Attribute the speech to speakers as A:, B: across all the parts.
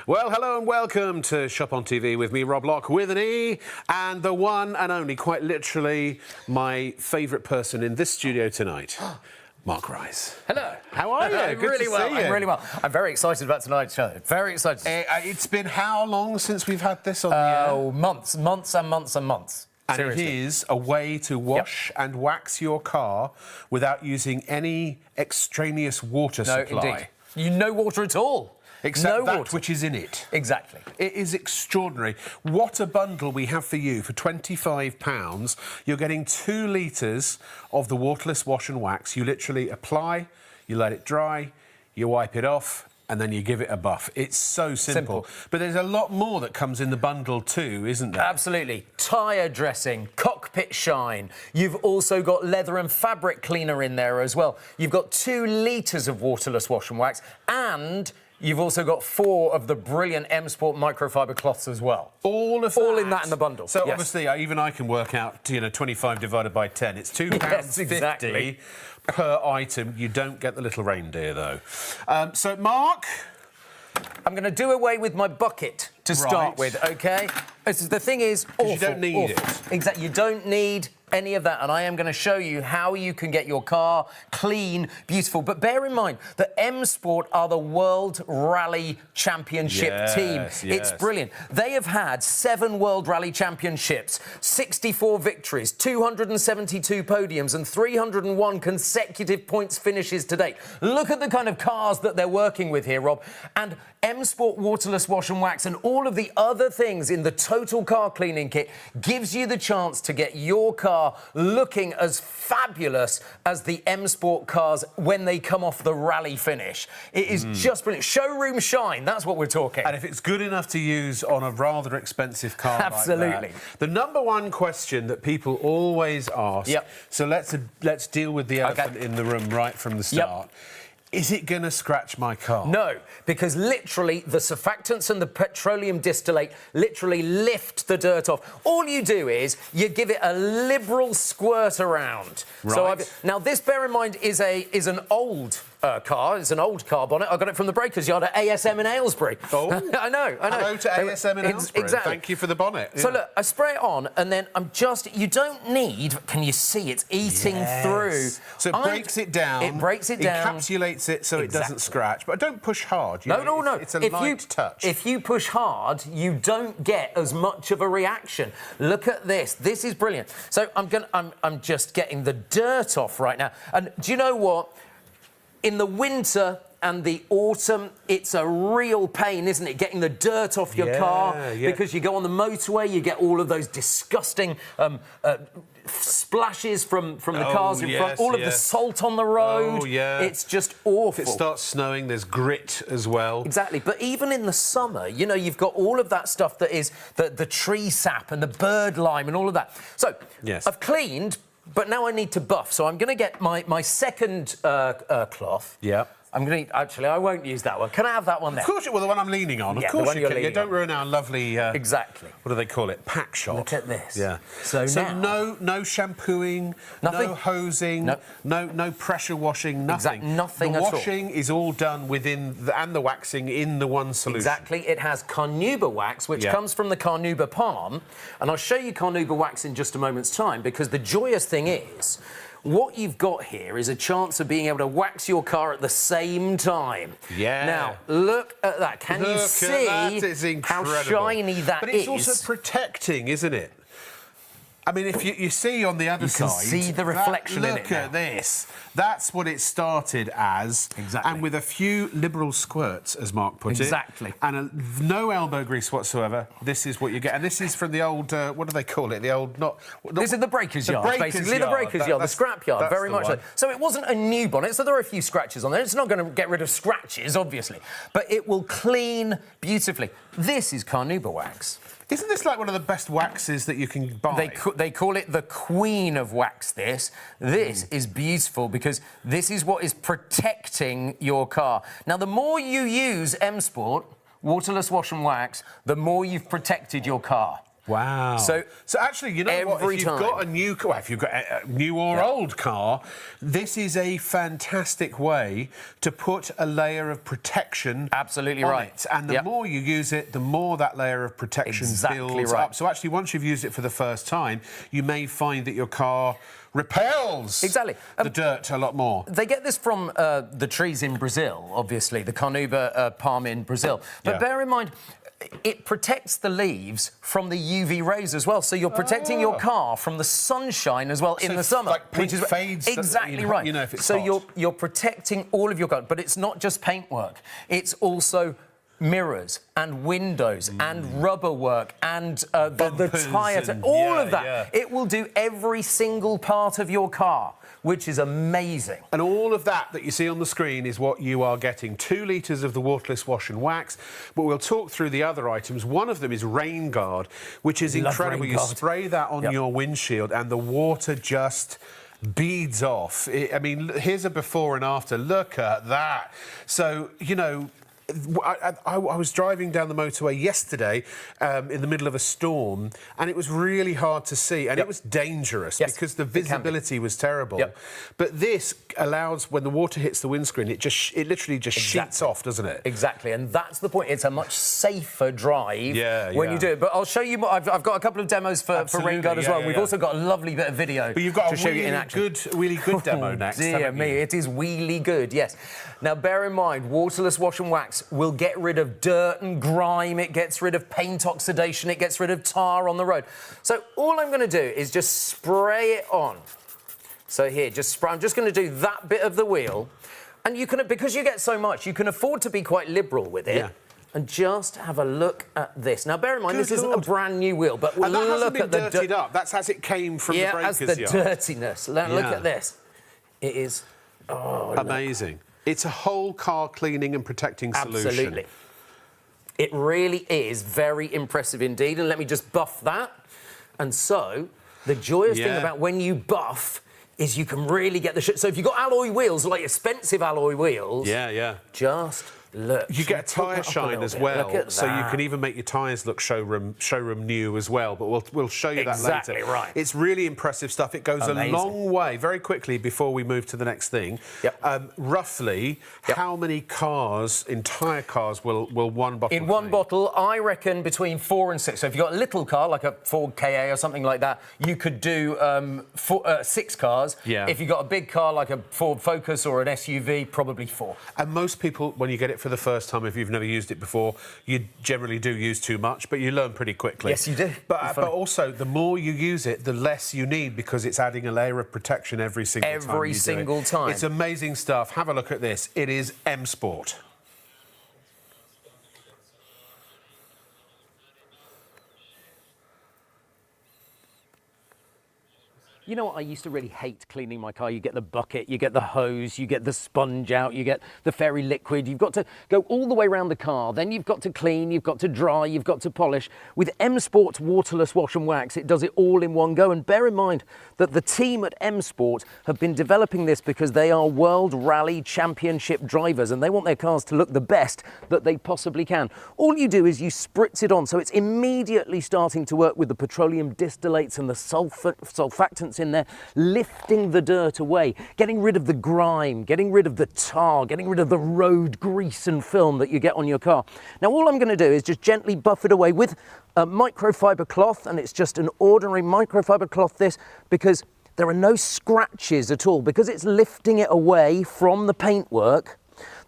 A: Well, hello and welcome to Shop on TV with me, Rob Lock, with an E, and the one and only, quite literally, my favourite person in this studio tonight, Mark Rice.
B: Hello.
A: How are you?
B: I'm
A: Good
B: really
A: to
B: well.
A: see you.
B: I'm really well. I'm very excited about tonight's show. Very excited.
A: It's been how long since we've had this on the air?
B: Oh, months and months and months.
A: And
B: Seriously.
A: it is a way to wash and wax your car without using any extraneous water supply.
B: Indeed. No water at all.
A: Except
B: no
A: that
B: water.
A: which is in it.
B: Exactly.
A: It is extraordinary. What a bundle we have for you. For £25, you're getting 2 litres of the Waterless Wash and Wax. You literally apply, you let it dry, you wipe it off, and then you give it a buff. It's so simple. But there's a lot more that comes in the bundle too, isn't there?
B: Absolutely. Tyre dressing, cockpit shine. You've also got leather and fabric cleaner in there as well. You've got 2 litres of Waterless Wash and Wax, and you've also got 4 of the brilliant M Sport microfiber cloths as well.
A: All
B: in that in the bundle.
A: So
B: yes.
A: obviously, even I can work out, 25 divided by 10. It's £2.50
B: exactly.
A: per item. You don't get the little reindeer, though. So, Mark?
B: I'm going to do away with my bucket to start with, OK? The thing is, awful,
A: you don't need it.
B: Exactly. You don't need any of that, and I am going to show you how you can get your car clean, beautiful. But bear in mind that M Sport are the World Rally Championship team.
A: Yes.
B: It's brilliant. They have had 7 World Rally Championships, 64 victories, 272 podiums, and 301 consecutive points finishes to date. Look at the kind of cars that they're working with here, Rob. And M Sport Waterless Wash and Wax and all of the other things in the total car cleaning kit gives you the chance to get your car looking as fabulous as the M Sport cars when they come off the rally finish. It is just brilliant. Showroom shine, that's what we're talking.
A: And if it's good enough to use on a rather expensive car
B: Absolutely.
A: like that. The number one question that people always ask, so let's deal with the elephant in the room right from the start. Is it going to scratch my car?
B: No, because literally the surfactants and the petroleum distillate literally lift the dirt off. All you do is you give it a liberal squirt around.
A: Right.
B: So now this, bear in mind, is an old car. It's an old car bonnet. I got it from the breakers yard at ASM in Aylesbury.
A: Oh,
B: I know.
A: Hello to ASM in Aylesbury.
B: Exactly.
A: Thank you for the bonnet.
B: So look, I spray it on, and then you don't need. Can you see it's eating through?
A: So it breaks it down.
B: It breaks it down.
A: Encapsulates it so it doesn't scratch. But don't push hard.
B: No.
A: It's a light touch.
B: If you push hard, you don't get as much of a reaction. Look at this. This is brilliant. So I'm just getting the dirt off right now. And do you know what? In the winter and the autumn, it's a real pain, isn't it? Getting the dirt off your car because you go on the motorway, you get all of those disgusting splashes from the cars in front, all of the salt on the road. It's just awful.
A: If it starts snowing, there's grit as well.
B: Exactly. But even in the summer, you've got all of that stuff that is the tree sap and the bird lime and all of that. So I've cleaned, but now I need to buff. So I'm going to get my second cloth.
A: Yeah.
B: Actually, I won't use that one. Can I have that one there?
A: Of course, the one I'm leaning on. Of course you can. Don't ruin our lovely...
B: exactly.
A: What do they call it? Pack shot.
B: Look at this.
A: Yeah.
B: So now...
A: no shampooing,
B: nothing.
A: no hosing, no pressure washing, nothing.
B: Nothing at all.
A: The washing is all done and the waxing in the one solution.
B: Exactly. It has carnauba wax, which comes from the carnauba palm. And I'll show you carnauba wax in just a moment's time, because the joyous thing is... what you've got here is a chance of being able to wax your car at the same time.
A: Yeah.
B: Now, look at that. Can you see how shiny that is?
A: But it's also protecting, isn't it? I mean, if you see on the other side...
B: You can see the reflection in it.
A: Look at this. That's what it started as.
B: Exactly.
A: And with a few liberal squirts, as Mark put it.
B: Exactly.
A: And no elbow grease whatsoever. This is what you get. And this is from the old... what do they call it? The old...
B: This is the breaker's yard, basically. The breaker's yard, the scrap yard, very much so. So it wasn't a new bonnet, so there are a few scratches on there. It's not going to get rid of scratches, obviously. But it will clean beautifully. This is carnauba wax.
A: Isn't this like one of the best waxes that you can buy?
B: They call it the queen of wax, this. This is beautiful because this is what is protecting your car. Now, the more you use M Sport, Waterless Wash and Wax, the more you've protected your car.
A: Wow. So actually, you know what? If you've got a new car, if you've got a new or old car, this is a fantastic way to put a layer of protection
B: Absolutely
A: on
B: right.
A: it. And the more you use it, the more that layer of protection builds up. So actually, once you've used it for the first time, you may find that your car repels the dirt a lot more.
B: They get this from the trees in Brazil, obviously, the carnauba palm in Brazil. But bear in mind, it protects the leaves from the UV rays as well. So you're protecting your car from the sunshine as well in the summer.
A: Like paint fades.
B: Exactly right.
A: You know if it's hot.
B: You're protecting all of your car, but it's not just paintwork. It's also mirrors and windows and rubber work and the tyre, all of that.
A: Yeah.
B: It will do every single part of your car, which is amazing.
A: And all of that you see on the screen is what you are getting. 2 litres of the Waterless Wash and Wax. But we'll talk through the other items. One of them is Rainguard, which is incredible. You spray that on your windshield and the water just beads off. I mean, here's a before and after. Look at that. So, you know, I was driving down the motorway yesterday in the middle of a storm, and it was really hard to see, and it was dangerous because the visibility was terrible. But this allows, when the water hits the windscreen, it literally just sheets off, doesn't it?
B: Exactly, and that's the point. It's a much safer drive when you do it. But I'll show you. I've got a couple of demos for Rainguard as well. We've also got a lovely bit of video.
A: But you've got
B: to show you in action.
A: Really good demo next.
B: Dear me, it is really good. Yes. Now, bear in mind, Waterless Wash and Wax will get rid of dirt and grime. It gets rid of paint oxidation. It gets rid of tar on the road. So all I'm going to do is just spray it on. So here, just spray. I'm just going to do that bit of the wheel. And you can, because you get so much, you can afford to be quite liberal with it. And just have a look at this. Now, bear in mind, this isn't a brand new wheel, but
A: and that
B: look
A: hasn't been
B: at the
A: dirtied up. That's as it came from the breaker's
B: yard. Yeah, as the
A: yard.
B: dirtiness. Look at this. It is
A: amazing. It's a whole car cleaning and protecting solution.
B: Absolutely. It really is very impressive indeed. And let me just buff that. And so, the joyous thing about when you buff is you can really get the So if you've got alloy wheels, like expensive alloy wheels, just look.
A: You get a tyre shine as well, so you can even make your tyres look showroom new as well. But we'll show you that later.
B: Exactly right.
A: It's really impressive stuff. It goes a long way. Very quickly, before we move to the next thing, roughly how many cars, entire cars, will one bottle
B: in one bottle, I reckon between 4 and 6. So if you've got a little car, like a Ford KA or something like that, you could do 6 cars. If you've got a big car, like a Ford Focus or an SUV, probably 4.
A: And most people, when you get it for the first time, if you've never used it before, you generally do use too much, but you learn pretty quickly.
B: Yes, you do.
A: But also, the more you use it, the less you need, because it's adding a layer of protection every single time.
B: Every single time.
A: It's amazing stuff. Have a look at this. It is M Sport.
C: You know what, I used to really hate cleaning my car. You get the bucket, you get the hose, you get the sponge out, you get the fairy liquid. You've got to go all the way around the car. Then you've got to clean, you've got to dry, you've got to polish. With M Sport's Waterless Wash and Wax, it does it all in one go. And bear in mind that the team at M Sport have been developing this because they are World Rally Championship drivers and they want their cars to look the best that they possibly can. All you do is you spritz it on, so it's immediately starting to work with the petroleum distillates and the surfactants in there, lifting the dirt away, getting rid of the grime, getting rid of the tar, getting rid of the road grease and film that you get on your car. Now, all I'm going to do is just gently buff it away with a microfiber cloth, and it's just an ordinary microfiber cloth, because there are no scratches at all, because it's lifting it away from the paintwork.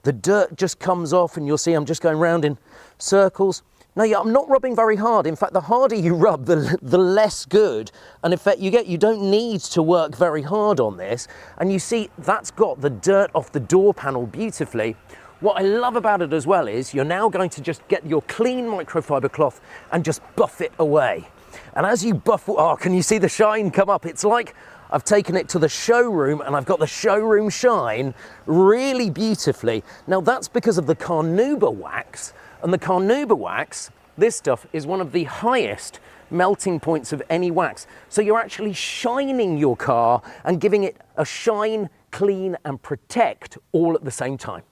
C: The dirt just comes off, and you'll see I'm just going round in circles. No, I'm not rubbing very hard. In fact, the harder you rub, the less good. And in fact, you don't need to work very hard on this. And you see, that's got the dirt off the door panel beautifully. What I love about it as well is you're now going to just get your clean microfiber cloth and just buff it away. And as you buff, can you see the shine come up? It's like I've taken it to the showroom and I've got the showroom shine really beautifully. Now, that's because of the carnauba wax. And the carnauba wax, this stuff, is one of the highest melting points of any wax. So you're actually shining your car and giving it a shine, clean and protect all at the same time.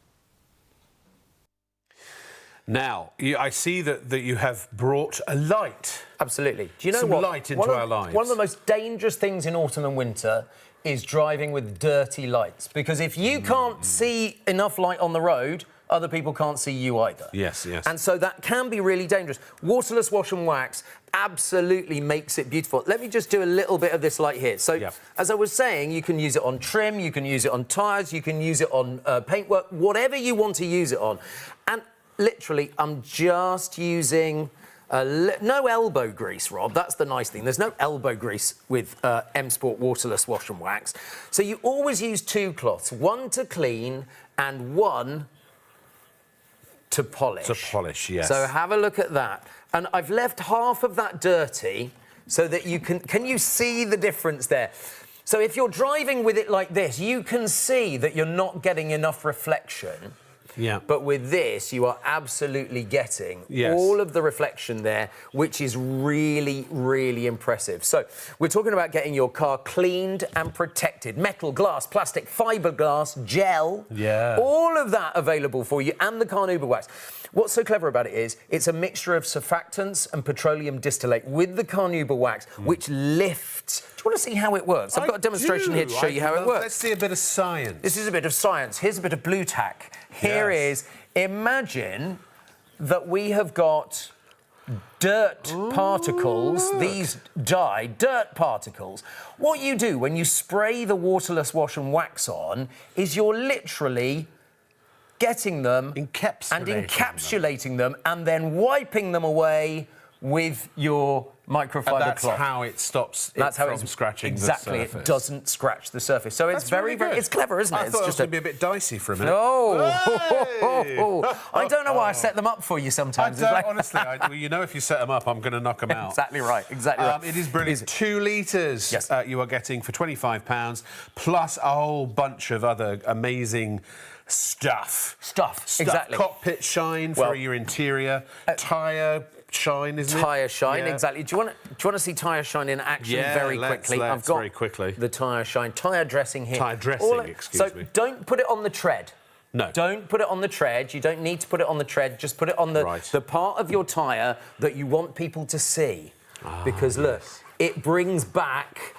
A: Now, I see that you have brought a light.
B: Absolutely. Do you know
A: Some
B: what?
A: light into our lives.
B: One of the most dangerous things in autumn and winter is driving with dirty lights, because if you can't see enough light on the road, other people can't see you either.
A: Yes, yes.
B: And so that can be really dangerous. Waterless Wash and Wax absolutely makes it beautiful. Let me just do a little bit of this light here. So, as I was saying, you can use it on trim, you can use it on tyres, you can use it on paintwork, whatever you want to use it on. And literally, I'm just using... no elbow grease, Rob. That's the nice thing. There's no elbow grease with M Sport Waterless Wash and Wax. So you always use 2 cloths, one to clean and one to polish.
A: To polish, yes.
B: So have a look at that. And I've left half of that dirty so that you can you see the difference there? So if you're driving with it like this, you can see that you're not getting enough reflection.
A: Yeah.
B: But with this, you are absolutely getting all of the reflection there, which is really, really impressive. So we're talking about getting your car cleaned and protected. Metal, glass, plastic, fiberglass, gel.
A: Yeah.
B: All of that available for you, and the carnauba wax. What's so clever about it is it's a mixture of surfactants and petroleum distillate with the carnauba wax, which lifts. Do you want to see how it works? I've got a demonstration here to show you how it works.
A: Let's see a bit of science.
B: This is a bit of science. Here's a bit of blue tack. Here is, imagine that we have got dirt particles, these dirt particles. What you do when you spray the Waterless Wash and Wax on is you're literally getting them and encapsulating them and then wiping them away with your microfiber
A: that's
B: cloth.
A: how it stops from scratching the surface.
B: Exactly, it doesn't scratch the surface. So it's very, very... It's clever, isn't it?
A: I thought it was going to be a bit dicey for a minute.
B: No!
A: Hey!
B: I don't know why I set them up for you sometimes.
A: Honestly, you know, if you set them up, I'm going to knock them out.
B: Exactly right, exactly right.
A: It is brilliant. 2 litres you are getting for £25, plus a whole bunch of other amazing stuff. Exactly. Cockpit shine for your interior. Tyre shine, isn't it?
B: Tyre shine, exactly. Do you want to see tyre shine in action very quickly?
A: I've got very quickly.
B: The tyre shine, tyre dressing here.
A: Tyre dressing, excuse me.
B: So don't put it on the tread.
A: No.
B: Don't put it on the tread. You don't need to put it on the tread. Just put it on the part of your tyre that you want people to see. Because look, it brings back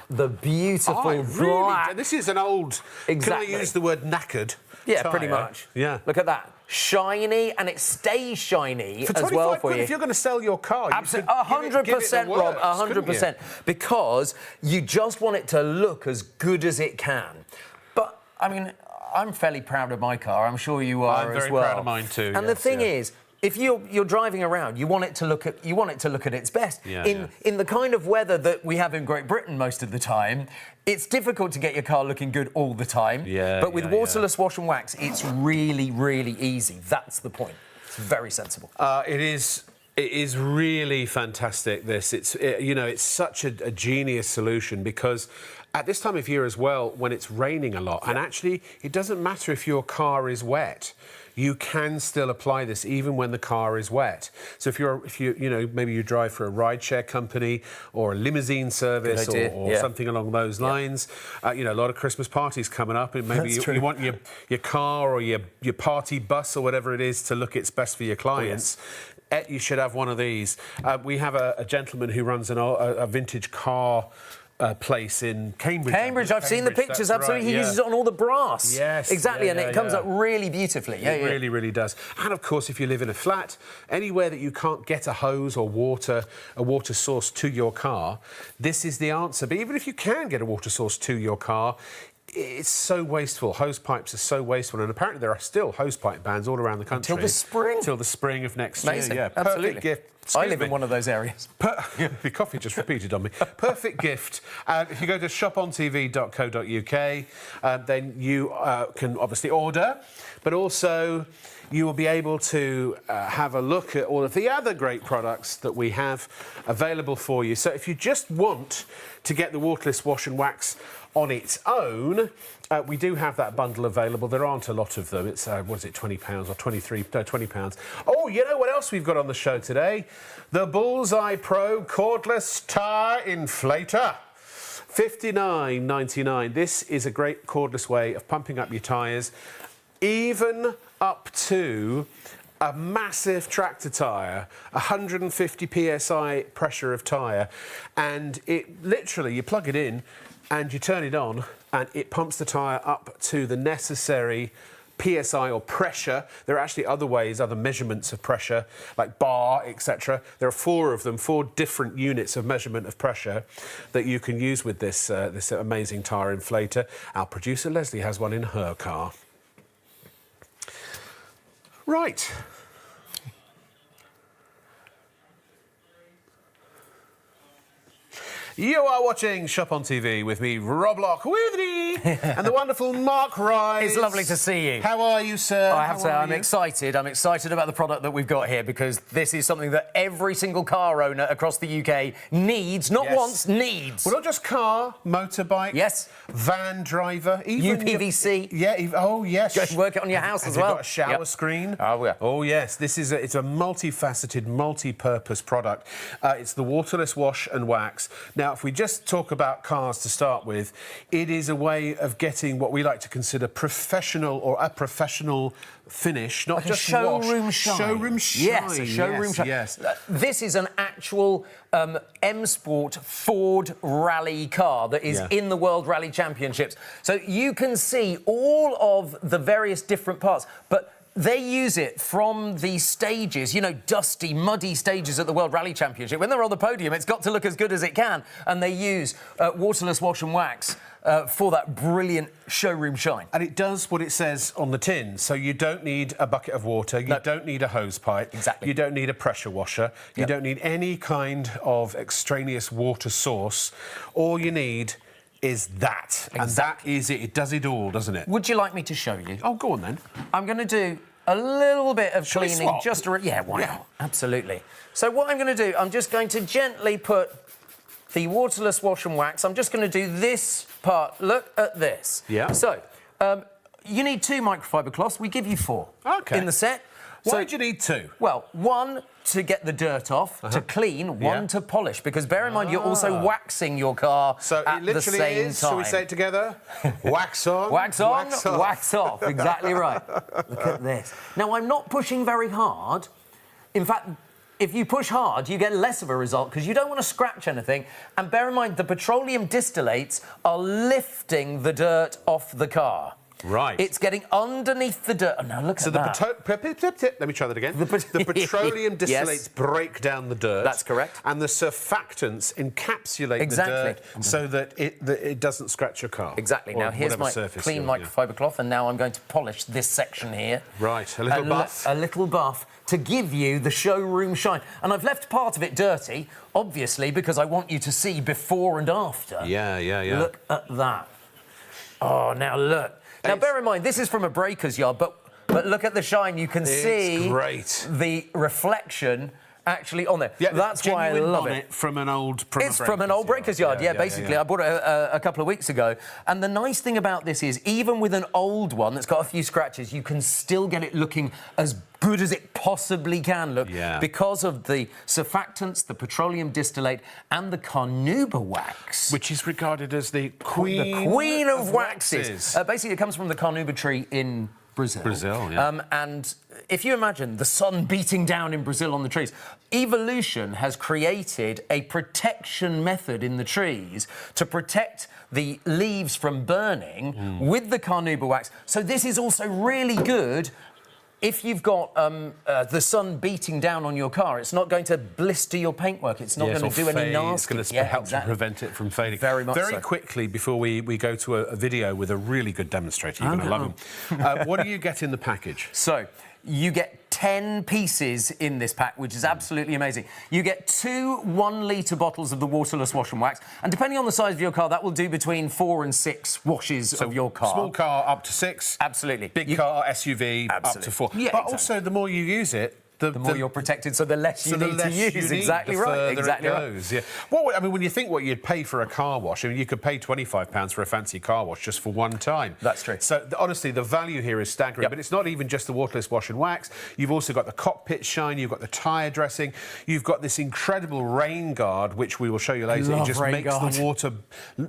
B: the beautiful black.
A: This is an old...
B: Exactly.
A: Can I use the word knackered?
B: Yeah,
A: tyre?
B: pretty much.
A: Yeah.
B: Look at that. Shiny, and it stays shiny as well for you.
A: If you're going to sell your car,
B: absolutely, 100%, Rob, 100%. Because you just want it to look as good as it can. But I mean, I'm fairly proud of my car. I'm sure you are as well.
A: I'm very proud of mine too.
B: And the thing is, if you're driving around, you want it to look at its best. In the kind of weather that we have in Great Britain most of the time, it's difficult to get your car looking good all the time. But with Waterless Wash and Wax, it's really, really easy. That's the point. It's very sensible.
A: It is really fantastic. It's such a genius solution, because at this time of year as well, when it's raining a lot, and actually it doesn't matter if your car is wet. You can still apply this even when the car is wet. So if you maybe you drive for a rideshare company or a limousine service or something along those lines, a lot of Christmas parties coming up, and maybe you want your car or your party bus or whatever it is to look its best for your clients. You should have one of these. We have a gentleman who runs a vintage car place in Cambridge.
B: I've seen the pictures, absolutely. He uses it on all the brass.
A: Yes.
B: Exactly, and it comes up really beautifully.
A: It really, really does. And, of course, if you live in a flat, anywhere that you can't get a hose or a water source to your car, this is the answer. But even if you can get a water source to your car, it's so wasteful. Hose pipes are so wasteful, and apparently there are still hose pipe bans all around the country.
B: Until the spring?
A: Till the spring of next
B: Amazing.
A: year. Yeah,
B: absolutely.
A: Perfect gift.
B: I live in one of those areas.
A: Your coffee just repeated on me. Perfect gift. If you go to shopontv.co.uk, then you can obviously order, but also you will be able to have a look at all of the other great products that we have available for you. So if you just want to get the Waterless Wash and Wax on its own, we do have that bundle available. There aren't a lot of them. It's, what is it, £20 or £20? Oh, you know what else we've got on the show today? The Bullseye Pro Cordless Tyre Inflator. $59.99. This is a great cordless way of pumping up your tyres, even up to a massive tractor tyre, 150 psi pressure of tyre, and it literally, you plug it in and you turn it on and it pumps the tyre up to the necessary PSI or pressure. There are actually other ways, other measurements of pressure, like bar, etc. There are 4 of them, 4 different units of measurement of pressure that you can use with this, this amazing tyre inflator. Our producer Leslie has one in her car. Right. You are watching Shop on TV with me, Rob Lock, with me, and the wonderful Mark Rye.
B: It's lovely to see you.
A: How are you, sir?
B: I have to say, I'm excited. I'm excited about the product that we've got here because this is something that every single car owner across the UK needs, not wants, needs.
A: Well, not just car, motorbike,
B: yes,
A: van driver, even
B: UPVC.
A: Oh, yes.
B: Go and work it on your house as well.
A: Got a shower screen.
B: Oh, yeah.
A: Oh, yes. This is it's a multifaceted, multi-purpose product. It's the Waterless Wash and Wax. Now, if we just talk about cars to start with, it is a way of getting what we like to consider professional or a professional finish, not
B: like
A: just
B: a showroom
A: wash.
B: shine.
A: Showroom shine.
B: Yes, a showroom shine.
A: Yes.
B: This is an actual M Sport Ford rally car that is in the World Rally Championships. So you can see all of the various different parts, but they use it from the stages, you know, dusty, muddy stages at the World Rally Championship. When they're on the podium, it's got to look as good as it can. And they use Waterless Wash and Wax for that brilliant showroom shine.
A: And it does what it says on the tin. So you don't need a bucket of water. You don't need a hose pipe.
B: Exactly.
A: You don't need a pressure washer. You don't need any kind of extraneous water source. All you need is that. And that is it. It does it all, doesn't it?
B: Would you like me to show you?
A: Oh, go on then.
B: I'm going to do a little bit of
A: Shall we
B: cleaning.
A: swap?
B: Just to... Yeah, why not? Absolutely. So what I'm going to do, I'm just going to gently put the Waterless Wash and Wax. I'm just going to do this part. Look at this.
A: Yeah.
B: So, you need 2 microfiber cloths. We give you 4 in the set.
A: Why do you need 2?
B: Well, 1 to get the dirt off, to clean, 1 to polish, because bear in mind you're also waxing your car
A: so
B: at
A: it literally
B: the same
A: is,
B: time.
A: shall we say it together? Wax on,
B: wax on,
A: wax off.
B: wax off. Exactly right. Look at this. Now, I'm not pushing very hard. In fact, if you push hard, you get less of a result because you don't want to scratch anything. And bear in mind, the petroleum distillates are lifting the dirt off the car.
A: Right.
B: It's getting underneath the dirt. Oh, now look at that.
A: Let me try that again. The petroleum distillates break down the dirt.
B: That's correct.
A: And the surfactants encapsulate the dirt so that it doesn't scratch your car.
B: Exactly. Now, here's my clean microfiber cloth, and now I'm going to polish this section here.
A: Right, a little buff.
B: A little buff to give you the showroom shine. And I've left part of it dirty, obviously, because I want you to see before and after.
A: Yeah.
B: Look at that. Oh, now look. Now, bear in mind, this is from a breaker's yard, but look at the shine. You can see the reflection actually on there.
A: Yeah,
B: that's why I love it.
A: From an old
B: It's from an old breaker's yard, basically. I bought it a couple of weeks ago. And the nice thing about this is, even with an old one that's got a few scratches, you can still get it looking as good as it possibly can look because of the surfactants, the petroleum distillate, and the carnauba wax.
A: Which is regarded as the queen
B: of waxes. Basically, it comes from the carnauba tree in Brazil. And if you imagine the sun beating down in Brazil on the trees, evolution has created a protection method in the trees to protect the leaves from burning with the carnauba wax. So this is also really good if you've got the sun beating down on your car. It's not going to blister your paintwork. It's not going to do any nasty.
A: It's going to help to prevent it from fading.
B: Very much
A: Very quickly, before we go to a video with a really good demonstrator, you're going to love him. What do you get in the package?
B: So, you get 10 pieces in this pack, which is absolutely amazing. You get 2 1-litre bottles of the Waterless Wash and Wax, and depending on the size of your car, that will do between 4 and 6 washes of your car.
A: Small car up to 6.
B: Absolutely.
A: Big car, SUV, up to 4.
B: Yeah,
A: but also, the more you use it,
B: the more you're protected, so the less you need to use. Exactly
A: the
B: right.
A: further
B: Exactly
A: it
B: right.
A: goes. Yeah. Well, I mean, when you think what you'd pay for a car wash, I mean, you could pay £25 for a fancy car wash just for one time.
B: That's true.
A: So honestly, the value here is staggering.
B: Yep.
A: But it's not even just the waterless wash and wax. You've also got the cockpit shine. You've got the tyre dressing. You've got this incredible Rainguard, which we will show you later.
B: Love
A: It just makes
B: Rainguard.
A: the water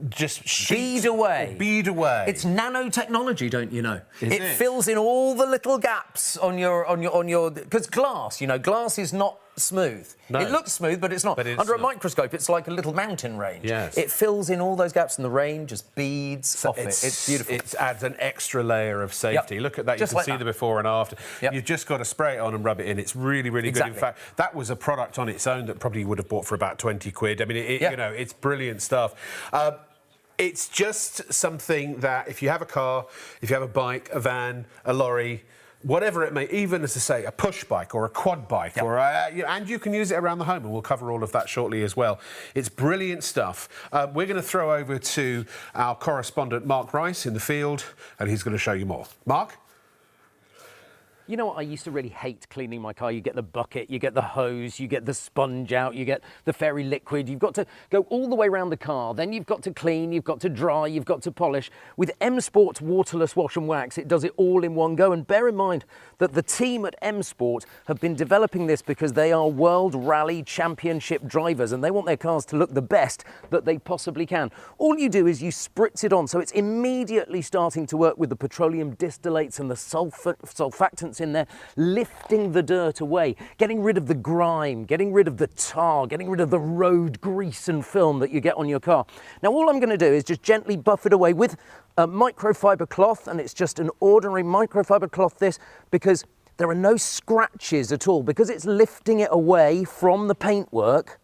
A: just
B: Bead away.
A: Bead away.
B: It's nanotechnology, don't you know?
A: Is
B: It
A: it?
B: fills in all the little gaps on your because glass, glass is not smooth.
A: No.
B: It looks smooth, but it's not.
A: But it's
B: Under a
A: not.
B: microscope, it's like a little mountain range.
A: Yes.
B: It fills in all those gaps, and the rain just beads off it. It's beautiful.
A: It adds an extra layer of safety.
B: Yep.
A: Look at that.
B: Just
A: you can
B: like
A: see
B: that.
A: the before and after.
B: Yep.
A: You've just got to spray it on and rub it in. It's really, really good. In
B: Exactly.
A: fact, that was a product on its own that probably would have bought for about 20 quid. I mean,
B: Yeah.
A: it's brilliant stuff. It's just something that if you have a car, if you have a bike, a van, a lorry, whatever it may, even as I say, a push bike or a quad bike,
B: Yep.
A: and you can use it around the home, and we'll cover all of that shortly as well. It's brilliant stuff. We're going to throw over to our correspondent Mark Rice in the field, and he's going to show you more. Mark?
C: You know what? I used to really hate cleaning my car. You get the bucket, you get the hose, you get the sponge out, you get the fairy liquid. You've got to go all the way around the car. Then you've got to clean, you've got to dry, you've got to polish. With M Sport's Waterless Wash and Wax, it does it all in one go. And bear in mind that the team at M Sport have been developing this because they are World Rally Championship drivers and they want their cars to look the best that they possibly can. All you do is you spritz it on, so it's immediately starting to work with the petroleum distillates and the sulfactants in there, lifting the dirt away, getting rid of the grime, getting rid of the tar, getting rid of the road grease and film that you get on your car. Now, all I'm going to do is just gently buff it away with a microfiber cloth, and it's just an ordinary microfiber cloth, this, because there are no scratches at all, because it's lifting it away from the paintwork.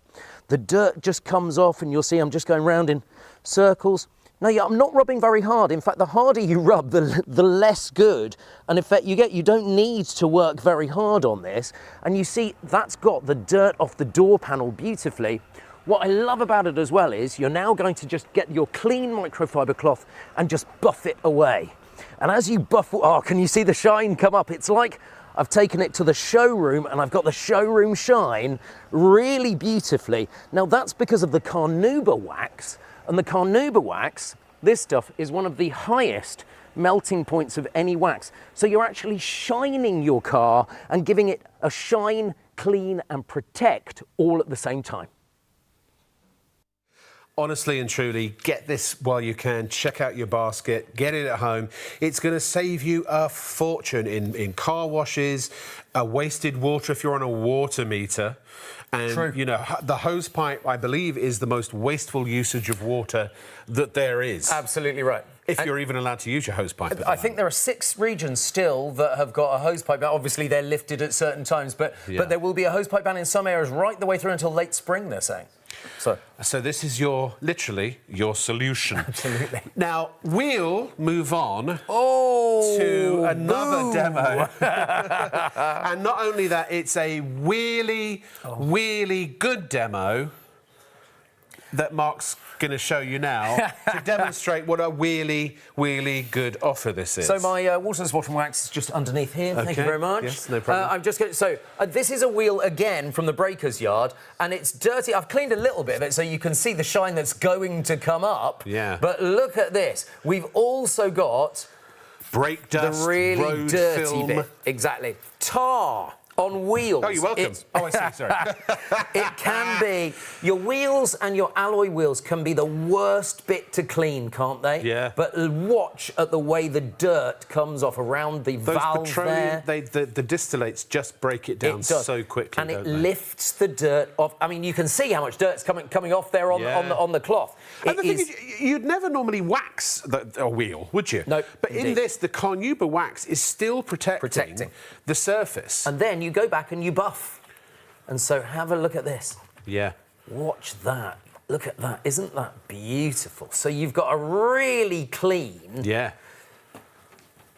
C: The dirt just comes off, and you'll see I'm just going round in circles. No, yeah, I'm not rubbing very hard. In fact, the harder you rub, the less good. And in fact, you don't need to work very hard on this. And you see, that's got the dirt off the door panel beautifully. What I love about it as well is you're now going to just get your clean microfiber cloth and just buff it away. And as you buff, oh, can you see the shine come up? It's like I've taken it to the showroom and I've got the showroom shine really beautifully. Now, that's because of the carnauba wax. And the carnauba wax, this stuff, is one of the highest melting points of any wax. So you're actually shining your car and giving it a shine, clean and protect all at the same time.
A: Honestly and truly, get this while you can. Check out your basket, get it at home. It's going to save you a fortune in car washes, wasted water if you're on a water meter. And,
B: True.
A: you know, the hose pipe, I believe, is the most wasteful usage of water that there is.
B: Absolutely right.
A: If you're even allowed to use your hose pipe.
B: I think there are 6 regions still that have got a hose pipe ban. Obviously, they're lifted at certain times, but there will be a hose pipe ban in some areas right the way through until late spring, they're saying. So this is literally your solution. Absolutely.
A: Now, we'll move on
B: to
A: another demo. And not only that, it's a really good demo that Mark's going to show you now to demonstrate what a really good offer this is.
B: So my Waterless Wash and Wax is just underneath here. Thank you very much.
A: Yes, no problem.
B: I'm just going to... So this is a wheel, again, from the breaker's yard, and it's dirty. I've cleaned a little bit of it so you can see the shine that's going to come up.
A: Yeah.
B: But look at this. We've also got...
A: brake dust,
B: the really
A: road
B: dirty
A: film.
B: bit. Exactly. Tar on wheels.
A: Oh, you're welcome. I see, sorry.
B: It can be. Your wheels and your alloy wheels can be the worst bit to clean, can't they?
A: Yeah.
B: But watch at the way the dirt comes off around the
A: Those
B: valve
A: petroleum,
B: there.
A: the distillates just break it down
B: It does.
A: so quickly,
B: and it
A: don't they?
B: lifts the dirt off. I mean, you can see how much dirt's coming off there on the cloth.
A: And the thing is, you'd never normally wax a wheel, would you?
B: No,
A: But in
B: indeed.
A: this, the carnauba wax is still protecting the surface.
B: And then you go back and you buff. And so have a look at this.
A: Yeah.
B: Watch that. Look at that. Isn't that beautiful? So you've got a really clean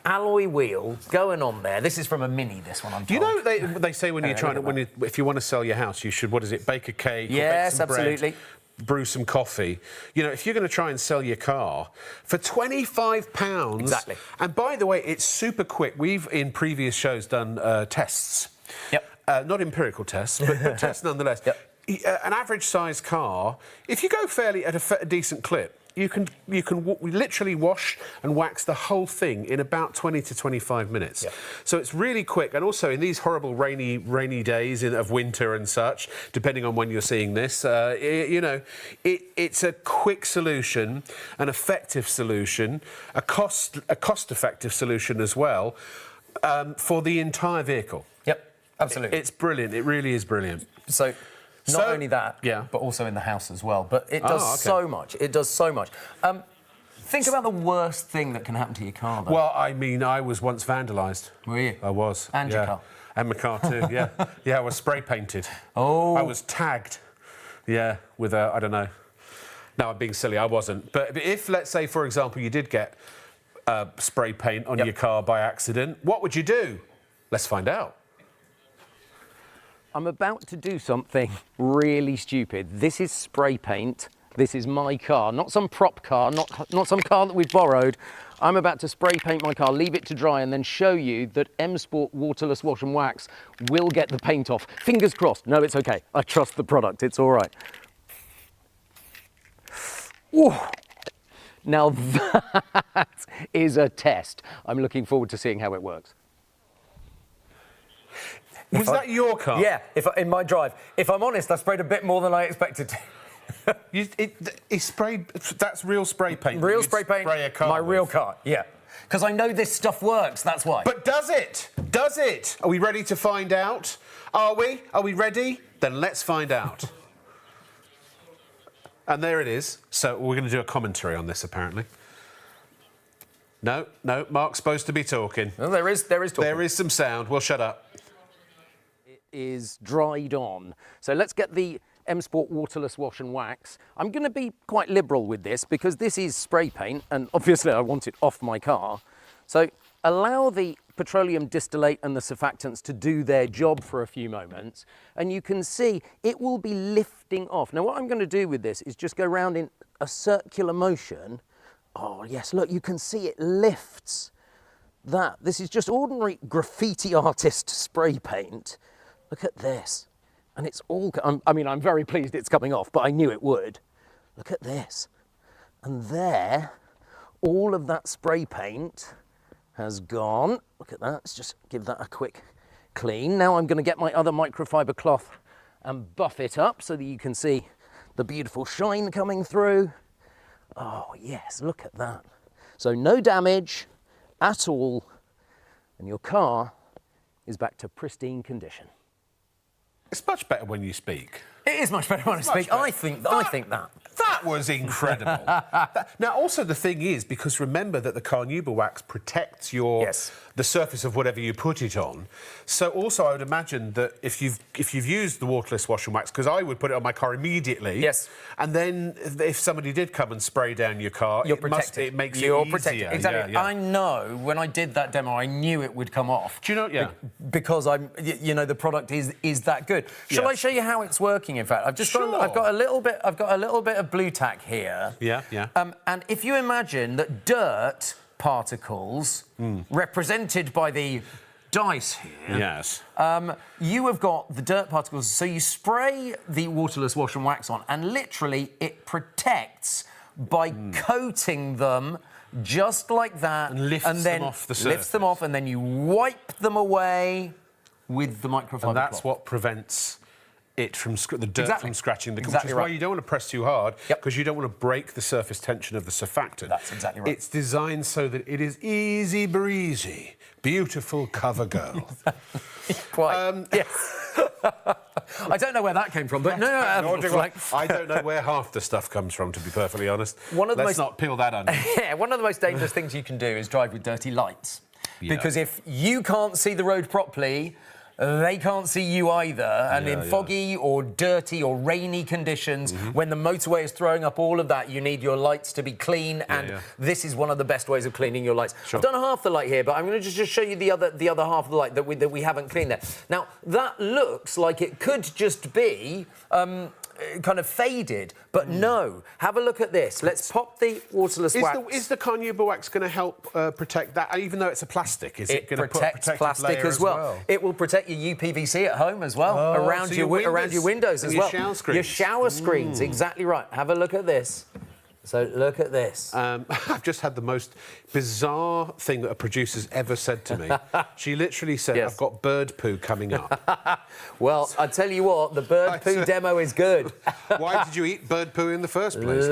B: alloy wheel going on there. This is from a Mini, this one, I'm told.
A: You know, they say when you're trying to, if you want to sell your house, you should, bake a cake,
B: Yes,
A: or bake some
B: absolutely.
A: bread, brew some coffee. You know, if you're going to try and sell your car for £25...
B: Exactly.
A: And by the way, it's super quick. We've, in previous shows, done tests.
B: Yep.
A: not empirical tests, but tests nonetheless.
B: Yep.
A: An average-sized car, if you go fairly at a decent clip, you can literally wash and wax the whole thing in about 20 to 25 minutes.
B: Yep.
A: So it's really quick. And also in these horrible rainy days of winter and such, depending on when you're seeing this, it's a quick solution, an effective solution, a cost-effective solution as well, for the entire vehicle.
B: Yep, absolutely.
A: It's brilliant. It really is brilliant.
B: So not only that, but also in the house as well. But it does so much. It does so much. Think about the worst thing that can happen to your car, though.
A: Well, I mean, I was once vandalised.
B: Were you?
A: I was.
B: And your car?
A: And my car too, yeah. Yeah, I was spray painted.
B: Oh.
A: I was tagged, with a, I don't know. No, I'm being silly, I wasn't. But if, let's say, for example, you did get spray paint on your car by accident, what would you do? Let's find out.
C: I'm about to do something really stupid. This is spray paint. This is my car, not some prop car, not some car that we've borrowed. I'm about to spray paint my car, leave it to dry, and then show you that M Sport Waterless Wash and Wax will get the paint off. Fingers crossed. No, it's okay. I trust the product. It's all right. Ooh. Now that is a test. I'm looking forward to seeing how it works.
A: Was that your car?
B: Yeah, in my drive. If I'm honest, I sprayed a bit more than I expected to.
A: He sprayed. That's real spray paint.
B: Real spray paint.
A: Spray a car
B: my
A: with.
B: real car. Yeah, because I know this stuff works. That's why.
A: But does it? Does it? Are we ready to find out? Are we? Are we ready? Then let's find out. And there it is. So we're going to do a commentary on this, apparently. No, Mark's supposed to be talking.
B: Well, there is talking.
A: There is some sound. Well, shut up.
C: It is dried on. So let's get the M Sport Waterless Wash and Wax. I'm going to be quite liberal with this because this is spray paint and obviously I want it off my car. So allow the petroleum distillate and the surfactants to do their job for a few moments and you can see it will be lifting off. Now what I'm going to do with this is just go around in a circular motion. Oh yes, look, you can see it lifts that. This is just ordinary graffiti artist spray paint. Look at this. And it's all, I'm very pleased it's coming off, but I knew it would. Look at this. And there, all of that spray paint has gone. Look at that, let's just give that a quick clean. Now I'm going to get my other microfiber cloth and buff it up so that you can see the beautiful shine coming through. Oh yes, look at that. So no damage at all, and your car is back to pristine condition.
A: It's much better when you speak.
B: It is much better when I speak. I think that.
A: That was incredible. Now, also the thing is, because remember that the carnauba wax protects the surface of whatever you put it on. So also I would imagine that if you've used the waterless wash and wax, because I would put it on my car immediately.
B: Yes.
A: And then if somebody did come and spray down your car,
B: it makes it easier. Protected. Exactly.
A: Yeah.
B: I know when I did that demo, I knew it would come off.
A: Do you know? Yeah.
B: Because the product is that good. Shall I show you how it's working? In fact, I've got a little bit of blue tack here.
A: Yeah.
B: And if you imagine that dirt particles, represented by the dice here.
A: Yes.
B: You have got the dirt particles, so you spray the waterless wash and wax on, and literally it protects by coating them just like that,
A: and lifts them off the surface.
B: Lifts them off, and then you wipe them away with the microfiber.
A: And that's
B: cloth.
A: what prevents it from the dirt from scratching the,
B: exactly
A: which is
B: right.
A: why you don't want to press too hard, because you don't want to break the surface tension of the surfactant.
B: That's exactly right.
A: It's designed so that it is easy breezy, beautiful cover girl.
B: Quite. Yes. I don't know where that came from, but no.
A: I don't know where half the stuff comes from, to be perfectly honest. Let's not peel that onion.
B: Yeah, one of the most dangerous things you can do is drive with dirty lights. Yeah. Because if you can't see the road properly, they can't see you either. And in foggy or dirty or rainy conditions, when the motorway is throwing up all of that, you need your lights to be clean. And this is one of the best ways of cleaning your lights. Sure. I've done half the light here, but I'm going to just show you the other half of the light that we haven't cleaned there. Now, that looks like it could just be kind of faded. But no, have a look at this. Let's pop the waterless wax.
A: Is the carnauba wax going to help protect that, even though it's a plastic? Is it going to
B: protect plastic as well? It will protect your UPVC at home as well, around your windows as well.
A: Shower screens.
B: Your shower screens, exactly right. Have a look at this. So look at this.
A: I've just had the most bizarre thing that a producer's ever said to me. She literally said, I've got bird poo coming up.
B: Well, I tell you what, the bird poo demo is good.
A: Why did you eat bird poo in the first place?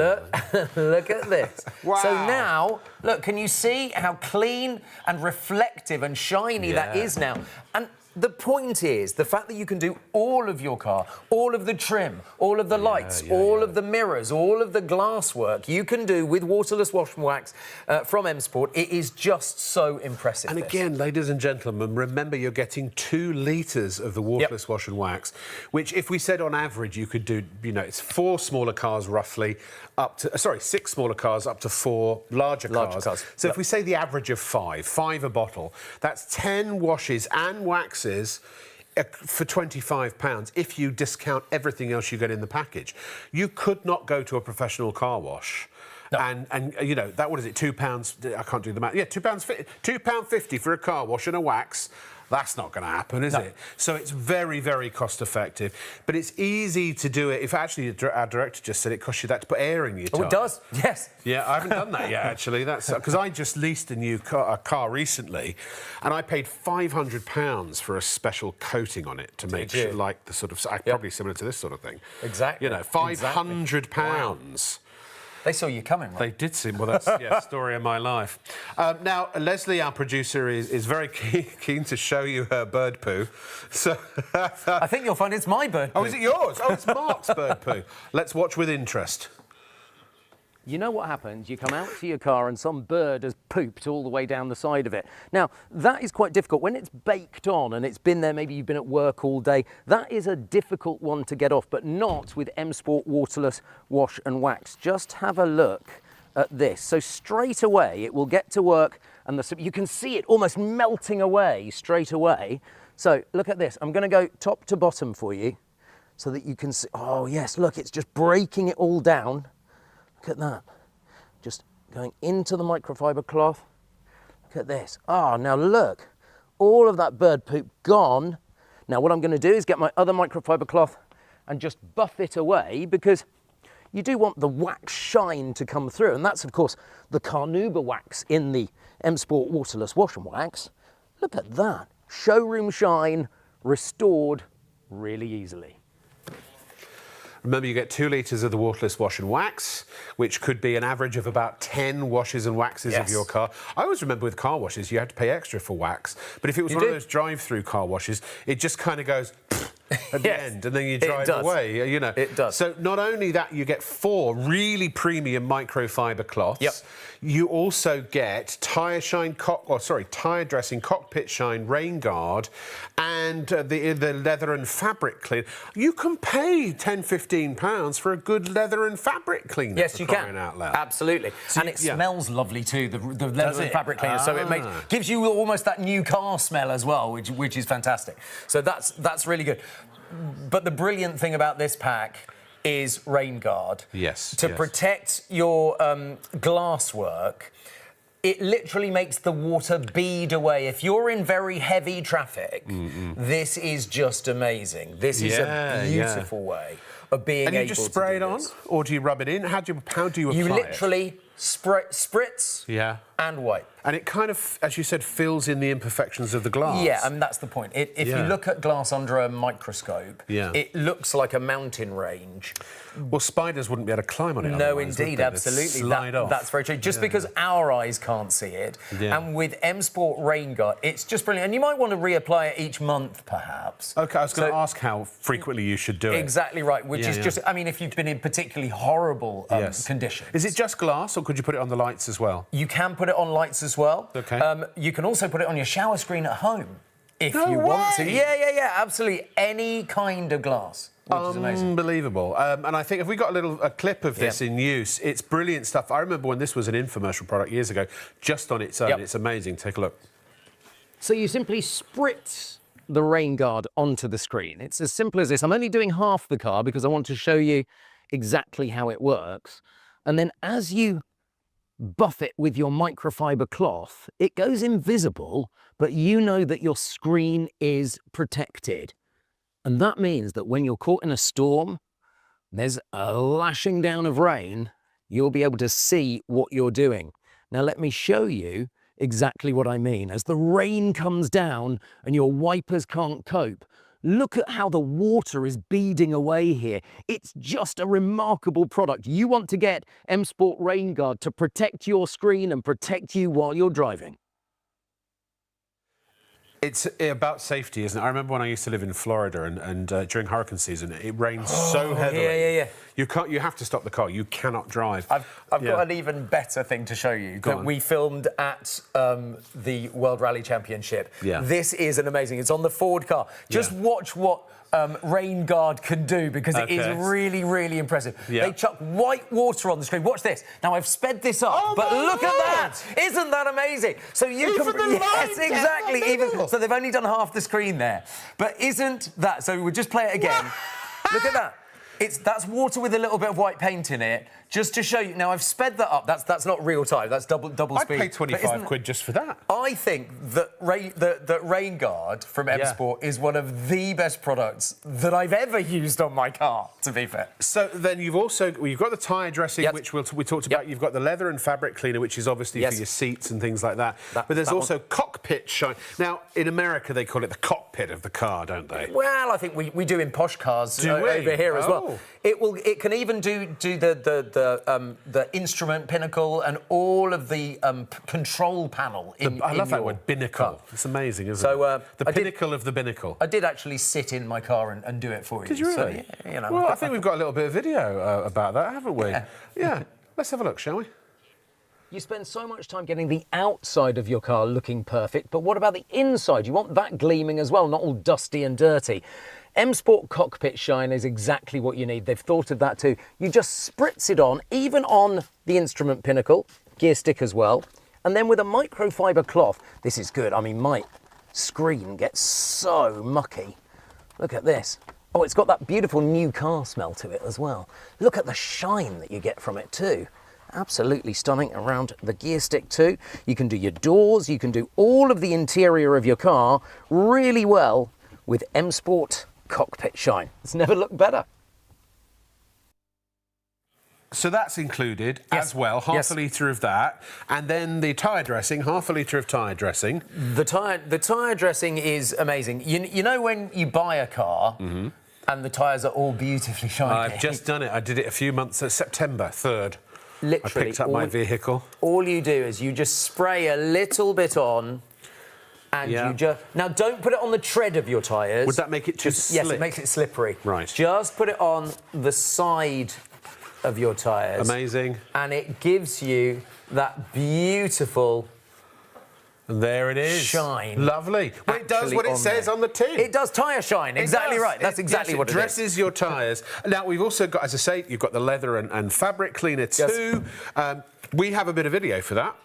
B: Look at this.
A: Wow.
B: So now, look, can you see how clean and reflective and shiny that is now? And the point is, the fact that you can do all of your car, all of the trim, all of the lights, all of the mirrors, all of the glass work you can do with waterless wash wax from M Sport, it is just so impressive.
A: And again, ladies and gentlemen, remember you're getting 2 litres of the waterless wash and wax, which if we said on average you could do, it's 4 smaller cars roughly, up to, 6 smaller cars up to 4 larger cars. So if we say the average of 5 a bottle, that's 10 washes and waxes for £25 if you discount everything else you get in the package. You could not go to a professional car wash and that, what is it, £2? I can't do the math. Yeah, £2.50 for a car wash and a wax. That's not going to happen, is it? So it's very, very cost effective. But it's easy to do it. If actually our director just said it costs you that to put air in your tyre.
B: Oh, it does? Yes. Yeah,
A: I haven't done that yet, actually. That's because I just leased a new car recently, and I paid £500 for a special coating on it to make sure, like the sort of, probably similar to this sort of thing.
B: Exactly.
A: £500. Wow.
B: They saw you coming, right?
A: They did see. Well, that's the story of my life. Now, Leslie, our producer, is very keen to show you her bird poo. So
B: I think you'll find it's my bird poo.
A: Oh, is it yours? Oh, it's Mark's bird poo. Let's watch with interest.
C: You know what happens? You come out to your car and some bird has pooped all the way down the side of it. Now, that is quite difficult. When it's baked on and it's been there, maybe you've been at work all day, that is a difficult one to get off, but not with M Sport Waterless Wash and Wax. Just have a look at this. So straight away, it will get to work and you can see it almost melting away straight away. So look at this. I'm going to go top to bottom for you so that you can see. Oh, yes, look, it's just breaking it all down. Look at that. Just going into the microfiber cloth. Look at this. Ah, now look. All of that bird poop gone. Now what I'm going to do is get my other microfiber cloth and just buff it away, because you do want the wax shine to come through. And that's, of course, the carnauba wax in the M Sport Waterless Wash and Wax. Look at that. Showroom shine restored really easily.
A: Remember, you get 2 litres of the waterless wash and wax, which could be an average of about 10 washes and waxes of your car. I always remember with car washes, you had to pay extra for wax. But if it was one of those drive-through car washes, it just kind of goes at the end, and then you drive away,
B: It does.
A: So not only that, you get 4 really premium microfiber cloths. You also get tyre dressing, cockpit shine, Rainguard, and the leather and fabric clean. You can pay £10–15 for a good leather and fabric cleaner.
B: Yes, you can.
A: Out loud.
B: Absolutely. So, and it smells lovely too, the leather and fabric cleaner. So it gives you almost that new car smell as well, which is fantastic. So that's really good. But the brilliant thing about this pack is Rainguard. To protect your glasswork. It literally makes the water bead away. If you're in very heavy traffic, this is just amazing. This is a beautiful way of being able to do this. And you just spray it on,
A: or do you rub it in? How do you apply it?
B: You literally spritz and wipe.
A: And it kind of, as you said, fills in the imperfections of the glass.
B: Yeah, and that's the point. If you look at glass under a microscope, it looks like a mountain range.
A: Well, spiders wouldn't be able to climb on it.
B: No, indeed, absolutely.
A: Slide off.
B: That's very true. Just because our eyes can't see it. And with M Sport Rainguard, it's just brilliant. And you might want to reapply it each month, perhaps.
A: OK, I was going to ask how frequently you should do it.
B: Exactly right, which is just, I mean, if you've been in particularly horrible conditions.
A: Is it just glass, or could you put it on the lights as well?
B: You can put it on lights as well.
A: OK.
B: You can also put it on your shower screen at home if you want to. Yeah, absolutely. Any kind of glass. Which is amazing.
A: Unbelievable. And I think if we got a clip of this in use, it's brilliant stuff. I remember when this was an infomercial product years ago, just on its own. It's amazing. Take a look.
C: So you simply spritz the Rainguard onto the screen. It's as simple as this. I'm only doing half the car because I want to show you exactly how it works. And then as you buff it with your microfiber cloth, it goes invisible, but you know that your screen is protected. And that means that when you're caught in a storm, there's a lashing down of rain, you'll be able to see what you're doing. Now let me show you exactly what I mean. As the rain comes down and your wipers can't cope, look at how the water is beading away here. It's just a remarkable product. You want to get M Sport Rainguard to protect your screen and protect you while you're driving.
A: It's about safety, isn't it? I remember when I used to live in Florida and during hurricane season, it rained so heavily.
B: Yeah.
A: You have to stop the car. You cannot drive.
B: I've got an even better thing to show you that we filmed at the World Rally Championship.
A: Yeah.
B: This is an amazing. It's on the Ford car. Just watch what Rainguard can do because it is really, really impressive.
A: Yeah.
B: They chuck white water on the screen. Watch this. Now I've sped this up, but look at that! Isn't that amazing? So you can yes, exactly. So they've only done half the screen there, but isn't that? So we'll just play it again. Look at that. That's water with a little bit of white paint in it, just to show you. Now, I've sped that up. That's not real time. That's double speed.
A: I'd pay 25 quid just for that.
B: I think that Rainguard from M Sport is one of the best products that I've ever used on my car, to be fair.
A: So then you've got the tyre dressing, which we talked about. You've got the leather and fabric cleaner, which is obviously for your seats and things like that. But there's also cockpit shine. Now, in America, they call it the cockpit of the car, don't they?
B: Well, I think we do in posh cars over here as well. It can even do the instrument pinnacle and all of the control panel in
A: I love that word, binnacle.
B: Car.
A: It's amazing, isn't it? The pinnacle of the binnacle.
B: I did actually sit in my car and do it for you.
A: Did you really?
B: So, you know,
A: well, I think we've got a little bit of video about that, haven't we? Yeah. Let's have a look, shall we?
C: You spend so much time getting the outside of your car looking perfect, but what about the inside? You want that gleaming as well, not all dusty and dirty. M Sport Cockpit Shine is exactly what you need. They've thought of that too. You just spritz it on, even on the instrument pinnacle, gear stick as well, and then with a microfiber cloth, this is good. I mean, my screen gets so mucky. Look at this. Oh, it's got that beautiful new car smell to it as well. Look at the shine that you get from it too. Absolutely stunning around the gear stick too. You can do your doors, you can do all of the interior of your car really well with M Sport Cockpit Shine. It's never looked better.
A: So that's included as well, half a litre of that, and then the tyre dressing, half a litre of tyre dressing.
B: The tyre dressing is amazing. You know when you buy a car and the tyres are all beautifully shiny?
A: I've just done it. I did it a few months, September 3rd.
B: Literally.
A: I picked up my vehicle.
B: All you do is you just spray a little bit on. And you just... Now, don't put it on the tread of your tyres.
A: Would that make it too slick?
B: Yes, it makes it slippery.
A: Right.
B: Just put it on the side of your tyres.
A: Amazing.
B: And it gives you that beautiful...
A: And there it is.
B: Shine.
A: Lovely. Well, it does what it says on the tin.
B: It does tyre shine. Exactly right. That's exactly what it is.
A: It dresses your tyres. Now, we've also got, as I say, you've got the leather and fabric cleaner too.
B: Yes.
A: We have a bit of video for that.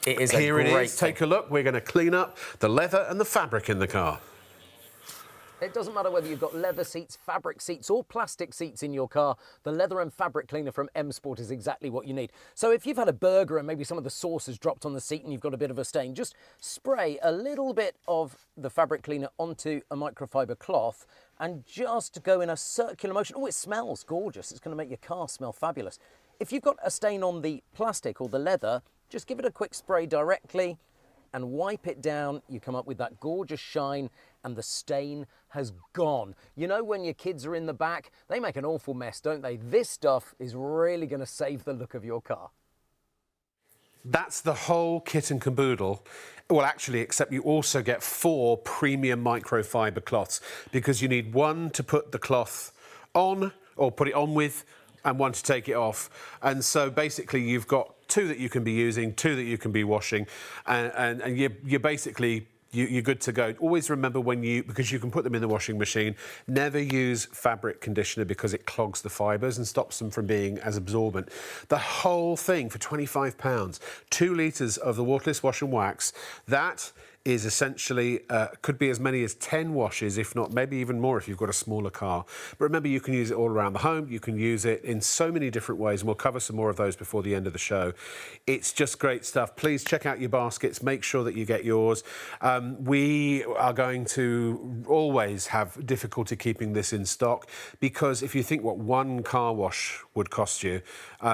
B: It is
A: Here
B: a great
A: it is. Take a look. We're going to clean up the leather and the fabric in the car.
C: It doesn't matter whether you've got leather seats, fabric seats or plastic seats in your car, the leather and fabric cleaner from M Sport is exactly what you need. So if you've had a burger and maybe some of the sauce has dropped on the seat and you've got a bit of a stain, just spray a little bit of the fabric cleaner onto a microfiber cloth and just go in a circular motion. Oh, it smells gorgeous. It's going to make your car smell fabulous. If you've got a stain on the plastic or the leather, just give it a quick spray directly and wipe it down. You come up with that gorgeous shine and the stain has gone. You know when your kids are in the back, they make an awful mess, don't they? This stuff is really going to save the look of your car.
A: That's the whole kit and caboodle. Well, actually, except you also get 4 premium microfiber cloths because you need one to put the cloth on or put it on with and one to take it off. And so basically you've got 2 that you can be using, 2 that you can be washing, and you're basically... You're good to go. Always remember because you can put them in the washing machine, never use fabric conditioner because it clogs the fibres and stops them from being as absorbent. The whole thing for £25, 2 litres of the Waterless Wash and Wax, that is essentially, could be as many as 10 washes, if not maybe even more if you've got a smaller car. But remember, you can use it all around the home. You can use it in so many different ways, and we'll cover some more of those before the end of the show. It's just great stuff. Please check out your baskets. Make sure that you get yours. We are going to always have difficulty keeping this in stock because if you think what one car wash would cost you,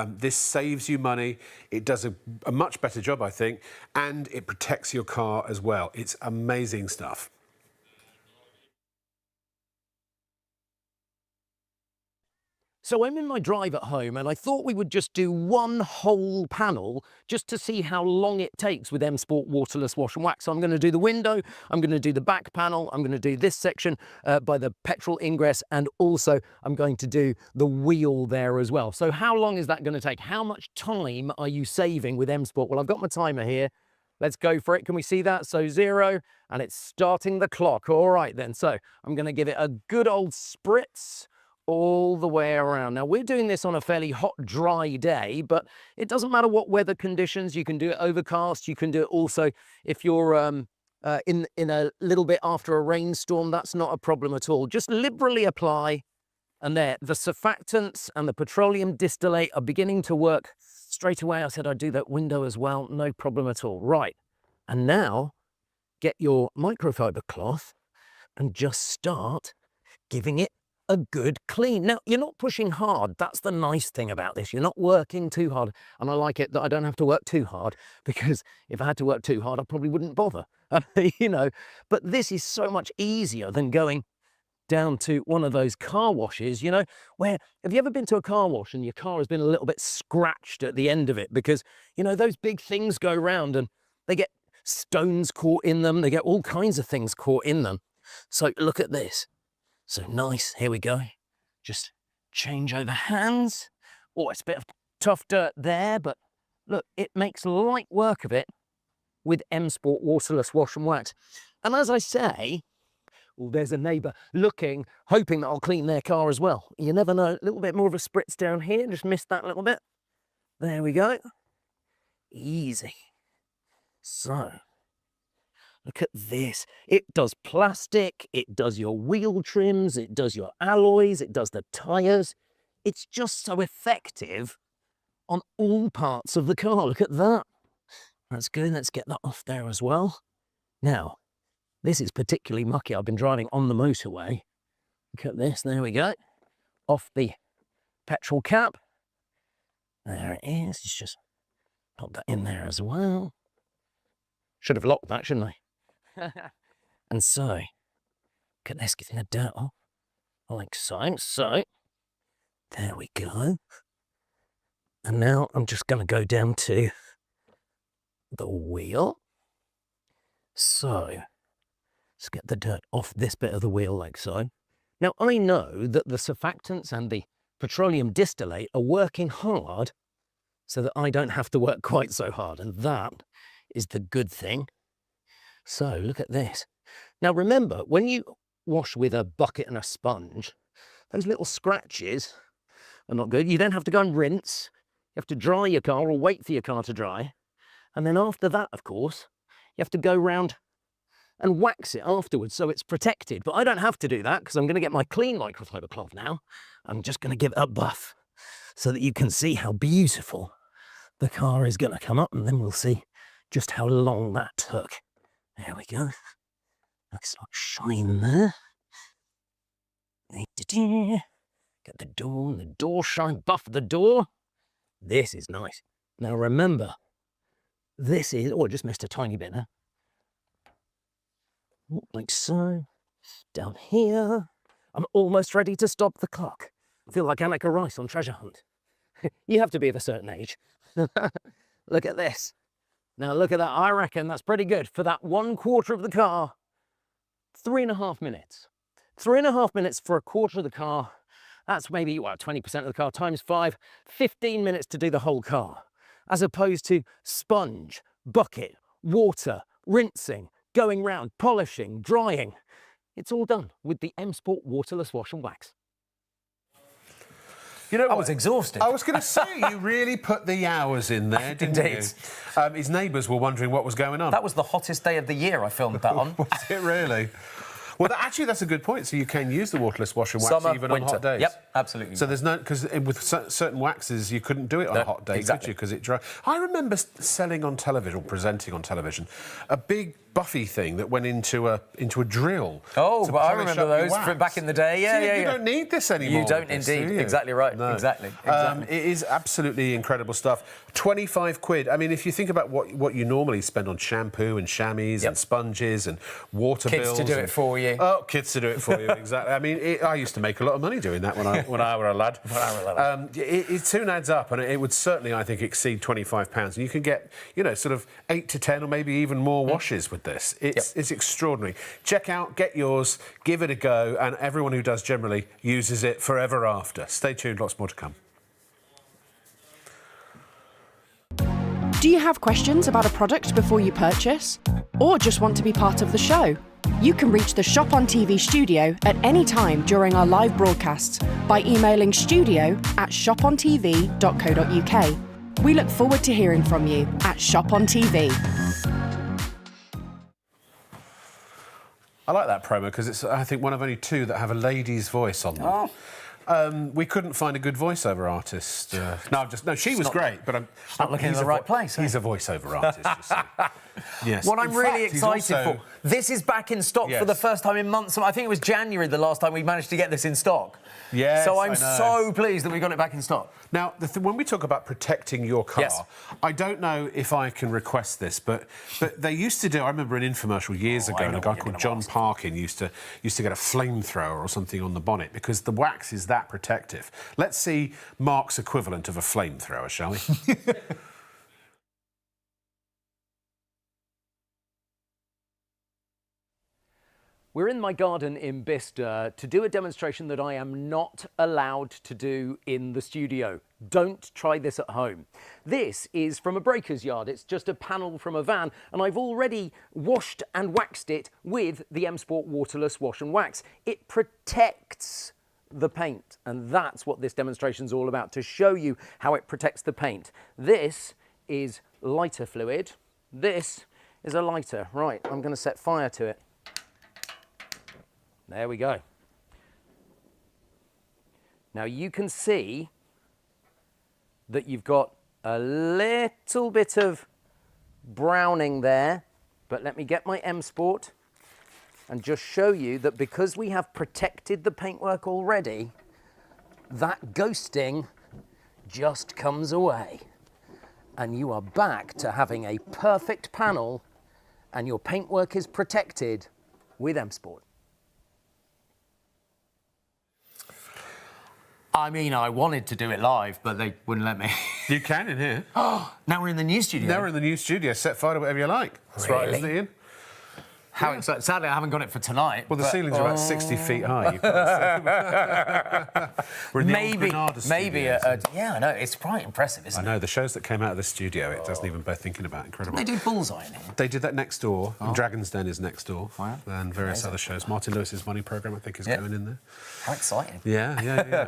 A: this saves you money. It does a much better job, I think, and it protects your car as well. It's amazing stuff.
C: So I'm in my drive at home and I thought we would just do one whole panel just to see how long it takes with M Sport Waterless Wash and Wax. So I'm going to do the window, I'm going to do the back panel, I'm going to do this section by the petrol ingress, and also I'm going to do the wheel there as well. So how long is that going to take? How much time are you saving with M Sport? Well, I've got my timer here. Let's go for it. Can we see that? So 0, and it's starting the clock. All right then. So I'm going to give it a good old spritz all the way around. Now we're doing this on a fairly hot, dry day, but it doesn't matter what weather conditions. You can do it overcast. You can do it also if you're in a little bit after a rainstorm. That's not a problem at all. Just liberally apply, and there, the surfactants and the petroleum distillate are beginning to work straight away. I said I'd do that window as well. No problem at all. Right, and now get your microfiber cloth and just start giving it a good clean. Now, you're not pushing hard. That's the nice thing about this. You're not working too hard. And I like it that I don't have to work too hard, because if I had to work too hard, I probably wouldn't bother, you know. But this is so much easier than going down to one of those car washes, you know, where, have you ever been to a car wash and your car has been a little bit scratched at the end of it? Because, you know, those big things go round and they get stones caught in them. They get all kinds of things caught in them. So look at this. So nice, here we go. Just change over hands. Oh, it's a bit of tough dirt there, but look, it makes light work of it with M Sport Waterless Wash and Wax. And as I say, oh, there's a neighbour looking, hoping that I'll clean their car as well. You never know, a little bit more of a spritz down here, just missed that a little bit. There we go. Easy. So, look at this. It does plastic, it does your wheel trims, it does your alloys, it does the tyres. It's just so effective on all parts of the car. Look at that. That's good. Let's get that off there as well. Now, this is particularly mucky. I've been driving on the motorway. Look at this. There we go. Off the petrol cap. There it is. Let's just pop that in there as well. Should have locked that, shouldn't I? And so, look at this, getting the dirt off, like so. So, there we go. And now I'm just going to go down to the wheel. So, let's get the dirt off this bit of the wheel like so. Now, I know that the surfactants and the petroleum distillate are working hard so that I don't have to work quite so hard. And that is the good thing. So look at this. Now remember, when you wash with a bucket and a sponge, those little scratches are not good. You then have to go and rinse. You have to dry your car or wait for your car to dry. And then after that, of course, you have to go round and wax it afterwards so it's protected. But I don't have to do that because I'm going to get my clean microfiber cloth now. I'm just going to give it a buff so that you can see how beautiful the car is going to come up, and then we'll see just how long that took. There we go. Nice like shine there. Get the door shine, buff the door. This is nice. Now remember, this is, oh, I just missed a tiny bit there. Like so. Down here. I'm almost ready to stop the clock. I feel like Anneka Rice on Treasure Hunt. You have to be of a certain age. Look at this. Now look at that. I reckon that's pretty good for that 1/4 of the car. 3.5 minutes. 3.5 minutes for a quarter of the car. That's maybe, well, 20% of the car times 5. 15 minutes to do the whole car. As opposed to sponge, bucket, water, rinsing, going round, polishing, drying. It's all done with the M Sport Waterless Wash and Wax.
A: You know
B: I
A: what?
B: was exhausted.
A: I was going to say, you really put the hours in there, didn't
B: Indeed.
A: you? His neighbours were wondering what was going on.
B: That was the hottest day of the year I filmed that on.
A: Was it really? Well, actually, that's a good point. So you can use the waterless wash and wax
B: Summer,
A: even
B: winter.
A: on hot days.
B: Yep, absolutely.
A: So there's no... Because with certain waxes, you couldn't do it on
B: No,
A: hot days,
B: exactly.
A: could you? Because it dry. I remember selling on television, or presenting on television, a big Buffy thing that went into a drill.
B: Oh,
A: to
B: but I
A: polish
B: remember
A: up your
B: those
A: wax.
B: from back in the day. Yeah,
A: See,
B: yeah,
A: you
B: yeah.
A: don't need this anymore.
B: You don't
A: with this,
B: indeed.
A: do you?
B: Exactly right.
A: No.
B: Exactly.
A: It is absolutely incredible stuff. 25 quid. I mean, if you think about what you normally spend on shampoo and chamois and sponges and water
B: Kids
A: bills...
B: to do it for you.
A: Oh, kids to do it for you, exactly. I mean, I used to make a lot of money doing that when I were a lad. It soon adds up, and it would certainly, I think, exceed £25. And you can get, sort of 8 to 10 or maybe even more washes with this. It's extraordinary. Check out, get yours, give it a go, and everyone who does generally uses it forever after. Stay tuned, lots more to come.
D: Do you have questions about a product before you purchase? Or just want to be part of the show? You can reach the Shop on TV studio at any time during our live broadcasts by emailing studio@shopontv.co.uk. We look forward to hearing from you at Shop on TV.
A: I like that promo because it's, I think, one of only two that have a lady's voice on them.
B: Oh.
A: We couldn't find a good voiceover artist. She was great, but I'm
B: not looking in the right place,
A: He's a voiceover artist. You see. Yes.
B: What I'm
A: In
B: really
A: fact, he's
B: excited
A: also-
B: for. This is back in stock for the first time in months. I think it was January the last time we managed to get this in stock.
A: Yes,
B: So I'm
A: I know.
B: so pleased that we got it back in stock.
A: Now, when we talk about protecting your car,
B: Yes.
A: I don't know if I can request this, but they used to do. I remember an infomercial years ago,
B: I
A: and
B: know
A: a guy
B: what you're
A: called
B: gonna
A: John
B: ask.
A: Parkin used to get a flamethrower or something on the bonnet because the wax is that protective. Let's see Mark's equivalent of a flamethrower, shall we?
C: We're in my garden in Bicester to do a demonstration that I am not allowed to do in the studio. Don't try this at home. This is from a breaker's yard. It's just a panel from a van, and I've already washed and waxed it with the M Sport Waterless Wash and Wax. It protects the paint, and that's what this demonstration's all about, to show you how it protects the paint. This is lighter fluid. This is a lighter. Right, I'm going to set fire to it. There we go. Now you can see that you've got a little bit of browning there, but let me get my M Sport and just show you that because we have protected the paintwork already, that ghosting just comes away. And you are back to having a perfect panel, and your paintwork is protected with M Sport.
B: I mean, I wanted to do it live, but they wouldn't let me.
A: You can in here.
B: Now we're in the new studio.
A: Now we're in the new studio. Set fire to whatever you like. That's right, isn't it, Ian?
B: How exciting. Sadly, I haven't got it for tonight.
A: Well, the
B: but-
A: ceilings are about 60 feet high. You can't see. We're in the old Granada studios.
B: yeah, I know. It's quite impressive,
A: I
B: isn't it?
A: know, the shows that came out of the studio, it doesn't even bear thinking about. Incredible.
B: They do bullseye in here.
A: They did that next door, and Dragon's Den is next door,
B: Wow.
A: and various other shows. Martin Lewis's Money Programme, I think, is going in there.
B: How exciting.
A: Yeah.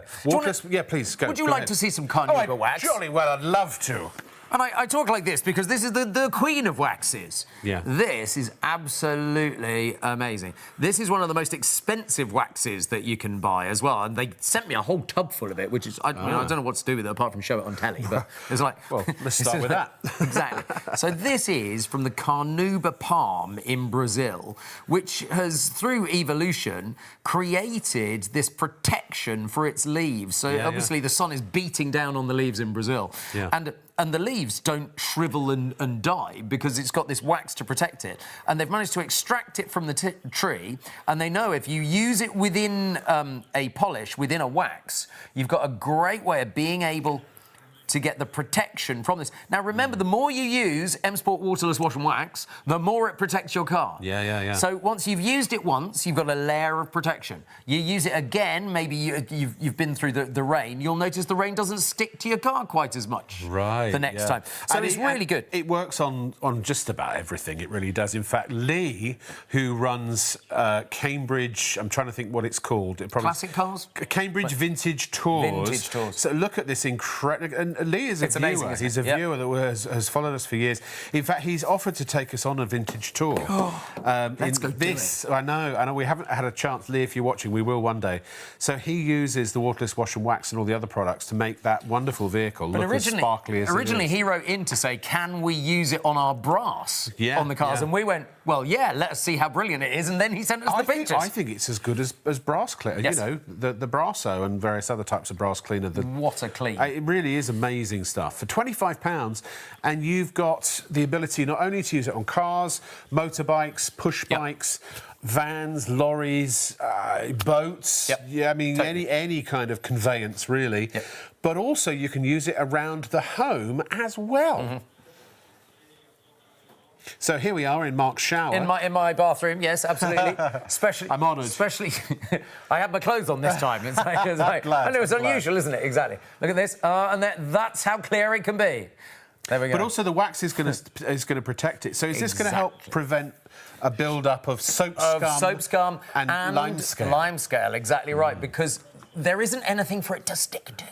A: Please, go.
B: Would you
A: go
B: like
A: ahead.
B: to see some
A: Oh,
B: carnauba wax?
A: jolly well, I'd love to.
B: And I talk like this because this is the queen of waxes.
A: Yeah.
B: This is absolutely amazing. This is one of the most expensive waxes that you can buy as well. And they sent me a whole tub full of it, which is, I don't know what to do with it apart from show it on telly. But it's like...
A: Well, let's start with that.
B: Exactly. So this is from the carnauba palm in Brazil, which has, through evolution, created this protection for its leaves. So obviously the sun is beating down on the leaves in Brazil.
A: Yeah.
B: And the leaves don't shrivel and die because it's got this wax to protect it. And they've managed to extract it from the tree, and they know if you use it within a polish, within a wax, you've got a great way of being able to get the protection from this. Now, remember, the more you use M Sport Waterless Wash and Wax, the more it protects your car.
A: Yeah.
B: So once you've used it once, you've got a layer of protection. You use it again, maybe you've been through the rain, you'll notice the rain doesn't stick to your car quite as much the next time. So it's really good.
A: It works on just about everything, it really does. In fact, Lee, who runs Cambridge, I'm trying to think what it's called.
B: Classic cars?
A: Cambridge Vintage Tours.
B: Vintage Tours.
A: So look at this incredible... And Lee is a viewer.
B: Amazing,
A: he's a viewer that has followed us for years. In fact, he's offered to take us on a vintage tour.
B: Let's go do it.
A: I know, we haven't had a chance. Lee, if you're watching, we will one day. So he uses the Waterless Wash and Wax and all the other products to make that wonderful vehicle look as sparkly as it is.
B: Originally, he wrote in to say, can we use it on our brass on the cars?
A: Yeah.
B: And we went, well, yeah, let us see how brilliant it is. And then he sent us the pictures.
A: I think it's as good as brass cleaner.
B: Yes.
A: You know, the Brasso and various other types of brass cleaner.
B: What a clean.
A: It really is amazing stuff. For £25, and you've got the ability not only to use it on cars, motorbikes, push bikes, vans, lorries, boats. Yeah, I mean, any kind of conveyance, really. But also you can use it around the home as well. So here we are in Mark's shower.
B: In my bathroom, yes, absolutely.
A: I'm honoured.
B: Especially, I had my clothes on this time. It's like,
A: Glad,
B: and it was unusual, isn't it? Exactly. Look at this, and that's how clear it can be. There we go.
A: But also the wax is going to protect it. So is this going to help prevent a build-up of soap scum and limescale?
B: Limescale, exactly right, because there isn't anything for it to stick to.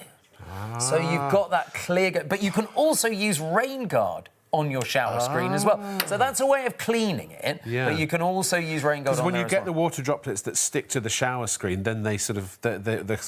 B: So you've got that clear... But you can also use Rainguard on your shower screen as well. So that's a way of cleaning it, but you can also use Rainguard on there.
A: Because when you get the water droplets that stick to the shower screen, then they sort of, the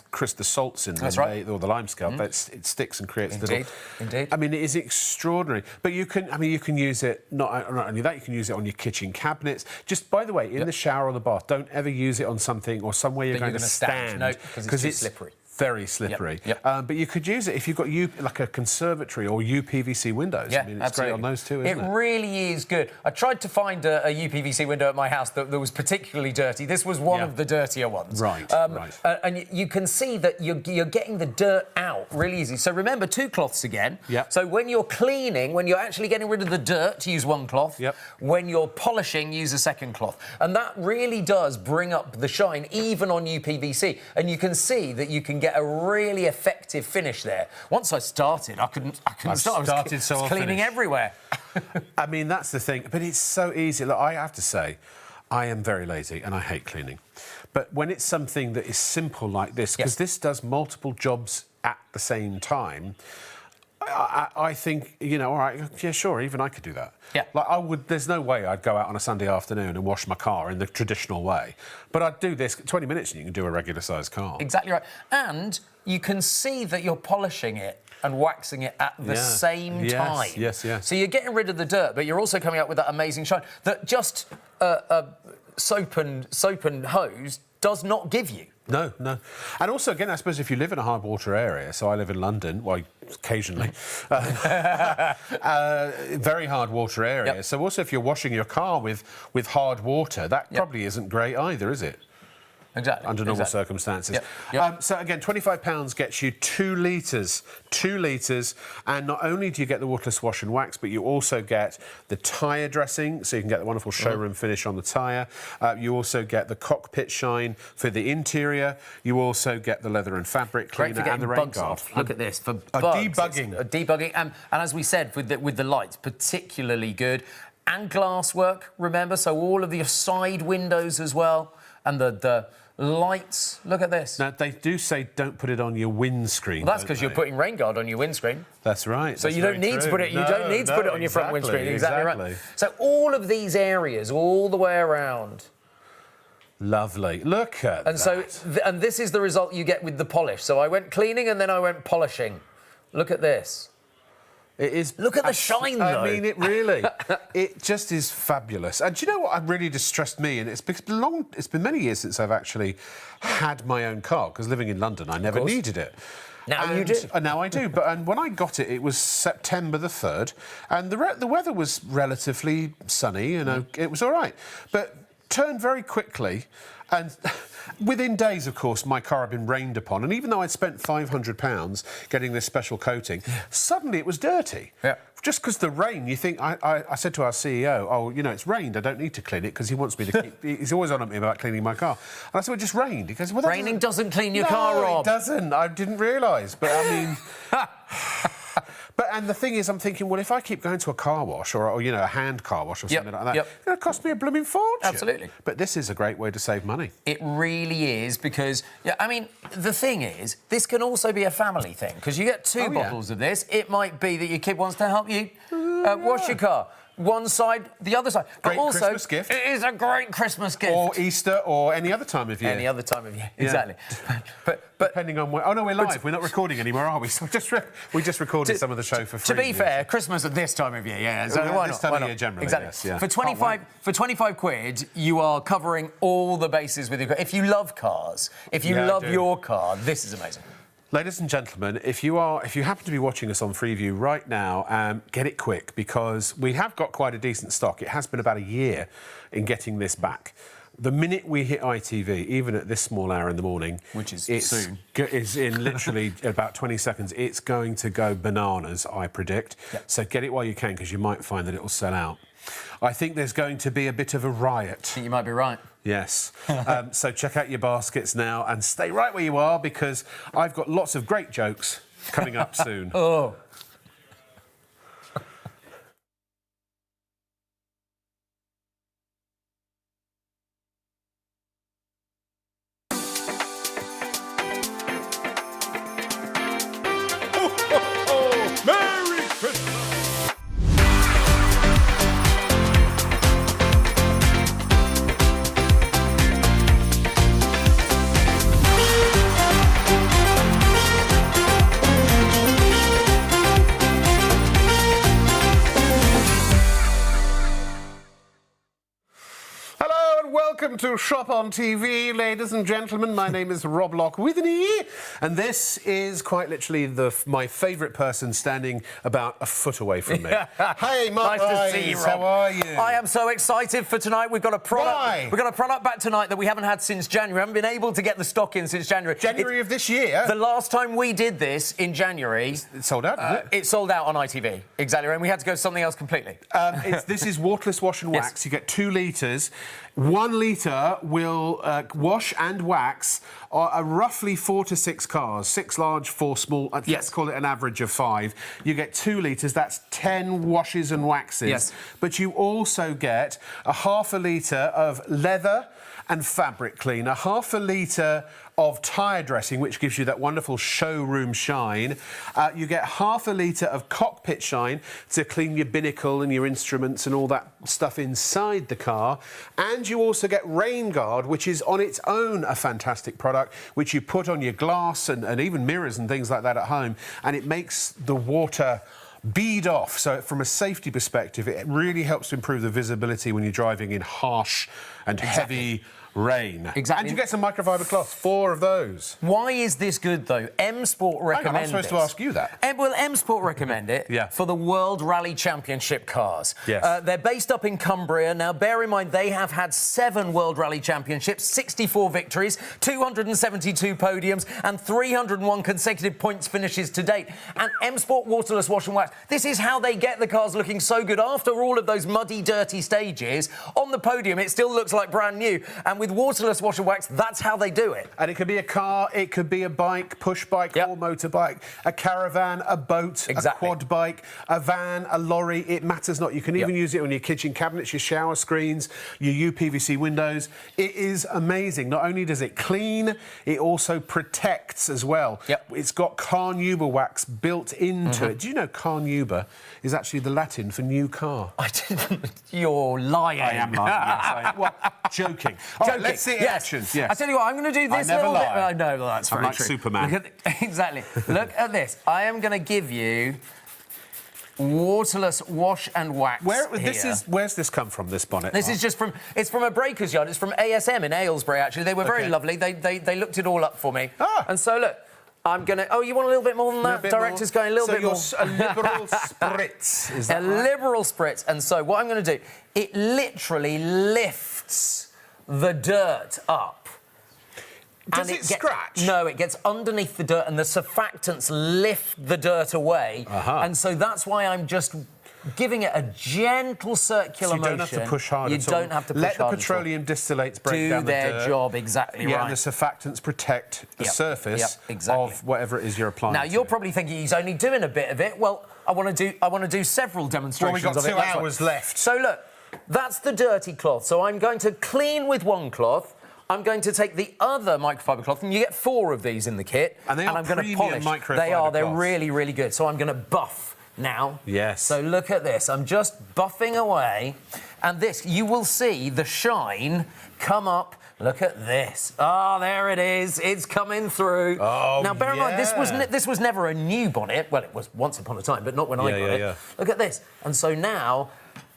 A: salts in them, or the limescale, it sticks and creates little...
B: Indeed.
A: I mean, it is extraordinary. But you can use it, not only that, you can use it on your kitchen cabinets. Just, by the way, in the shower or the bath, don't ever use it on something or somewhere you're going to stand.
B: No, because it's slippery.
A: Very slippery. But you could use it if you've got like a conservatory or UPVC windows.
B: Yeah,
A: I mean, it's
B: absolutely.
A: great on those too, isn't it?
B: It really is good. I tried to find a UPVC window at my house that was particularly dirty. This was one of the dirtier ones.
A: Right.
B: And you can see that you're getting the dirt out really easy. So remember, 2 cloths again. So when you're cleaning, when you're actually getting rid of the dirt, use 1 cloth. When you're polishing, use a 2nd cloth. And that really does bring up the shine, even on UPVC. And you can see that you can get a really effective finish there. Once I started, I couldn't start. I was cleaning everywhere.
A: I mean, that's the thing. But it's so easy. Look, I have to say, I am very lazy and I hate cleaning. But when it's something that is simple like this, because this does multiple jobs at the same time, I think, you know, all right, yeah, sure, even I could do that. Like, there's no way I'd go out on a Sunday afternoon and wash my car in the traditional way. But I'd do this 20 minutes and you can do a regular-sized car.
B: Exactly right. And you can see that you're polishing it and waxing it at the same time.
A: Yes.
B: So you're getting rid of the dirt, but you're also coming up with that amazing shine that just soap and hose does not give you.
A: No. And also, again, I suppose if you live in a hard water area, so I live in London, well, occasionally, very hard water area. So also if you're washing your car with hard water, that probably isn't great either, is it?
B: Exactly.
A: Under normal circumstances. So again, £25 gets you 2 litres. 2 litres. And not only do you get the waterless wash and wax, but you also get the tyre dressing, so you can get the wonderful showroom finish on the tyre. You also get the cockpit shine for the interior. You also get the leather and fabric cleaner and the Rainguard.
B: Look at this. For bugs,
A: debugging.
B: Debugging. And as we said, with the lights, particularly good. And glass work, remember? So all of the side windows as well. And the lights, look at this.
A: Now, they do say don't put it on your windscreen.
B: Well, that's because you're putting Rainguard on your windscreen.
A: That's right.
B: So you don't need to put it. You don't need to put it on your front windscreen. Exactly right. So all of these areas, all the way around.
A: Lovely. Look at
B: that. So, and this is the result you get with the polish. So I went cleaning and then I went polishing. Look at this.
A: It is.
B: Look at the shine, though.
A: I mean, it really, it just is fabulous. And do you know what really distressed me? And it's been many years since I've actually had my own car, because living in London, I never needed it.
B: Now you do.
A: Now I do. But when I got it, it was September the 3rd, and the weather was relatively sunny. You know, it was all right. But turned very quickly, and within days, of course, my car had been rained upon, and even though I'd spent £500 getting this special coating, suddenly it was dirty.
B: Yeah.
A: Just because the rain, you think... I said to our CEO, oh, you know, it's rained, I don't need to clean it, because he wants me to keep... He's always on at me about cleaning my car. And I said, well, it just rained. He goes, well, that
B: Raining doesn't clean your car,
A: No,
B: Rob.
A: it doesn't. I didn't realise. But, I mean... And the thing is, I'm thinking, well, if I keep going to a car wash or you know, a hand car wash or something like that, it's going to cost me a blooming fortune.
B: Absolutely.
A: But this is a great way to save money.
B: It really is, because, yeah, I mean, the thing is, this can also be a family thing, because you get two bottles of this. It might be that your kid wants to help you wash your car. One side, the other side. But
A: Great
B: also,
A: Christmas gift.
B: It is a great Christmas gift.
A: Or Easter or any other time of year.
B: Any other time of year, exactly. But
A: depending on where... Oh, no, we're live. We're not recording anymore, are we? So we just recorded some of the show for free.
B: To be fair, Christmas at this time of year, yeah. So why
A: this
B: not?
A: time of year generally,
B: exactly.
A: yes, yeah.
B: For 25 quid, you are covering all the bases with your car. If you love cars, if you love your car, this is amazing.
A: Ladies and gentlemen, if you happen to be watching us on Freeview right now, get it quick, because we have got quite a decent stock. It has been about a year in getting this back. The minute we hit ITV, even at this small hour in the morning,
B: which is
A: soon, is in literally about 20 seconds, it's going to go bananas, I predict.
B: Yep.
A: So get it while you can, because you might find that it will sell out. I think there's going to be a bit of a riot.
B: I think you might be right.
A: Yes. So check out your baskets now and stay right where you are, because I've got lots of great jokes coming up soon.
B: Oh.
A: Merry Christmas! Welcome to Shop on TV, ladies and gentlemen. My name is Rob Lock-Witheny, and this is quite literally my favourite person standing about a foot away from me. Hey, Mark.
B: Nice to see you, Rob.
A: How are you?
B: I am so excited for tonight. We've got a product.
A: Why?
B: We've got a product back tonight that we haven't had since January. We haven't been able to get the stock in since January.
A: January of this year?
B: The last time we did this in January...
A: It sold out, didn't it?
B: It sold out on ITV, exactly, and we had to go something else completely.
A: This is Waterless Wash and Wax. You get 2 litres. 1 litre will wash and wax roughly 4 to 6 cars, 6 large, 4 small. Let's call it an average of 5. You get 2 litres, that's 10 washes and waxes.
B: Yes.
A: But you also get a ½ litre of leather and fabric cleaner, ½ litre of tyre dressing, which gives you that wonderful showroom shine. You get ½ litre of cockpit shine to clean your binnacle and your instruments and all that stuff inside the car. And you also get Rainguard, which is on its own a fantastic product, which you put on your glass and even mirrors and things like that at home, and it makes the water bead off. So from a safety perspective, it really helps to improve the visibility when you're driving in harsh and heavy rain.
B: Exactly.
A: And you get some microfiber cloths, 4 of those.
B: Why is this good, though? M Sport recommend
A: I'm supposed to ask you that.
B: M Sport recommend it for the World Rally Championship cars.
A: Yes.
B: They're based up in Cumbria. Now, bear in mind, they have had 7 World Rally Championships, 64 victories, 272 podiums, and 301 consecutive points finishes to date. And M Sport Waterless Wash and Wax, this is how they get the cars looking so good. After all of those muddy, dirty stages, on the podium, it still looks like brand new. And with Waterless Wash and Wax, that's how they do it.
A: And it could be a car, it could be a bike, push bike or motorbike, a caravan, a boat, a quad bike, a van, a lorry. It matters not. You can even use it on your kitchen cabinets, your shower screens, your UPVC windows. It is amazing. Not only does it clean, it also protects as well. It's got carnauba wax built into it. Do you know carnauba is actually the Latin for new car?
B: I didn't. You're lying.
A: I am lying, yes. I am. Well, joking. All right, let's see it in action. Yes.
B: I tell you what, I'm going to do this
A: I never
B: little
A: lie.
B: bit. I know, well, that's very
A: I'm like
B: true.
A: Superman.
B: Exactly. Look at this. I am going to give you Waterless Wash and Wax.
A: Where's this come from, this bonnet?
B: This is just from... It's from a breaker's yard. It's from ASM in Aylesbury, actually. They were very lovely. They looked it all up for me. And so, look... I'm going to... Oh, you want a little bit more than that? Director's going a little bit more.
A: So a liberal spritz, is that
B: right? A liberal spritz. And so what I'm going to do, it literally lifts the dirt up.
A: Does it scratch?
B: No, it gets underneath the dirt and the surfactants lift the dirt away. And so that's why I'm just giving it a gentle circular motion.
A: You don't have to push hard at all.
B: You don't have to push hard
A: Let the petroleum distillates break down the dirt.
B: Do their job exactly right.
A: Yeah, and the surfactants protect the surface of whatever it is you're applying.
B: Now, you're probably thinking he's only doing a bit of it. Well, I want to do several demonstrations
A: of it.
B: Well,
A: we've got 2 hours left.
B: So, look, that's the dirty cloth. So I'm going to clean with one cloth. I'm going to take the other microfiber cloth, and you get 4 of these in the kit.
A: And they are
B: I'm going to
A: premium
B: polish.
A: microfiber
B: They are. They're
A: cloths.
B: really, really good. So I'm going to buff now.
A: Yes.
B: So look at this. I'm just buffing away, and this, you will see the shine come up. Look at this. Oh, there it is. It's coming through.
A: Oh,
B: now, bear in mind, this was never a new bonnet. Well, it was once upon a time, but not when I got it.
A: Yeah.
B: Look at this. And so now,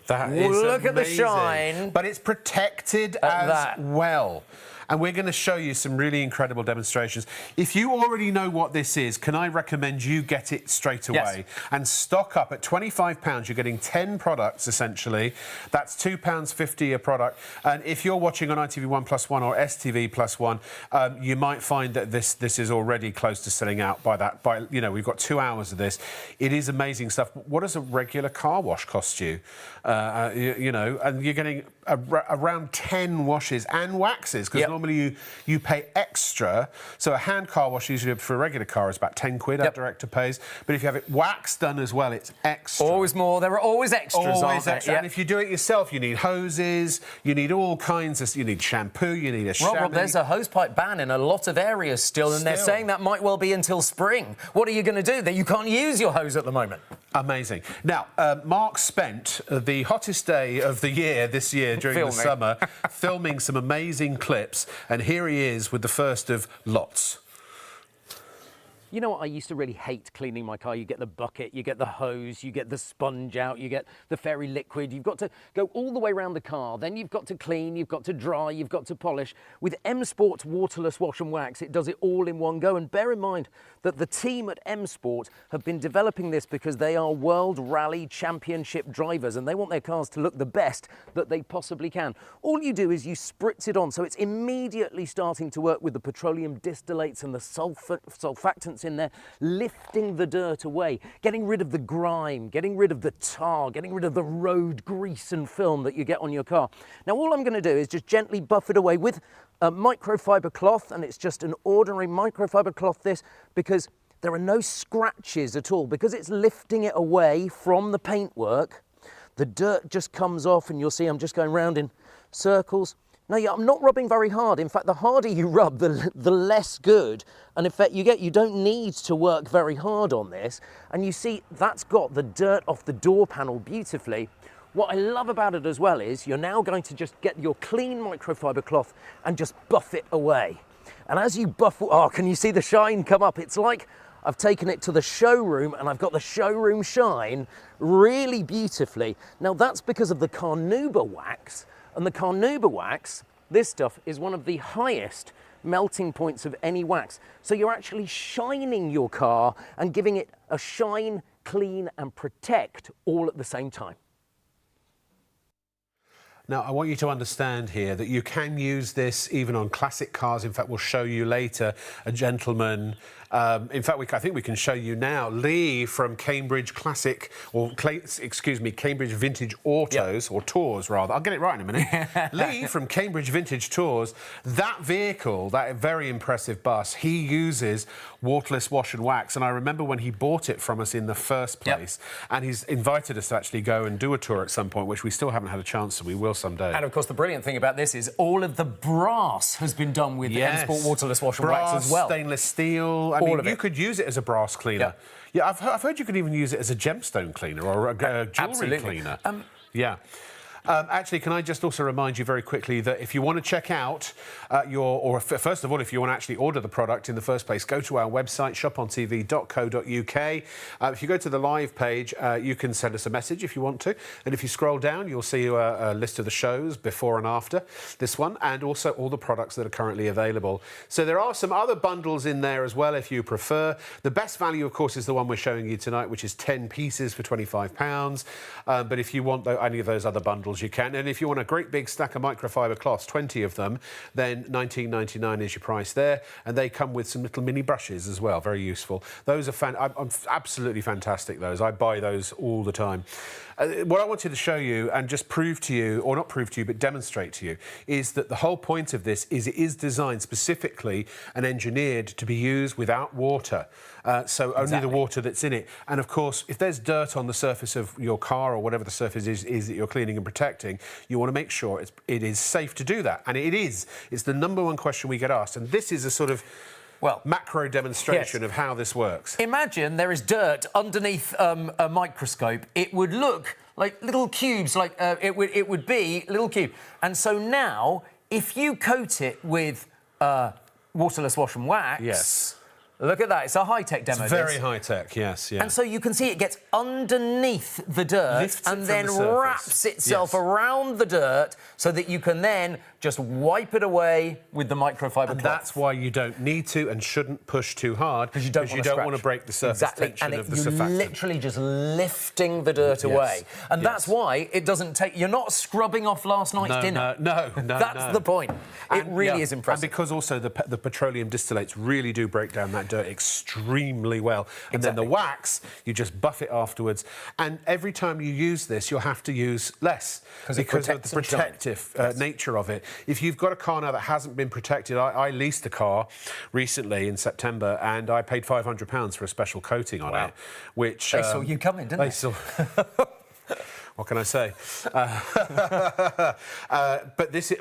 A: that is
B: look at the
A: amazing.
B: shine.
A: But it's protected as well. And we're going to show you some really incredible demonstrations. If you already know what this is, can I recommend you get it straight away and stock up at £25? You're getting 10 products, essentially. That's £2.50 a product. And if you're watching on ITV1+1 or STV+1, you might find that this is already close to selling out by you know, we've got 2 hours of this. It is amazing stuff. What does a regular car wash cost you? You know, and you're getting around 10 washes and waxes, because normally you pay extra. So a hand car wash usually for a regular car is about 10 quid, our director pays. But if you have it waxed done as well, it's extra.
B: Always more. There are always extras.
A: Always extra. And if you do it yourself, you need hoses, you need all kinds of... You need shampoo, you need a chamois.
B: Rob, there's a hosepipe ban in a lot of areas still, and they're saying that might well be until spring. What are you going to do? That you can't use your hose at the moment.
A: Amazing. Now, Mark spent the hottest day of the year this year during the summer filming some amazing clips, and here he is with the first of lots.
C: You know what, I used to really hate cleaning my car. You get the bucket, you get the hose, you get the sponge out, you get the fairy liquid. You've got to go all the way around the car. Then you've got to clean, you've got to dry, you've got to polish. With M Sport's Waterless Wash and Wax, it does it all in one go. And bear in mind that the team at M Sport have been developing this because they are World Rally Championship drivers and they want their cars to look the best that they possibly can. All you do is you spritz it on, so it's immediately starting to work with the petroleum distillates and the surfactants in there, lifting the dirt away, getting rid of the grime, getting rid of the tar, getting rid of the road grease and film that you get on your car. Now, all I'm going to do is just gently buff it away with a microfiber cloth, and it's just an ordinary microfiber cloth, this, because there are no scratches at all, because it's lifting it away from the paintwork. The dirt just comes off, and you'll see I'm just going round in circles. Now, I'm not rubbing very hard. In fact, the harder you rub, the less good. And in fact, you don't need to work very hard on this. And you see, that's got the dirt off the door panel beautifully. What I love about it as well is you're now going to just get your clean microfiber cloth and just buff it away. And as you buff, oh, can you see the shine come up? It's like I've taken it to the showroom and I've got the showroom shine really beautifully. Now, that's because of the carnauba wax. And the carnauba wax, this stuff, is one of the highest melting points of any wax. So you're actually shining your car and giving it a shine, clean and protect all at the same time.
A: Now, I want you to understand here that you can use this even on classic cars. In fact, we'll show you later a gentleman. In fact, I think we can show you now. Lee from Cambridge Classic, Cambridge Vintage Autos, or Tours, rather. I'll get it right in a minute. Lee from Cambridge Vintage Tours, that vehicle, that very impressive bus, he uses Waterless Wash and Wax. And I remember when he bought it from us in the first place, and he's invited us to actually go and do a tour at some point, which we still haven't had a chance to. We will someday.
B: And, of course, the brilliant thing about this is all of the brass has been done with the M Sport Waterless Wash and Wax as well.
A: Stainless steel. I mean, you could use it as a brass cleaner. Yeah, I've heard you could even use it as a gemstone cleaner or a jewellery cleaner. Yeah. Actually, can I just also remind you very quickly that if you want to check out first of all, if you want to actually order the product in the first place, go to our website, shopontv.co.uk. If you go to the live page, you can send us a message if you want to. And if you scroll down, you'll see a list of the shows before and after this one, and also all the products that are currently available. So there are some other bundles in there as well if you prefer. The best value, of course, is the one we're showing you tonight, which is 10 pieces for £25. But if you want any of those other bundles, bottles, you can. And if you want a great big stack of microfiber cloths, 20 of them, then $19.99 is your price there. And they come with some little mini brushes as well, very useful. Those are absolutely fantastic, those. I buy those all the time. What I wanted to show you and just prove to you, or not prove to you, but demonstrate to you, is that the whole point of this is it is designed specifically and engineered to be used without water. So only the water that's in it. And of course, if there's dirt on the surface of your car or whatever the surface is that you're cleaning and protecting, you want to make sure it is safe to do that. And it is. It's the #1 question we get asked. And this is a sort of macro demonstration of how this works.
B: Imagine there is dirt underneath a microscope. It would look like little cubes, like it would be a little cube. And so now, if you coat it with Waterless Wash and Wax...
A: Yes.
B: Look at that. It's a high-tech demo.
A: It's very high-tech, yes, yeah.
B: And so you can see it gets underneath the dirt and then wraps itself around the dirt so that you can then just wipe it away with the microfiber cloth.
A: That's why you don't need to and shouldn't push too hard, because you don't want to break the surface tension of the surfactant.
B: You're literally just lifting the dirt away. And that's why it doesn't take... You're not scrubbing off last night's dinner.
A: No.
B: That's the point. It really is impressive.
A: And because also the petroleum distillates really do break down that dirt extremely well. And then the wax, you just buff it afterwards. And every time you use this, you'll have to use less because of the protective nature of it. If you've got a car now that hasn't been protected, I leased a car recently in September and I paid £500 for a special coating on it, which...
B: They saw you coming, didn't they?
A: What can I say? But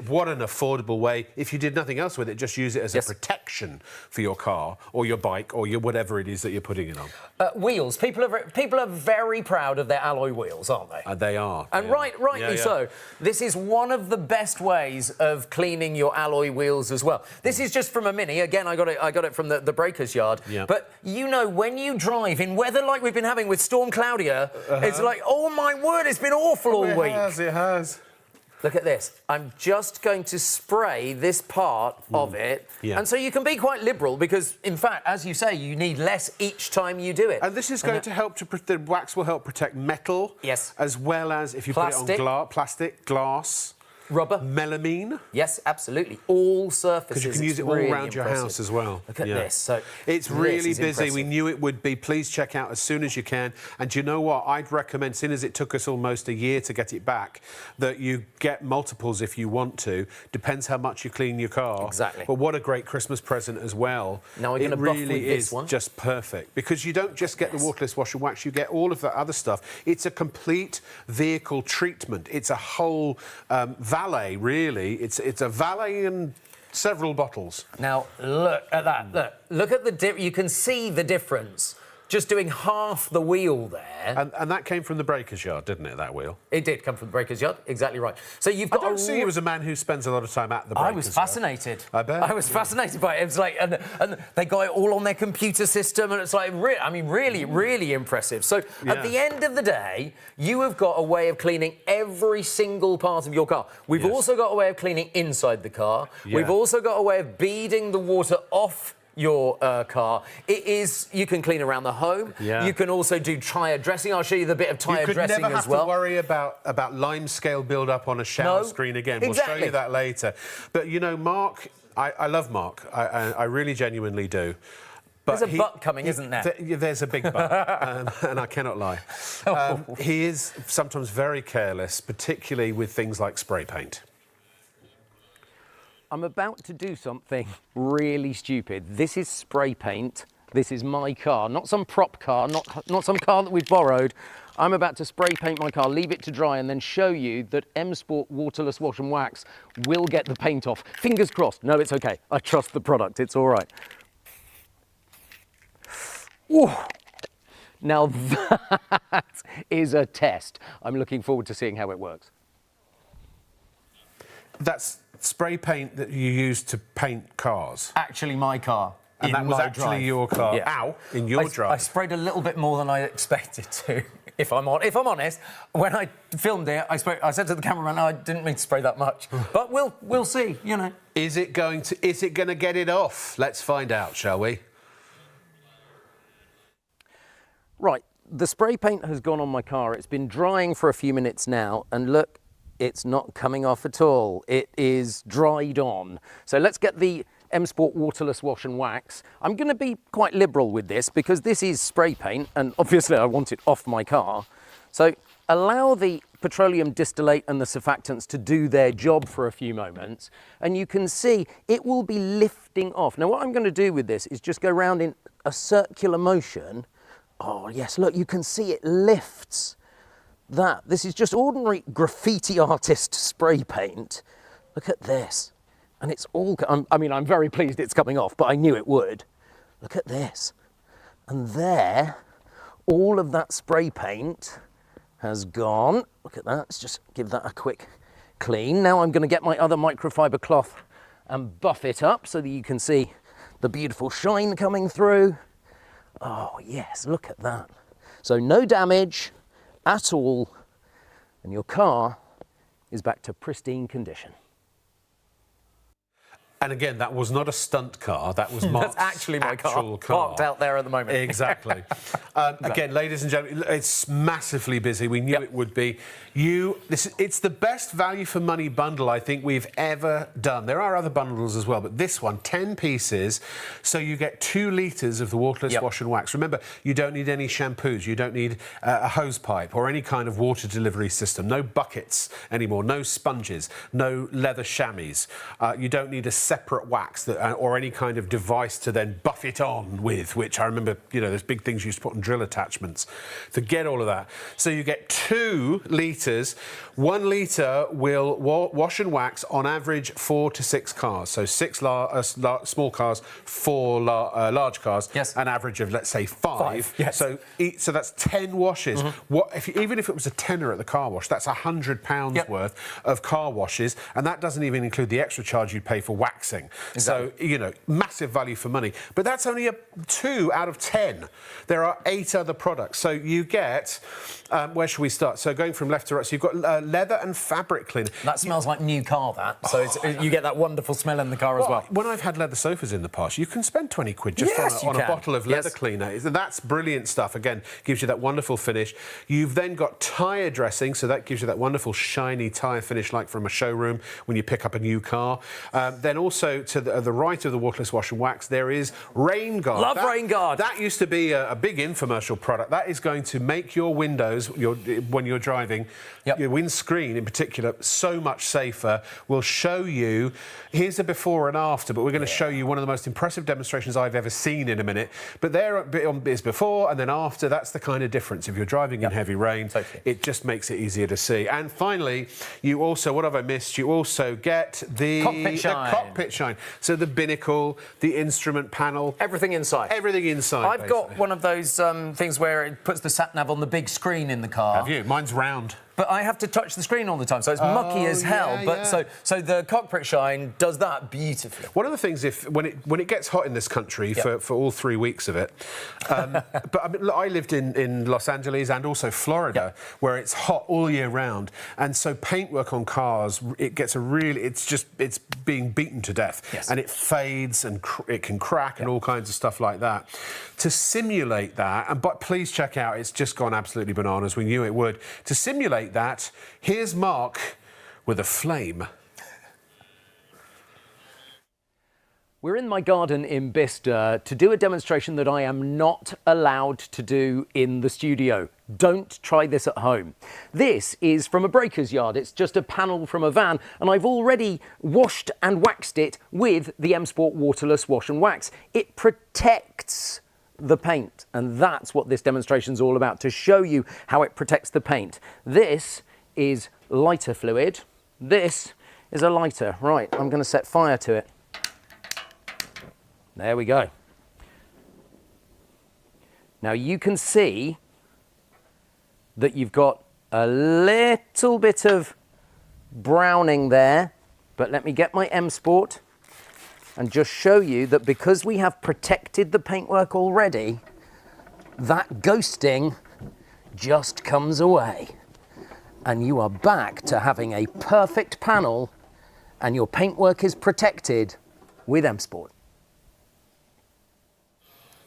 A: what an affordable way. If you did nothing else with it, just use it as a protection for your car or your bike or your whatever it is that you're putting it on.
B: Wheels. People are very proud of their alloy wheels, aren't they?
A: They are.
B: And rightly so. This is one of the best ways of cleaning your alloy wheels as well. This is just from a Mini. Again, I got it from the breaker's yard.
A: Yeah.
B: But you know, when you drive in weather like we've been having with Storm Claudia, it's like, oh my word, it's been awful all week.
A: It has.
B: Look at this. I'm just going to spray this part of it. Yeah. And so you can be quite liberal because, in fact, as you say, you need less each time you do it.
A: And this is going to help the wax will help protect metal.
B: Yes.
A: As well as if you put it on plastic, glass.
B: Rubber.
A: Melamine.
B: Yes, absolutely. all surfaces.
A: Because you can use it all around your house as well.
B: Look at this. So
A: it's really busy. We knew it would be. Please check out as soon as you can. And do you know what? I'd recommend, seeing as it took us almost a year to get it back, that you get multiples if you want to. Depends how much you clean your car.
B: Exactly.
A: But what a great Christmas present as well.
B: Now we're going to buff with this one.
A: Just perfect. Because you don't just get the waterless wash and wax, you get all of that other stuff. It's a complete vehicle treatment. It's a whole valet, really. It's a valet and several bottles.
B: Now, look at that. Look at the... You can see the difference. Just doing half the wheel there.
A: And that came from the breaker's yard, didn't it, that wheel?
B: It did come from the breaker's yard, exactly right. So you've got
A: I don't see you as a man who spends a lot of time at the breaker's yard.
B: I was fascinated.
A: I bet.
B: I was fascinated by it. It was like, and they got it all on their computer system, and it's like, really impressive. So at the end of the day, you have got a way of cleaning every single part of your car. We've also got a way of cleaning inside the car. Yeah. We've also got a way of beading the water off your car. You can clean around the home. Yeah. You can also do tyre dressing. I'll show you the bit of tyre dressing as well. You
A: never have to worry about lime scale build up on a shower screen again. We'll show you that later. But you know, Mark, I love Mark. I really genuinely do. But
B: there's a but coming, isn't there?
A: There's a big but, and I cannot lie. He is sometimes very careless, particularly with things like spray paint.
C: I'm about to do something really stupid. This is spray paint. This is my car, not some prop car, not some car that we've borrowed. I'm about to spray paint my car, leave it to dry, and then show you that M Sport Waterless Wash and Wax will get the paint off. Fingers crossed. No, it's okay. I trust the product. It's all right. Ooh. Now that is a test. I'm looking forward to seeing how it works.
A: That's spray paint that you use to paint cars.
B: Actually, my car.
A: And that was actually your car.
B: Yeah.
A: Ow! In your drive.
B: I sprayed a little bit more than I expected to. If I'm honest, when I filmed it, I said to the cameraman, "I didn't mean to spray that much." But we'll see. You know.
A: Is it going to get it off? Let's find out, shall we?
C: Right. The spray paint has gone on my car. It's been drying for a few minutes now, and look. it's not coming off at all. It is dried on. So let's get the M Sport Waterless Wash and Wax. I'm going to be quite liberal with this because this is spray paint and obviously I want it off my car. So allow the petroleum distillate and the surfactants to do their job for a few moments and you can see it will be lifting off. Now what I'm going to do with this is just go around in a circular motion. Oh yes, look, you can see it lifts that. This is just ordinary graffiti artist spray paint. Look at this. And it's all, I mean, I'm very pleased it's coming off, but I knew it would. Look at this. And there, all of that spray paint has gone. Look at that, let's just give that a quick clean. Now I'm gonna get my other microfiber cloth and buff it up so that you can see the beautiful shine coming through. Oh yes, look at that. So no damage at all, and your car is back to pristine condition.
A: And again, that was not a stunt car. That was Mark's
B: That's actually my
A: actual
B: car, parked out there at the moment.
A: Exactly. Again, ladies and gentlemen, it's massively busy. We knew it would be. It's the best value for money bundle I think we've ever done. There are other bundles as well, but this one, 10 pieces, so you get 2 litres of the Waterless Wash and Wax. Remember, you don't need any shampoos. You don't need a hose pipe or any kind of water delivery system. No buckets anymore. No sponges. No leather chamois. You don't need a separate wax or any kind of device to then buff it on with, which I remember, you know, there's big things you used to put on drill attachments. Forget all of that. So you get 2 litres. 1 litre will wash and wax on average 4 to 6 cars. So 6 small cars, 4 large cars, an average of, let's say, 5.
B: Yes.
A: So that's 10 washes. Even if it was a tenner at the car wash, that's £100 worth of car washes, and that doesn't even include the extra charge you pay for waxing. Exactly. So, you know, massive value for money. But that's only 2 out of 10. There are 8 other products. So you get, where should we start? So going from left to right, so you've got leather and fabric cleaner.
B: That smells like new car, that. So you get that wonderful smell in the car as well.
A: When I've had leather sofas in the past, you can spend 20 quid just on a bottle of leather cleaner. That's brilliant stuff. Again, gives you that wonderful finish. You've then got tyre dressing, so that gives you that wonderful shiny tyre finish like from a showroom when you pick up a new car. Then also to the right of the Waterless Wash and Wax, there is Rainguard.
B: Love Rainguard.
A: That used to be a big infomercial product. That is going to make your windows, when you're driving, your windscreen in particular, so much safer. We'll show you, here's a before and after, but we're going to show you one of the most impressive demonstrations I've ever seen in a minute. But there is before and then after. That's the kind of difference. If you're driving in heavy rain, it just makes it easier to see. And finally, you also, what have I missed? You also get the cockpit shine. So the binnacle, the instrument panel.
B: Everything inside.
A: Everything inside.
B: I've got one of those things where it puts the sat-nav on the big screen in the car.
A: Have you? Mine's round.
B: But I have to touch the screen all the time, so it's mucky as hell. So the cockpit shine does that beautifully.
A: One of the things, when it gets hot in this country for all 3 weeks of it, but I mean, look, I lived in Los Angeles and also Florida, where it's hot all year round, and so paintwork on cars, it gets it's being beaten to death, and it fades and it can crack and all kinds of stuff like that. To simulate that, but please check out, it's just gone absolutely bananas. We knew it would. To simulate that, here's Mark with a flame.
C: We're in my garden in Bicester to do a demonstration that I am not allowed to do in the studio. Don't try this at home. This is from a breaker's yard. It's just a panel from a van, and I've already washed and waxed it with the M Sport Waterless Wash and Wax. It protects the paint, and that's what this demonstration is all about, to show you how it protects the paint. This is lighter fluid. This is a lighter. Right, I'm going to set fire to it. There we go. Now you can see that you've got a little bit of browning there, but let me get my M Sport and just show you that because we have protected the paintwork already, that ghosting just comes away. And you are back to having a perfect panel, and your paintwork is protected with M Sport.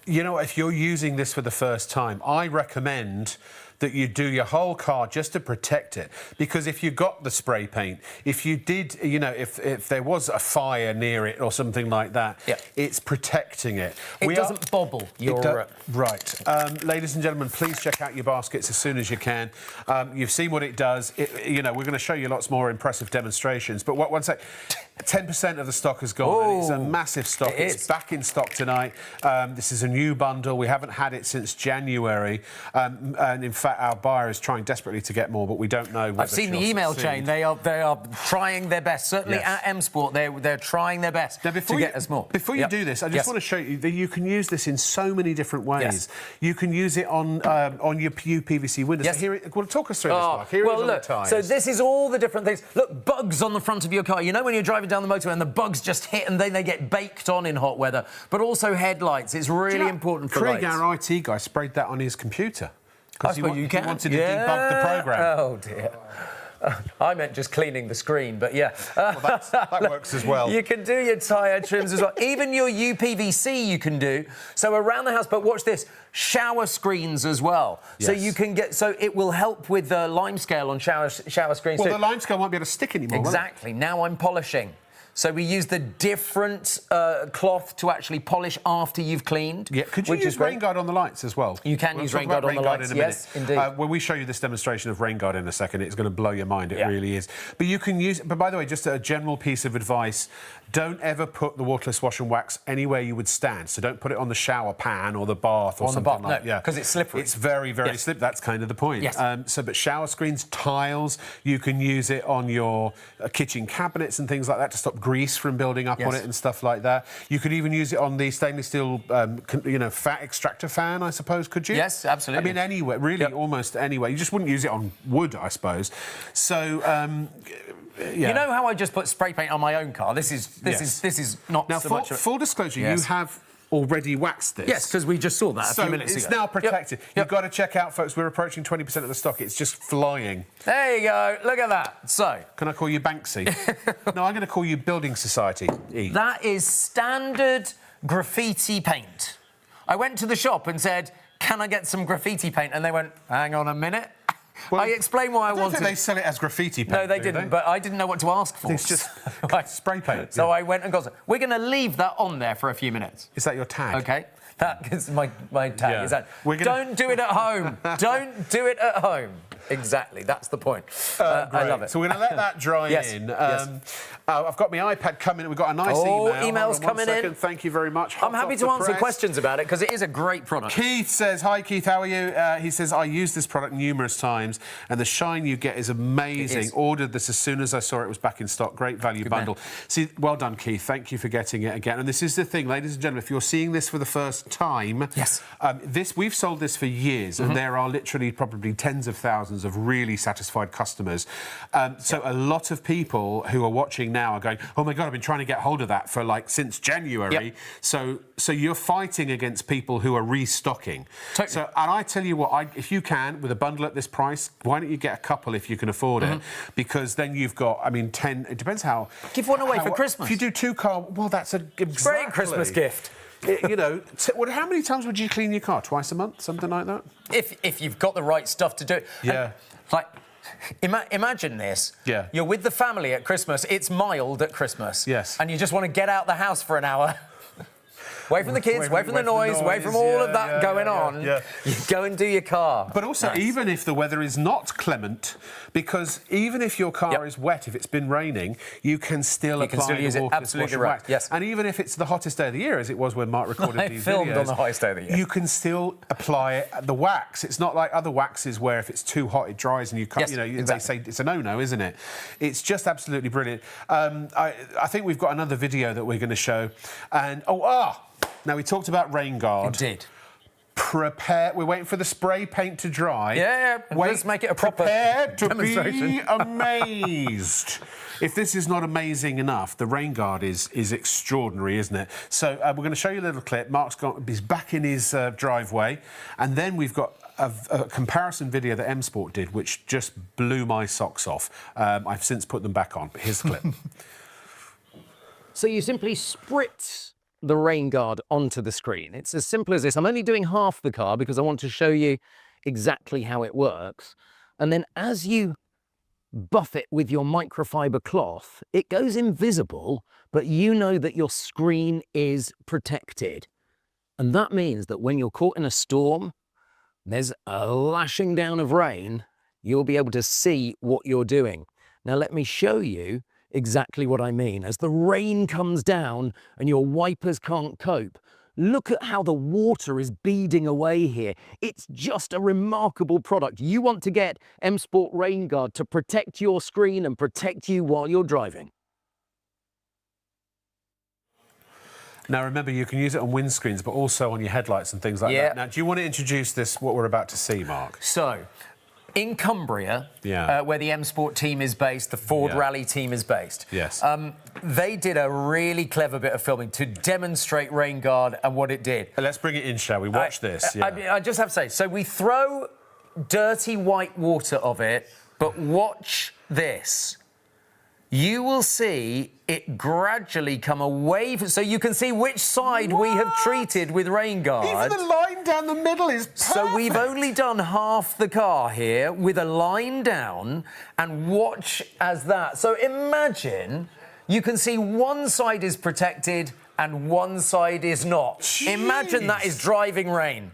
A: You know, if you're using this for the first time, I recommend that you do your whole car just to protect it. Because if you got the spray paint, if you did, you know, if there was a fire near it or something like that, it's protecting it.
B: It doesn't bobble.
A: Right. Ladies and gentlemen, please check out your baskets as soon as you can. You've seen what it does. You know, we're going to show you lots more impressive demonstrations. But one sec, 10% of the stock has gone. And it's a massive stock. It's back in stock tonight. This is a new bundle. We haven't had it since January. And in fact, our buyer is trying desperately to get more, but we don't know whether
B: I've seen the email chain. They are trying their best. Certainly at M Sport, they're trying their best to get us more.
A: Before you do this, I just want to show you that you can use this in so many different ways. You can use it on your PVC windows. So here, well, talk us through this, Mark. Here it is on the tyres.
B: So this is all the different things. Look, bugs on the front of your car. You know when you're driving down the motorway and the bugs just hit and then they get baked on in hot weather. But also headlights. It's really important for
A: Craig,
B: lights.
A: our IT guy, sprayed that on his computer.
B: Because
A: he wanted to debug the programme.
B: Oh, dear. I meant just cleaning the screen, but yeah.
A: Well, that works as well.
B: You can do your tyre trims as well. Even your UPVC you can do. So around the house, but watch this, shower screens as well. So you can get, so it will help with the lime scale on shower screens
A: Well,
B: too.
A: the lime scale won't be able to stick anymore,
B: Exactly. Now I'm polishing. So we use the different cloth to actually polish after you've cleaned.
A: Yeah, could you use Rainguard on the lights as well?
B: You can use Rainguard on the lights, yes, indeed.
A: When we show you this demonstration of Rainguard in a second, it's going to blow your mind, it really is. But you can use, but by the way, just a general piece of advice, don't ever put the Waterless Wash and Wax anywhere you would stand. So don't put it on the shower pan or the bath or something like that.
B: No, because it's slippery.
A: It's very, very slippery. That's kind of the point.
B: Yes.
A: But shower screens, tiles, you can use it on your kitchen cabinets and things like that to stop grease from building up on it and stuff like that. You could even use it on the stainless steel, fat extractor fan, I suppose, could you?
B: Yes, absolutely.
A: I mean, anywhere, really, almost anywhere. You just wouldn't use it on wood, I suppose. So,
B: You know how I just put spray paint on my own car? This is not
A: now,
B: so much.
A: Full disclosure, you have already waxed this.
B: Yes, because we just saw that a few minutes ago.
A: It's now protected. You've got to check out, folks, we're approaching 20% of the stock. It's just flying.
B: There you go. Look at that. So...
A: Can I call you Banksy? No, I'm going to call you Building Society.
B: That is standard graffiti paint. I went to the shop and said, can I get some graffiti paint? And they went, hang on a minute. Well, I explained why I wanted...
A: I don't think they sell it as graffiti paint.
B: No, they didn't, but I didn't know what to ask for.
A: It's just spray paint.
B: So I went and got some. We're going to leave that on there for a few minutes.
A: Is that your tag?
B: OK. That is my tag. Is that, don't do it at home. Don't do it at home. Exactly, that's the point. I love it.
A: So we're going to let that dry in. I've got my iPad coming. We've got a nice
B: emails coming in.
A: Thank you very much.
B: I'm happy to answer questions about it because it is a great product.
A: Keith says, hi Keith, how are you? He says, I used this product numerous times and the shine you get is amazing. Ordered this as soon as I saw it was back in stock. Great value bundle. See, well done, Keith. Thank you for getting it again. And this is the thing, ladies and gentlemen, if you're seeing this for the first time, we've sold this for years and there are literally probably tens of thousands of really satisfied customers. So a lot of people who are watching now are going, oh my God, I've been trying to get hold of that for since January. So you're fighting against people who are restocking. Totally. So, and I tell you what, if you can, with a bundle at this price, why don't you get a couple if you can afford it? Because then you've got, 10, it depends how...
B: Give one away for Christmas.
A: If you do 2 car, well, that's a
B: great Christmas gift.
A: How many times would you clean your car? Twice a month? Something like that?
B: If you've got the right stuff to do it.
A: Yeah.
B: Imagine this.
A: Yeah.
B: You're with the family at Christmas. It's mild at Christmas.
A: Yes.
B: And you just want to get out the house for an hour. Away from the kids, away from the noise, away from all of that going on. You go and do your car.
A: But also, even if the weather is not clement, because even if your car is wet, if it's been raining, you can still apply the Waterless Wash Wax.
B: Yes.
A: And even if it's the hottest day of the year, as it was when Mark recorded these videos...
B: filmed on the hottest day of the year.
A: You can still apply the wax. It's not like other waxes where if it's too hot, it dries and you can't... They say it's a no-no, isn't it? It's just absolutely brilliant. I think we've got another video that we're going to show. And, now, we talked about Rainguard.
B: Indeed.
A: Prepare. We're waiting for the spray paint to dry.
B: Let's make it a proper
A: demonstration. Be amazed. If this is not amazing enough, the Rainguard is extraordinary, isn't it? So we're going to show you a little clip. He's back in his driveway, and then we've got a comparison video that M Sport did, which just blew my socks off. I've since put them back on. But here's the clip.
C: So you simply spritz the Rainguard onto the screen. It's as simple as this. I'm only doing half the car because I want to show you exactly how it works. And then as you buff it with your microfiber cloth, it goes invisible, but you know that your screen is protected. And that means that when you're caught in a storm, there's a lashing down of rain, you'll be able to see what you're doing. Now let me show you exactly what I mean. As the rain comes down and your wipers can't cope, look at how the water is beading away here. It's just a remarkable product. You want to get M Sport Rainguard to protect your screen and protect you while you're driving.
A: Now, remember, you can use it on windscreens, but also on your headlights and things like that. Now, do you want to introduce this, what we're about to see, Mark?
B: So, in Cumbria, where the M Sport team is based, the Ford Rally team is based.
A: Yes.
B: They did a really clever bit of filming to demonstrate Rainguard and what it did.
A: Let's bring it in, shall we? Watch this.
B: I just have to say, so we throw dirty white water of it, but watch this. You will see it gradually come away, so you can see which side we have treated with Rainguard.
A: Even the line down the middle is perfect.
B: So we've only done half the car here with a line down, and watch as that. So imagine you can see one side is protected and one side is not.
A: Jeez.
B: Imagine that is driving rain.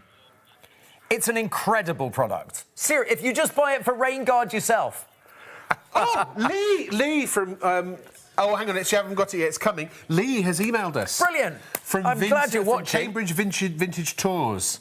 B: It's an incredible product. Seriously, if you just buy it for Rainguard yourself.
A: Oh, Lee from... oh, hang on, you haven't got it yet. It's coming. Lee has emailed us.
B: Brilliant.
A: I'm
B: glad you're watching.
A: Cambridge Vintage Tours.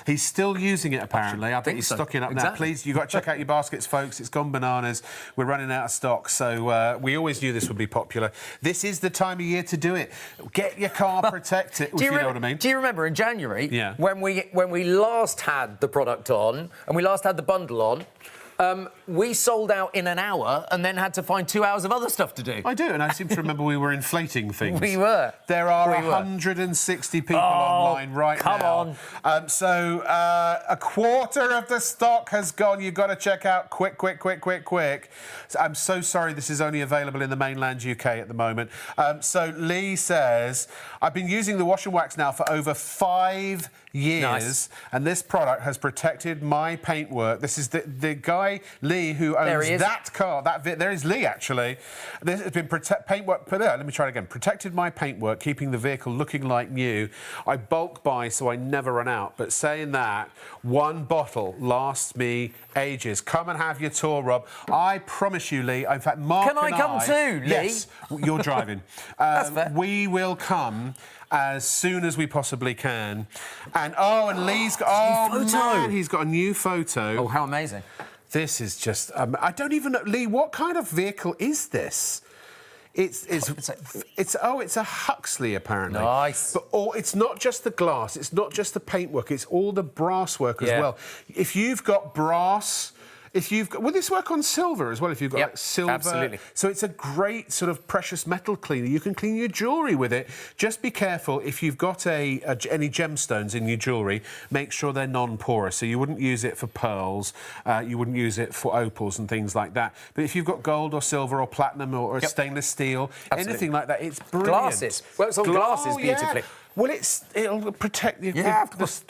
A: He's still using it, apparently. I think he's stocking up now. Please, you've got to check out your baskets, folks. It's gone bananas. We're running out of stock, so we always knew this would be popular. This is the time of year to do it. Get your car protected, if you know what I mean.
B: Do you remember in January, when we last had the product on, and we last had the bundle on, we sold out in an hour and then had to find 2 hours of other stuff to do.
A: I do, and I seem to remember we were inflating things.
B: We were.
A: There are 160 people online right now.
B: Come on.
A: So a quarter of the stock has gone. You've got to check out quick. So I'm so sorry this is only available in the mainland UK at the moment. So Lee says, I've been using the wash and wax now for over 5 years, and this product has protected my paintwork. This is the guy, Lee, who owns that car. There is Lee, actually. This has been paintwork. Let me try it again. Protected my paintwork, keeping the vehicle looking like new. I bulk buy so I never run out. But saying that, one bottle lasts me ages. Come and have your tour, Rob. I promise you, Lee. In fact, Mark
B: Can I come too, Lee?
A: Yes, you're driving.
B: That's fair.
A: We will come as soon as we possibly can. And Lee's got... Oh, man, he's got a new photo.
B: Oh, how amazing.
A: This is just... I don't even know... Lee, what kind of vehicle is this? It's a Huxley, apparently.
B: Nice.
A: But it's not just the glass, it's not just the paintwork, it's all the brass work as well. If you've got brass... Will this work on silver as well? If you've got like silver,
B: absolutely.
A: So it's a great sort of precious metal cleaner. You can clean your jewellery with it. Just be careful if you've got any gemstones in your jewellery. Make sure they're non-porous. So you wouldn't use it for pearls. You wouldn't use it for opals and things like that. But if you've got gold or silver or platinum or stainless steel, anything like that, it's brilliant.
B: Glasses. Well, it's on glasses beautifully.
A: Yeah. Well, it'll protect you.
B: Yeah, of course.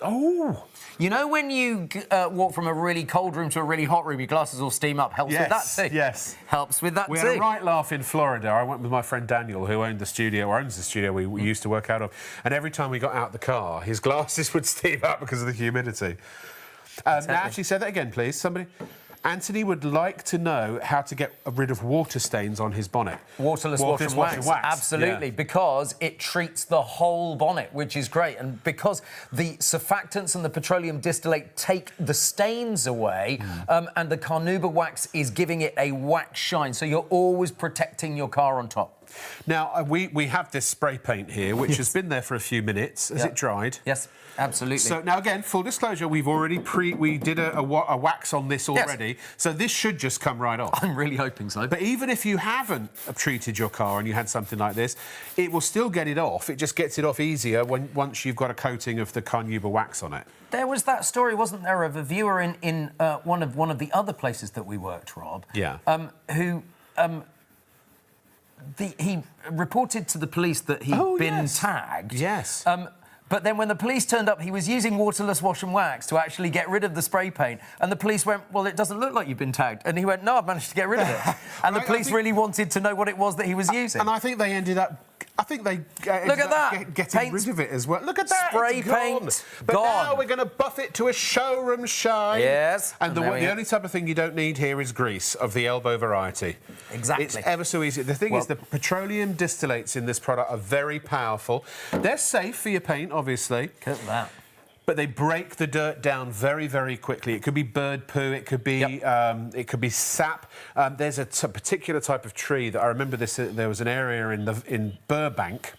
B: You know when you walk from a really cold room to a really hot room, your glasses all steam up. Helps with that too.
A: Yes.
B: Helps with that too.
A: We had a right laugh in Florida. I went with my friend Daniel, who owns the studio we used to work out of. And every time we got out the car, his glasses would steam up because of the humidity. Now, actually, say that again, please. Somebody... Anthony would like to know how to get rid of water stains on his bonnet.
B: Waterless wash and wax. Absolutely, because it treats the whole bonnet, which is great. And because the surfactants and the petroleum distillate take the stains away, and the carnauba wax is giving it a wax shine. So you're always protecting your car on top.
A: Now, we have this spray paint here, which has been there for a few minutes. Has it dried?
B: Yes, absolutely.
A: So, now, again, full disclosure, we've already we did a wax on this already, so this should just come right off.
B: I'm really hoping so.
A: But even if you haven't treated your car and you had something like this, it will still get it off. It just gets it off easier once you've got a coating of the carnauba wax on it.
B: There was that story, wasn't there, of a viewer in one of the other places that we worked, Rob?
A: Yeah.
B: Who... he reported to the police that he'd been tagged.
A: Yes.
B: But then when the police turned up, he was using waterless wash and wax to actually get rid of the spray paint. And the police went, well, it doesn't look like you've been tagged. And he went, no, I've managed to get rid of it. And the police really wanted to know what it was that he was using.
A: And I think they ended up...
B: Look at that.
A: Getting rid of it as well. Look at that.
B: Spray
A: it's gone.
B: paint.
A: But
B: gone.
A: now we're going to buff it to a showroom shine.
B: Yes.
A: And the only type of thing you don't need here is grease of the elbow variety.
B: Exactly.
A: It's ever so easy. The thing is, the petroleum distillates in this product are very powerful. They're safe for your paint, obviously.
B: Look at that.
A: But they break the dirt down very, very quickly. It could be bird poo. It could be it could be sap. There's a particular type of tree that I remember. There was an area in Burbank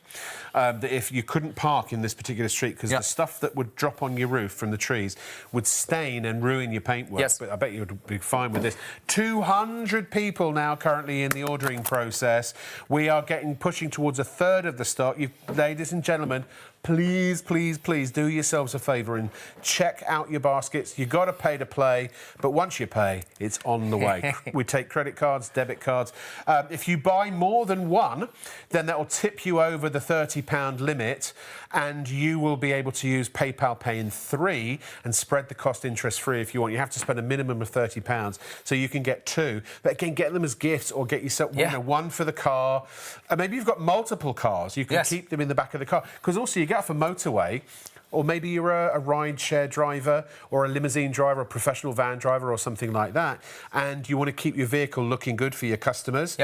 A: that if you couldn't park in this particular street because the stuff that would drop on your roof from the trees would stain and ruin your paintwork.
B: Yes.
A: But I bet you would be fine with this. 200 people now currently in the ordering process. We are pushing towards a third of the stock. Ladies and gentlemen, please, please, please do yourselves a favour and check out your baskets. You've got to pay to play, but once you pay, it's on the way. We take credit cards, debit cards. If you buy more than one, then that will tip you over the £30 limit, and you will be able to use PayPal Pay in 3 and spread the cost interest-free if you want. You have to spend a minimum of £30, so you can get 2. But again, get them as gifts or get yourself one for the car. And maybe you've got multiple cars. You can keep them in the back of the car. Because also you get off a motorway, or maybe you're a ride-share driver or a limousine driver, a professional van driver or something like that, and you want to keep your vehicle looking good for your customers.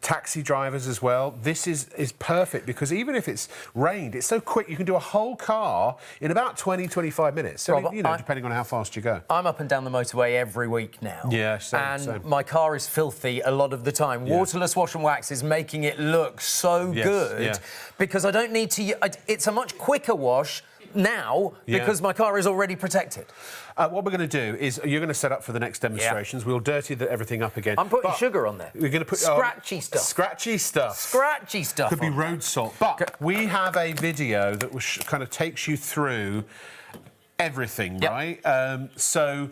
A: Taxi drivers as well. This is perfect because even if it's rained, it's so quick. You can do a whole car in about 20, 25 minutes. So,
B: Rob,
A: depending on how fast you go.
B: I'm up and down the motorway every week now.
A: Yeah,
B: same. My car is filthy a lot of the time. Waterless Wash and Wax is making it look so good because I don't need to... It's a much quicker wash now because my car is already protected.
A: What we're going to do is you're going to set up for the next demonstrations. We'll dirty everything up again.
B: I'm putting sugar on there.
A: We're going to put
B: scratchy stuff.
A: Scratchy stuff.
B: Scratchy stuff.
A: Could be road salt. But we have a video that kind of takes you through everything, right? So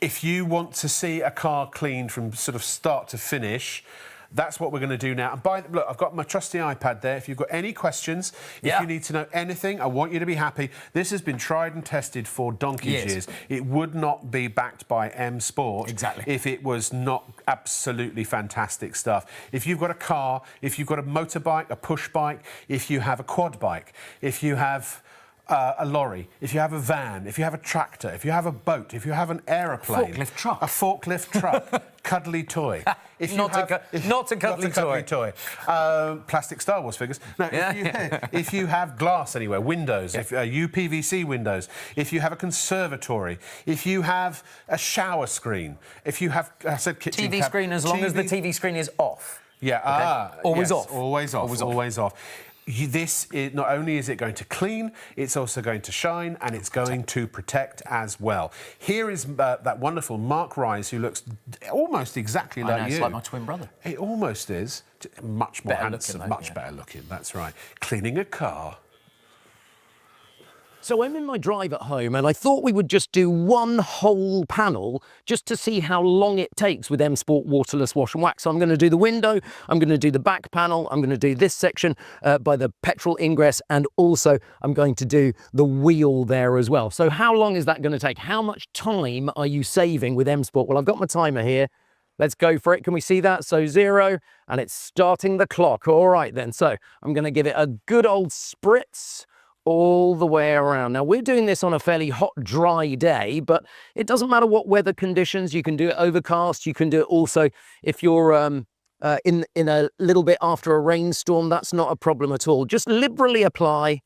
A: if you want to see a car cleaned from sort of start to finish, that's what we're going to do now. And look, I've got my trusty iPad there. If you've got any questions, if you need to know anything, I want you to be happy. This has been tried and tested for donkey's years. It would not be backed by M Sport if it was not absolutely fantastic stuff. If you've got a car, if you've got a motorbike, a push bike, if you have a quad bike, if you have a lorry, if you have a van, if you have a tractor, if you have a boat, if you have an aeroplane... A forklift truck. Cuddly toy.
B: Not a cuddly toy.
A: Plastic Star Wars figures. No, if you have glass anywhere, windows, if UPVC windows, if you have a conservatory, if you have a shower screen, if you have... I said kitchen...
B: TV screen, as long as the TV screen is off.
A: Always off.
B: Always off.
A: This is not only is it going to clean, it's also going to shine and it's going to protect as well. Here is that wonderful Mark Rise, who looks almost exactly like you.
B: It's like my twin brother.
A: It almost is. Much more handsome, much better looking. That's right. Cleaning a car.
C: So I'm in my drive at home and I thought we would just do one whole panel just to see how long it takes with M Sport Waterless Wash and Wax. So I'm going to do the window, I'm going to do the back panel, I'm going to do this section by the petrol ingress, and also I'm going to do the wheel there as well. So how long is that going to take? How much time are you saving with M Sport? Well, I've got my timer here. Let's go for it. Can we see that? So 0, and it's starting the clock. All right then. So I'm going to give it a good old spritz all the way around. Now, we're doing this on a fairly hot, dry day, but it doesn't matter what weather conditions. You can do it overcast. You can do it also if you're in a little bit after a rainstorm. That's not a problem at all. Just liberally apply,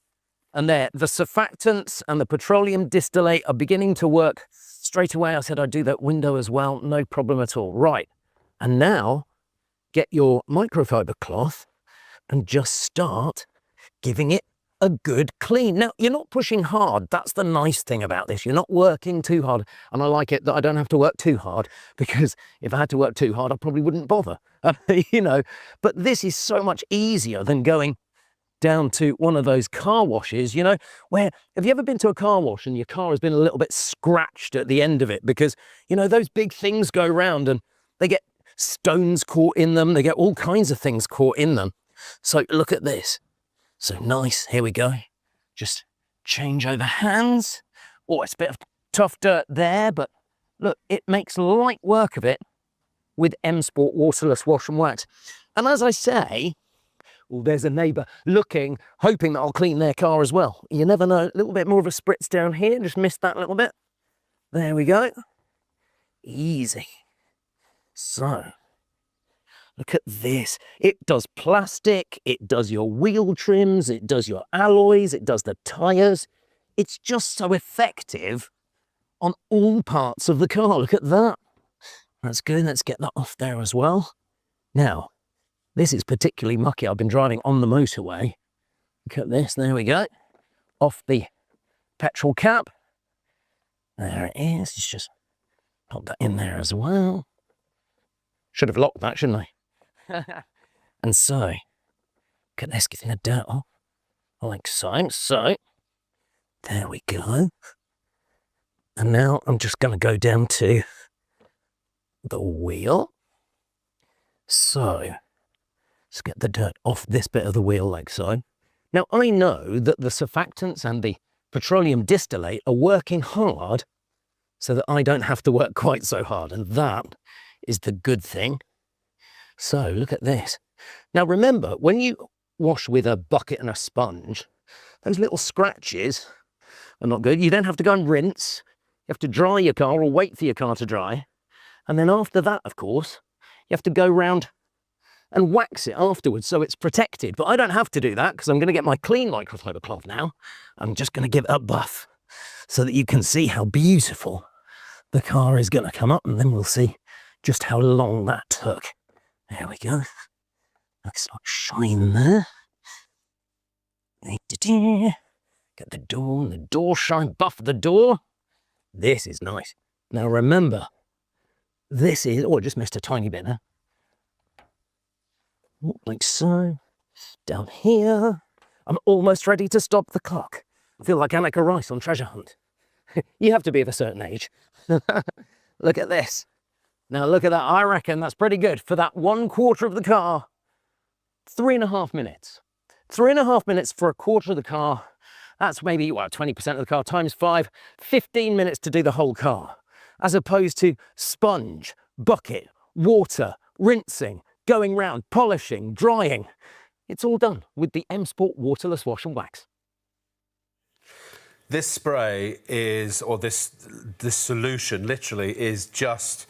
C: and there, the surfactants and the petroleum distillate are beginning to work straight away. I said I'd do that window as well. No problem at all. Right, and now get your microfiber cloth and just start giving it a good clean. Now, you're not pushing hard. That's the nice thing about this. You're not working too hard. And I like it that I don't have to work too hard, because if I had to work too hard, I probably wouldn't bother, you know. But this is so much easier than going down to one of those car washes, you know, where, have you ever been to a car wash and your car has been a little bit scratched at the end of it? Because, you know, those big things go round and they get stones caught in them. They get all kinds of things caught in them. So look at this. So nice, here we go. Just change over hands. Oh, it's a bit of tough dirt there, but look, it makes light work of it with M Sport Waterless Wash and Wax. And as I say, well, there's a neighbour looking, hoping that I'll clean their car as well. You never know. A little bit more of a spritz down here. Just missed that little bit. There we go. Easy. So, look at this. It does plastic, it does your wheel trims, it does your alloys, it does the tyres. It's just so effective on all parts of the car. Look at that. That's good. Let's get that off there as well. Now, this is particularly mucky. I've been driving on the motorway. Look at this. There we go. Off the petrol cap. There it is. Let's just pop that in there as well. Should have locked that, shouldn't I? And so, look at this, getting the dirt off. Like so. So, there we go. And now I'm just going to go down to the wheel. So, let's get the dirt off this bit of the wheel like so. Now, I know that the surfactants and the petroleum distillate are working hard so that I don't have to work quite so hard, and that is the good thing. So, look at this. Now, remember, when you wash with a bucket and a sponge, those little scratches are not good. You then have to go and rinse. You have to dry your car or wait for your car to dry. And then after that, of course, you have to go round and wax it afterwards so it's protected. But I don't have to do that because I'm going to get my clean microfiber cloth now. I'm just going to give it a buff so that you can see how beautiful the car is going to come up, and then we'll see just how long that took. There we go. Looks like shine there. Get the door, and the door shine, buff the door. This is nice. Now remember, this is, oh, I just missed a tiny bit there. Like so. Down here. I'm almost ready to stop the clock. I feel like Anneka Rice on Treasure Hunt. You have to be of a certain age. Look at this. Now look at that. I reckon that's pretty good. For that 1/4 of the car, 3.5 minutes. 3.5 minutes for a quarter of the car. That's maybe, well, 20% of the car times 5. 15 minutes to do the whole car. As opposed to sponge, bucket, water, rinsing, going round, polishing, drying. It's all done with the M Sport Waterless Wash and Wax.
A: This spray is, or this solution literally is just,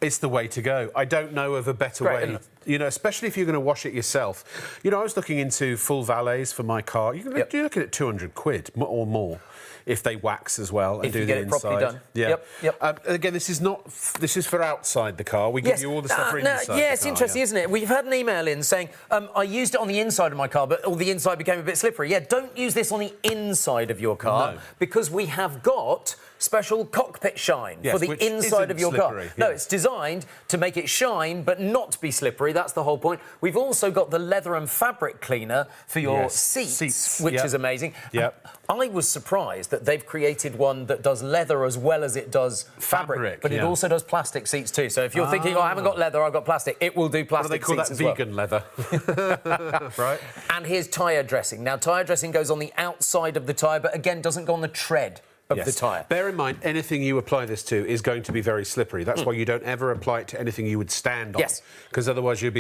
A: it's the way to go. I don't know of a better way. You know, especially if you're going to wash it yourself. You know, I was looking into full valets for my car. You're looking at 200 quid or more if they wax as well and do the inside. If you get it properly done. Yeah.
B: Yep.
A: Again, this is for outside the car. We give you all the stuff for inside the car.
B: Yeah, it's interesting, isn't it? We've had an email in saying, I used it on the inside of my car, but all the inside became a bit slippery. Yeah, don't use this on the inside of your car because we have got special cockpit shine for the inside of your car. No, it's designed to make it shine but not be slippery. That's the whole point. We've also got the leather and fabric cleaner for your seats, which is amazing. I was surprised that they've created one that does leather as well as it does fabric, but it also does plastic seats too. So if you're thinking, oh, I haven't got leather, I've got plastic, it will do plastic seats as well.
A: They call that vegan leather. Right.
B: And here's tyre dressing. Now, tyre dressing goes on the outside of the tyre, but again, doesn't go on the tread of the tyre.
A: Bear in mind, anything you apply this to is going to be very slippery. That's why you don't ever apply it to anything you would stand on.
B: Yes.
A: Because otherwise you'll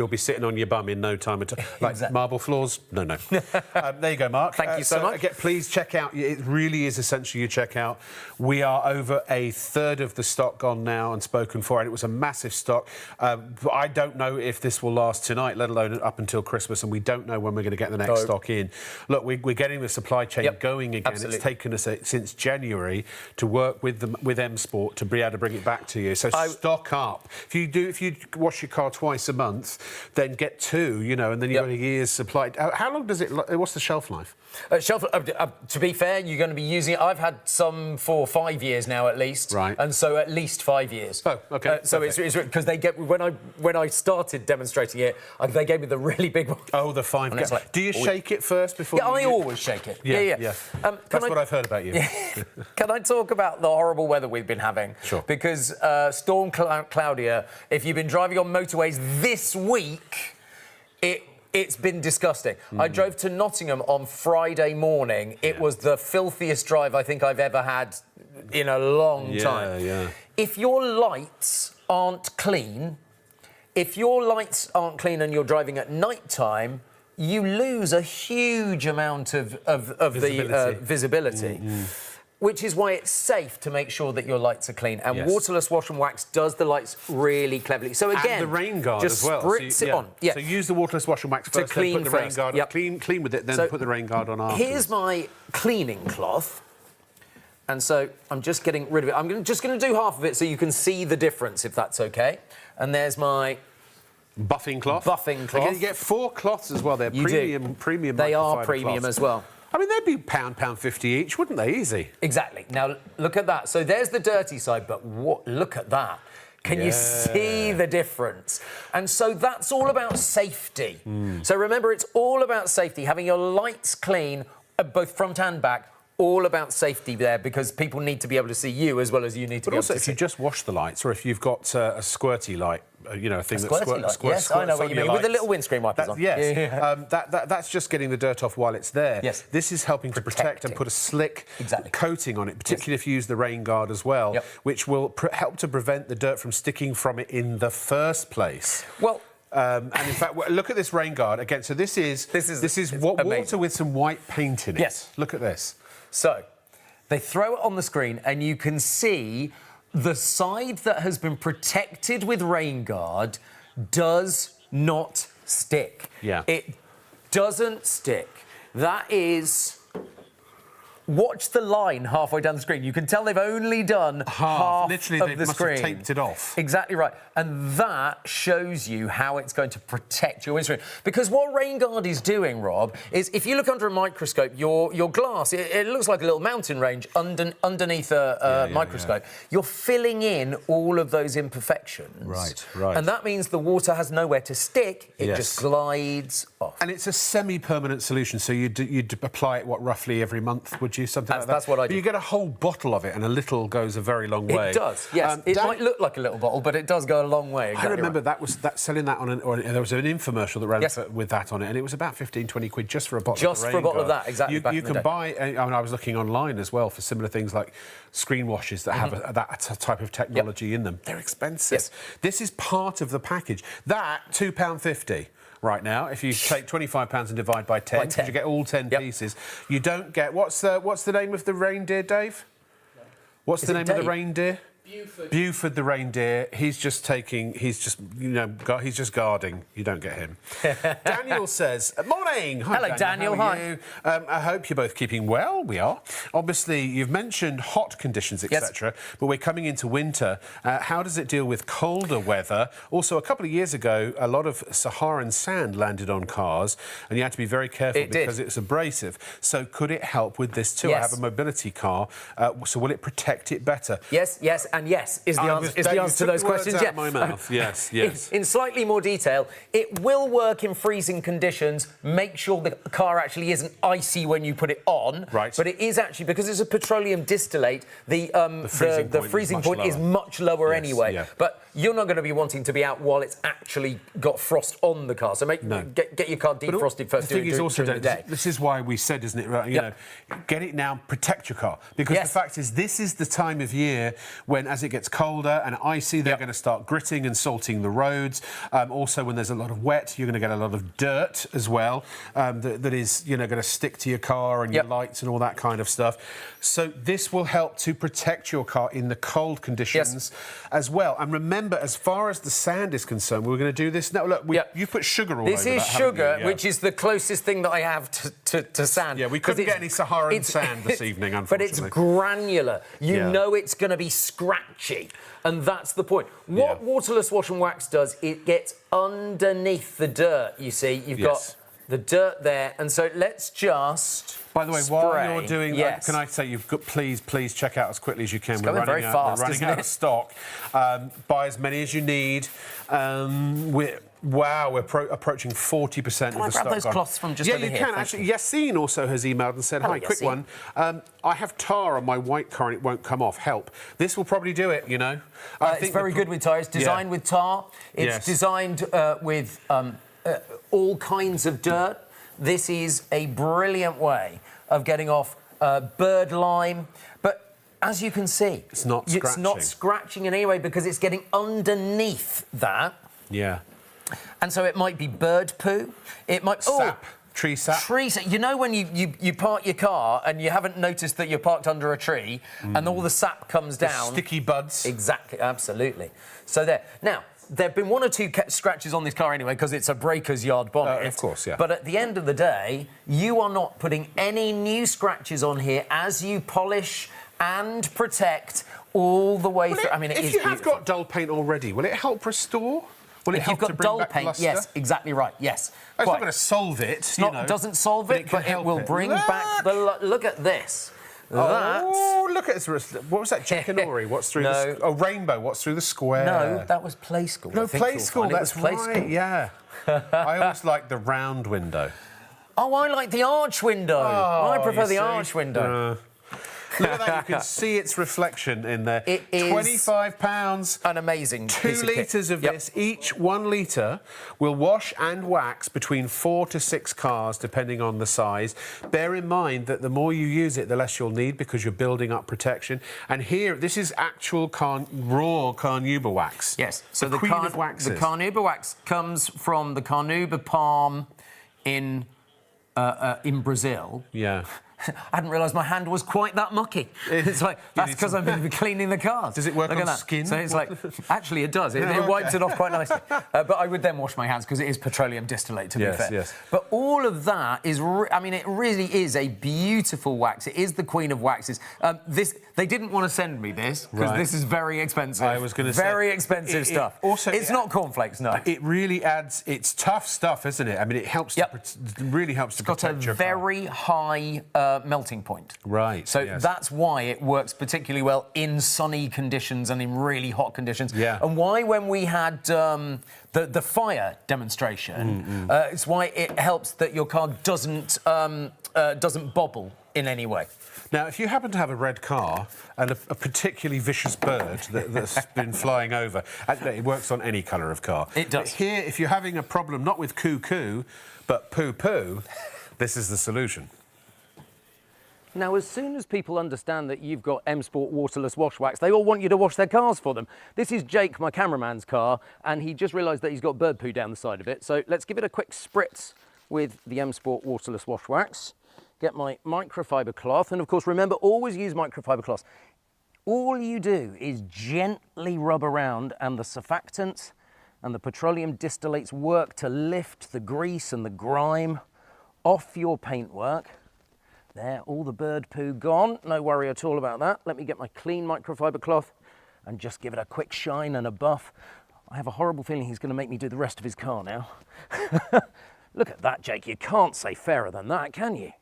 A: be sitting on your bum in no time at all. Like marble floors? No. There you go, Mark.
B: Thank you so much.
A: Again, please check out. It really is essential you check out. We are over 1/3 of the stock gone now and spoken for, and it was a massive stock. But I don't know if this will last tonight, let alone up until Christmas, and we don't know when we're going to get the next stock in. Look, we're getting the supply chain going again. Absolutely. It's taken us since January to work with M Sport to be able to bring it back to you. So stock up. If you wash your car twice a month, then get 2, you know, and then you've got a year's supply. How long does it? What's the shelf life?
B: To be fair, you're going to be using it. I've had some for 5 years now, at least.
A: Right.
B: And so at least 5 years.
A: Oh, OK.
B: So it's because they get when I started demonstrating it, they gave me the really big one.
A: Oh, the 5. Like, do you shake it first before?
B: Yeah, I always shake it.
A: Yeah. That's what I've heard about you.
B: Can I talk about the horrible weather we've been having?
A: Sure.
B: Because Storm Claudia, if you've been driving on motorways this week, It's been disgusting. I drove to Nottingham on Friday morning. It was the filthiest drive I think I've ever had in a long time. If your lights aren't clean, and you're driving at night time, you lose a huge amount of the visibility. Which is why it's safe to make sure that your lights are clean. And Waterless Wash and Wax does the lights really cleverly. So again,
A: and the Rainguard
B: just
A: as well.
B: spritz it on. Yeah.
A: So use the Waterless Wash and Wax first,
B: to clean
A: then put the Rainguard on. Clean with it, then put the Rainguard on afterwards.
B: Here's my cleaning cloth. And so I'm just getting rid of it. I'm just going to do half of it so you can see the difference, if that's OK. And there's my...
A: buffing cloth. Again, you get 4 cloths as well. They're premium.
B: They are
A: microfiber
B: premium
A: cloths
B: as well.
A: I mean, they'd be £1.50 each, wouldn't they? Easy.
B: Exactly. Now, look at that. So there's the dirty side, but look at that. Can you see the difference? And so that's all about safety. So remember, it's all about safety, having your lights clean, both front and back. All about safety there, because people need to be able to see you as well as you need to be able to see.
A: But also, if you just wash the lights, or if you've got a squirty light, you know, a thing that squirts.
B: Yes, I know what you mean. With the little windscreen wipers on.
A: Yes. That's just getting the dirt off while it's there.
B: Yes.
A: This is helping to protect and put a slick coating on it, particularly if you use the Rainguard as well, which will help to prevent the dirt from sticking from it in the first place.
B: Well.
A: And in fact, look at this Rainguard again. So this is water with some white paint in it.
B: Yes.
A: Look at this.
B: So, they throw it on the screen and you can see the side that has been protected with Rainguard does not stick.
A: Yeah.
B: It doesn't stick. That is... Watch the line halfway down the screen. You can tell they've only done half
A: Literally,
B: of
A: they
B: the
A: must
B: screen.
A: have taped it off.
B: Exactly right. And that shows you how it's going to protect your windscreen. Because what Rainguard is doing, Rob, is if you look under a microscope, your glass, it looks like a little mountain range underneath a microscope. You're filling in all of those imperfections.
A: Right.
B: And that means the water has nowhere to stick. It just glides off.
A: And it's a semi-permanent solution, so you'd apply it, roughly every month, would you? Something like that?
B: That's what I do.
A: But you get a whole bottle of it, and a little goes a very long way.
B: It does, yes. It might look like a little bottle, but it does go a long way. Exactly
A: I remember selling that on there was an infomercial that ran with that on it, and it was about 15, 20 quid just for a bottle of
B: Just for a bottle of that, exactly.
A: You can buy, I mean, I was looking online as well for similar things like screen washes that have that type of technology in them. They're expensive.
B: Yes.
A: This is part of the package. That, £2.50. Right now, if you take £25 and divide by 10, because you get all 10 pieces, you don't get... What's the name of the reindeer, Dave? What's the name of the reindeer? Buford the reindeer. He's just guarding. You don't get him. Daniel says, morning. Hi,
B: hello, Daniel.
A: How are you? I hope you're both keeping well. We are. Obviously, you've mentioned hot conditions, etc., but we're coming into winter. How does it deal with colder weather? Also, a couple of years ago, a lot of Saharan sand landed on cars, and you had to be very careful because it's abrasive. So could it help with this too?
B: Yes.
A: I have a mobility car, so will it protect it better?
B: Yes, and yes is the answer to those questions.
A: Out my mouth. Yes.
B: In slightly more detail, it will work in freezing conditions. Make sure the car actually isn't icy when you put it on.
A: Right.
B: But it is actually, because it's a petroleum distillate, the freezing point is much lower anyway.
A: Yeah.
B: But you're not going to be wanting to be out while it's actually got frost on the car. So get your car defrosted first.
A: The thing is also, this is why we said, isn't it? Right, you know, get it now, protect your car. Because the fact is, this is the time of year when, as it gets colder and icy, they're going to start gritting and salting the roads. Also, when there's a lot of wet, you're going to get a lot of dirt as well that is, going to stick to your car and your lights and all that kind of stuff. So this will help to protect your car in the cold conditions as well. And remember, as far as the sand is concerned, we're going to do this now. Look, you put sugar all over that.
B: This is sugar, which is the closest thing that I have to sand.
A: Yeah, we couldn't get any Saharan sand this evening, unfortunately.
B: But it's granular. You know it's going to be scratchy. And that's the point. What Waterless Wash and Wax does, it gets underneath the dirt, you see. You've got the dirt there. And so let's just...
A: By the way, while you're doing that, can I say please check out as quickly as you can.
B: We're running out
A: of stock. Buy as many as you need. We're approaching 40% of the stock.
B: Can I grab those cloths from just over here?
A: Yeah, you can, actually. Yassine also has emailed and said, hi, quick one. I have tar on my white car and it won't come off. Help. This will probably do it, I think
B: it's very good with tar. It's designed with tar. It's designed with... all kinds of dirt. This is a brilliant way of getting off bird lime. But as you can see,
A: it's not
B: scratching in any way because it's getting underneath that.
A: Yeah.
B: And so it might be bird poo. It might...
A: Sap. Tree sap.
B: Tree sap. You know when you park your car and you haven't noticed that you're parked under a tree and all the sap comes down.
A: Sticky buds.
B: Exactly, absolutely. So there. Now, there have been 1 or 2 scratches on this car anyway because it's a breaker's yard bonnet.
A: Of course, yeah.
B: But at the end of the day, you are not putting any new scratches on here as you polish and protect all the way through. I mean,
A: if you have got dull paint already, will it help restore? Will it help
B: you've
A: to
B: got
A: bring
B: dull
A: back
B: paint,
A: luster?
B: yes, exactly right, yes.
A: It's not going to solve it,
B: Doesn't solve it, but it will bring back the... Look at this.
A: Oh, look at this. What was that, Jackanory? What's through the... Oh, rainbow. What's through the square?
B: No, that was play school.
A: No, play school, that's right, yeah. I always like the round window.
B: Oh, I like the arch window. I prefer the arch window.
A: Look at that, you can see its reflection in there.
B: It is
A: £25.
B: an amazing
A: 2
B: piece of kit.
A: litres of this. Each 1 litre will wash and wax between 4 to 6 cars, depending on the size. Bear in mind that the more you use it, the less you'll need because you're building up protection. And here, this is actual raw carnauba wax.
B: Yes, so
A: the queen of waxes.
B: The carnauba wax comes from the carnauba palm in Brazil.
A: Yeah.
B: I hadn't realised my hand was quite that mucky. It's like, that's because I've been cleaning the cars.
A: Does it work on skin?
B: So it's like, actually it does. It wipes it off quite nicely. But I would then wash my hands because it is petroleum distillate, to be fair.
A: Yes.
B: But all of that is, I mean, it really is a beautiful wax. It is the queen of waxes. They didn't want to send me this because this is very expensive.
A: I was going to say...
B: Very expensive stuff.
A: Also,
B: it's not cornflakes, no.
A: It really adds... It's tough stuff, isn't it? I mean, it helps really helps to protect your car.
B: It's got a very high melting point.
A: Right.
B: So that's why it works particularly well in sunny conditions and in really hot conditions.
A: Yeah.
B: And why when we had the fire demonstration, it's why it helps that your car doesn't bobble in any way.
A: Now, if you happen to have a red car and a particularly vicious bird that's been flying over, it works on any colour of car.
B: It does.
A: But here, if you're having a problem not with cuckoo, but poo-poo, this is the solution.
C: Now, as soon as people understand that you've got M Sport Waterless Wash Wax, they all want you to wash their cars for them. This is Jake, my cameraman's car, and he just realised that he's got bird poo down the side of it. So let's give it a quick spritz with the M Sport Waterless Wash Wax. Get my microfiber cloth, and of course, remember, always use microfiber cloth. All you do is gently rub around, and the surfactants and the petroleum distillates work to lift the grease and the grime off your paintwork. There, all the bird poo gone. No worry at all about that. Let me get my clean microfiber cloth and just give it a quick shine and a buff. I have a horrible feeling he's going to make me do the rest of his car now. Look at that, Jake. You can't say fairer than that, can you?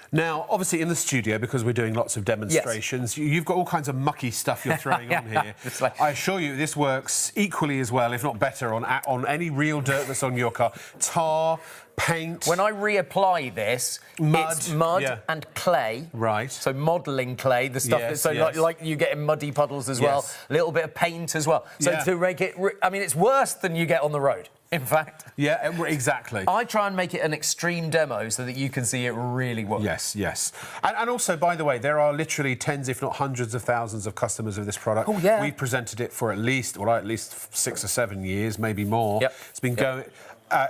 A: Now, obviously, in the studio, because we're doing lots of demonstrations, you've got all kinds of mucky stuff you're throwing on here. I assure you, this works equally as well, if not better, on any real dirt that's on your car. Tar, paint...
B: When I reapply this, it's mud and clay.
A: Right.
B: So modelling clay, the stuff like you get in muddy puddles as well. A little bit of paint as well. So to make it... I mean, it's worse than you get on the road. In fact.
A: Yeah, exactly.
B: I try and make it an extreme demo so that you can see it really works.
A: Yes. And also, by the way, there are literally tens, if not hundreds of thousands of customers of this product.
B: Oh, yeah.
A: We've presented it for at least 6 or 7 years, maybe more.
B: Yep.
A: It's been going...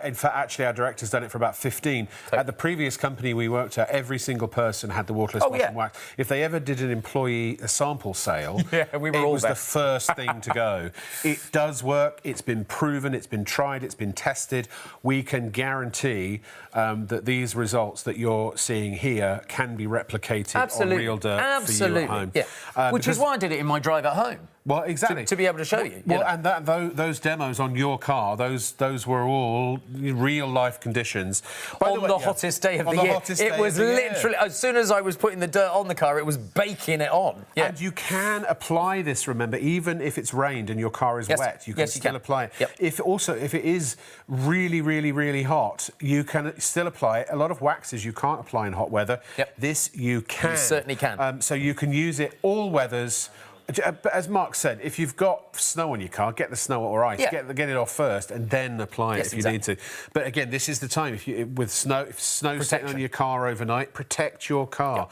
A: in fact, actually, our director's done it for about 15. At the previous company we worked at, every single person had the Waterless Wash and Wax. If they ever did a sample sale, it was the first thing to go. It does work. It's been proven. It's been tried. It's been tested. We can guarantee that these results that you're seeing here can be replicated on real dirt for you at home.
B: Yeah. Which is why I did it in my drive at home.
A: Well, exactly.
B: To be able to show you.
A: Well, and those demos on your car, those were all real-life conditions.
B: On the hottest day of the year. It was literally, as soon as I was putting the dirt on the car, it was baking it on. Yeah.
A: And you can apply this, remember, even if it's rained and your car is wet, you can still apply it.
B: Yep.
A: If it is really, really, really hot, you can still apply it. A lot of waxes you can't apply in hot weather.
B: Yep.
A: This you can.
B: You certainly can.
A: So you can use it all weathers, But as Mark said, if you've got snow on your car, get the snow or ice,
B: Yeah.
A: get it off first, and then apply
B: Yes,
A: it if you need to. But again, this is the time if snow's sitting on your car overnight, protect your car.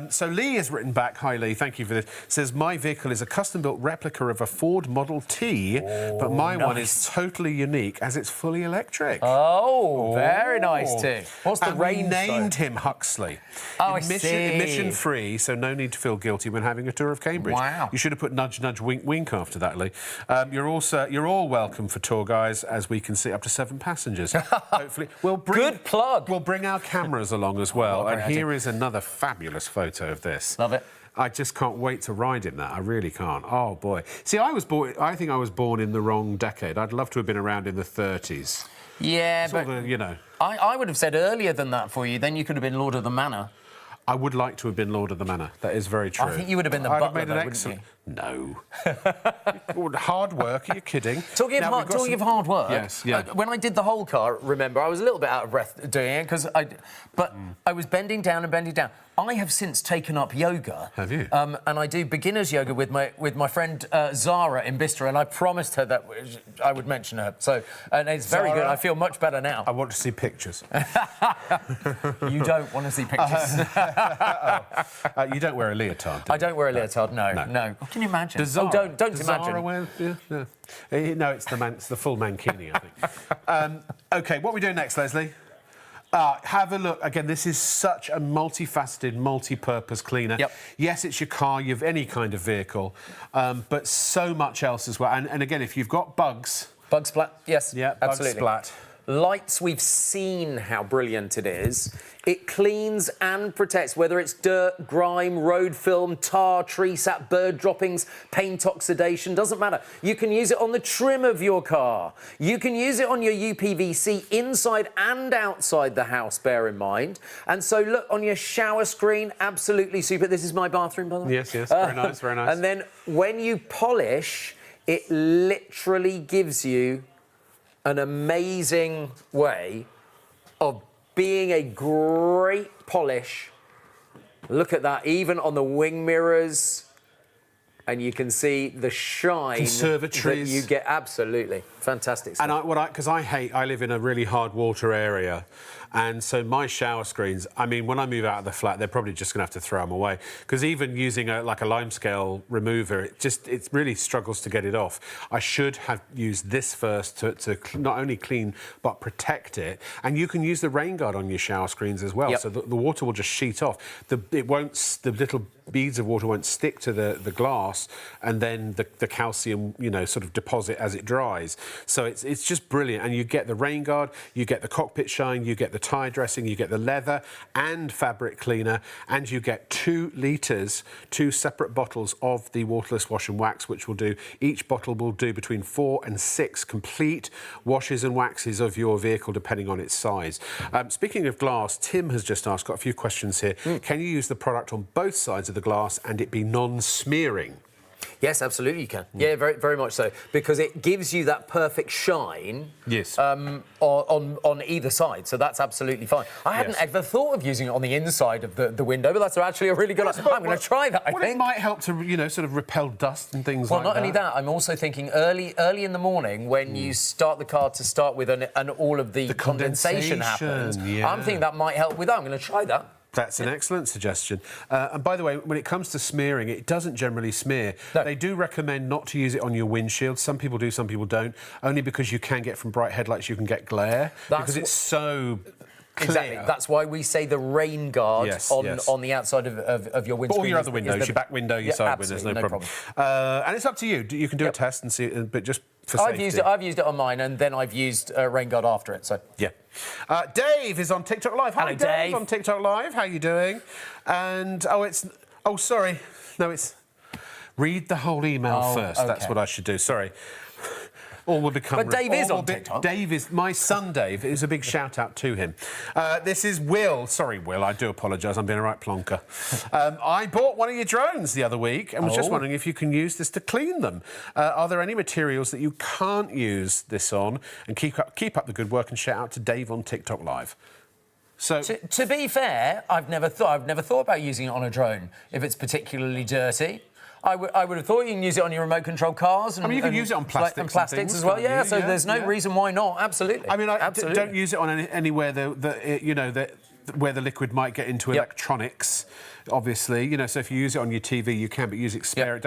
A: So Lee has written back. Hi Lee, thank you for this. Says my vehicle is a custom-built replica of a Ford Model T, but my one is totally unique as it's fully electric.
B: Oh, very nice too. What's the
A: and
B: range?
A: we named him Huxley.
B: Oh, I see.
A: Emission-free, so no need to feel guilty when having a tour of Cambridge.
B: Wow.
A: You should have put nudge, nudge, wink, wink after that, Lee. You're all welcome for tour, guys, as we can see up to 7 passengers. Hopefully,
B: Good plug.
A: We'll bring our cameras along as well.
B: great
A: And
B: idea.
A: here is another fabulous photo of this.
B: Love it.
A: I just can't wait to ride in that. I really can't. Oh boy. See, I think I was born in the wrong decade. I'd love to have been around in the 30s.
B: Yeah,
A: Sort
B: but
A: of, you know.
B: I would have said earlier than that for you. Then you could have been Lord of the Manor.
A: I would like to have been Lord of the Manor. That is very true.
B: I think you would have been the
A: I'd have
B: butler,
A: made an
B: though, wouldn't
A: excellent. No. Hard work. Are you kidding?
B: Talking of hard work.
A: Yes. Yeah.
B: When I did the whole car, remember, I was a little bit out of breath doing it because I was bending down and bending down. I have since taken up yoga.
A: Have you?
B: And I do beginners yoga with my friend Zara in Bicester, and I promised her that I would mention her. So, and it's very good. I feel much better now.
A: I want to see pictures.
B: You don't want to see pictures.
A: You don't wear a leotard, do you?
B: I don't wear a leotard. No. Can you imagine?
A: Does Zara,
B: Don't
A: does
B: imagine.
A: Zara wear, no, it's the full mankini, I think. OK, what are we doing next, Leslie? Have a look. Again, this is such a multifaceted, multi-purpose cleaner.
B: Yep.
A: Yes, it's your car, you've any kind of vehicle, but so much else as well. And again, if you've got bugs...
B: Bug splat, yes,
A: Yeah,
B: absolutely.
A: bug splat.
B: Lights, we've seen how brilliant it is. It cleans and protects, whether it's dirt, grime, road film, tar, tree sap, bird droppings, paint oxidation, doesn't matter. You can use it on the trim of your car. You can use it on your UPVC inside and outside the house, bear in mind. And so, look, on your shower screen, absolutely super. This is my bathroom, by the way.
A: Yes, very nice, very nice.
B: And then when you polish, it literally gives you an amazing way of being a great polish. Look at that, even on the wing mirrors, and you can see the shine
A: Conservatories.
B: that you get. Absolutely fantastic stuff.
A: And I live in a really hard water area, and so my shower screens, I mean, when I move out of the flat, they're probably just going to have to throw them away, because even using a limescale remover, it really struggles to get it off. I should have used this first to not only clean but protect it, and you can use the Rainguard on your shower screens as well.
B: Yep.
A: So the water will just sheet off. The little beads of water won't stick to the glass, and then the calcium, sort of deposit as it dries. So it's just brilliant. And you get the Rainguard, you get the cockpit shine, you get the tie dressing, you get the leather and fabric cleaner, and you get 2 litres, 2 separate bottles of the Waterless Wash and Wax, which will do, each bottle will do between 4 and 6 complete washes and waxes of your vehicle, depending on its size. Speaking of glass, Tim has just asked, got a few questions here. Can you use the product on both sides of the glass and it be non-smearing?
B: Yes, absolutely you can. Yeah, very, very much so, because it gives you that perfect shine.
A: Yes.
B: On either side, so that's absolutely fine. I hadn't ever thought of using it on the inside of the window, but that's actually a really good idea. I'm going to try that, I think.
A: It might help to, sort of repel dust and things like that.
B: Well, not only that, I'm also thinking early in the morning when you start the car to start with and all of the condensation happens.
A: Yeah.
B: I'm thinking that might help with that. I'm going to try that.
A: That's an excellent suggestion. And by the way, when it comes to smearing, it doesn't generally smear.
B: No.
A: They do recommend not to use it on your windshield. Some people do, some people don't, only because you can get from bright headlights, you can get glare, because it's so clear.
B: Exactly. That's why we say the Rainguard on the outside of your windscreen.
A: But all your other windows, your back window, your side windows, no problem. And it's up to you. You can do a test and see, but just for safety.
B: I've used it on mine, and then I've used Rainguard after it. So
A: yeah. Dave is on TikTok Live. Hi,
B: Hello, Dave.
A: on TikTok Live. How you doing? And sorry. No, it's read the whole email first.
B: Okay.
A: That's what I should do. Sorry. All will become...
B: But Dave is on TikTok.
A: Dave is... My son, Dave, is a big shout-out to him. This is Will. Sorry, Will, I do apologise. I'm being a right plonker. I bought one of your drones the other week and was just wondering if you can use this to clean them. Are there any materials that you can't use this on? And keep up the good work, and shout out to Dave on TikTok Live. So,
B: to be fair, I've never thought about using it on a drone if it's particularly dirty. I would have thought you can use it on your remote control cars. And,
A: I mean, you can use it on plastics
B: and plastics
A: things,
B: as well.
A: can't
B: Yeah,
A: you?
B: so
A: Yeah,
B: there's no reason why not. Absolutely.
A: I mean,
B: absolutely.
A: don't use it on anywhere where the liquid might get into electronics. Obviously, you know, so if you use it on your TV, you can, but use it, spare it.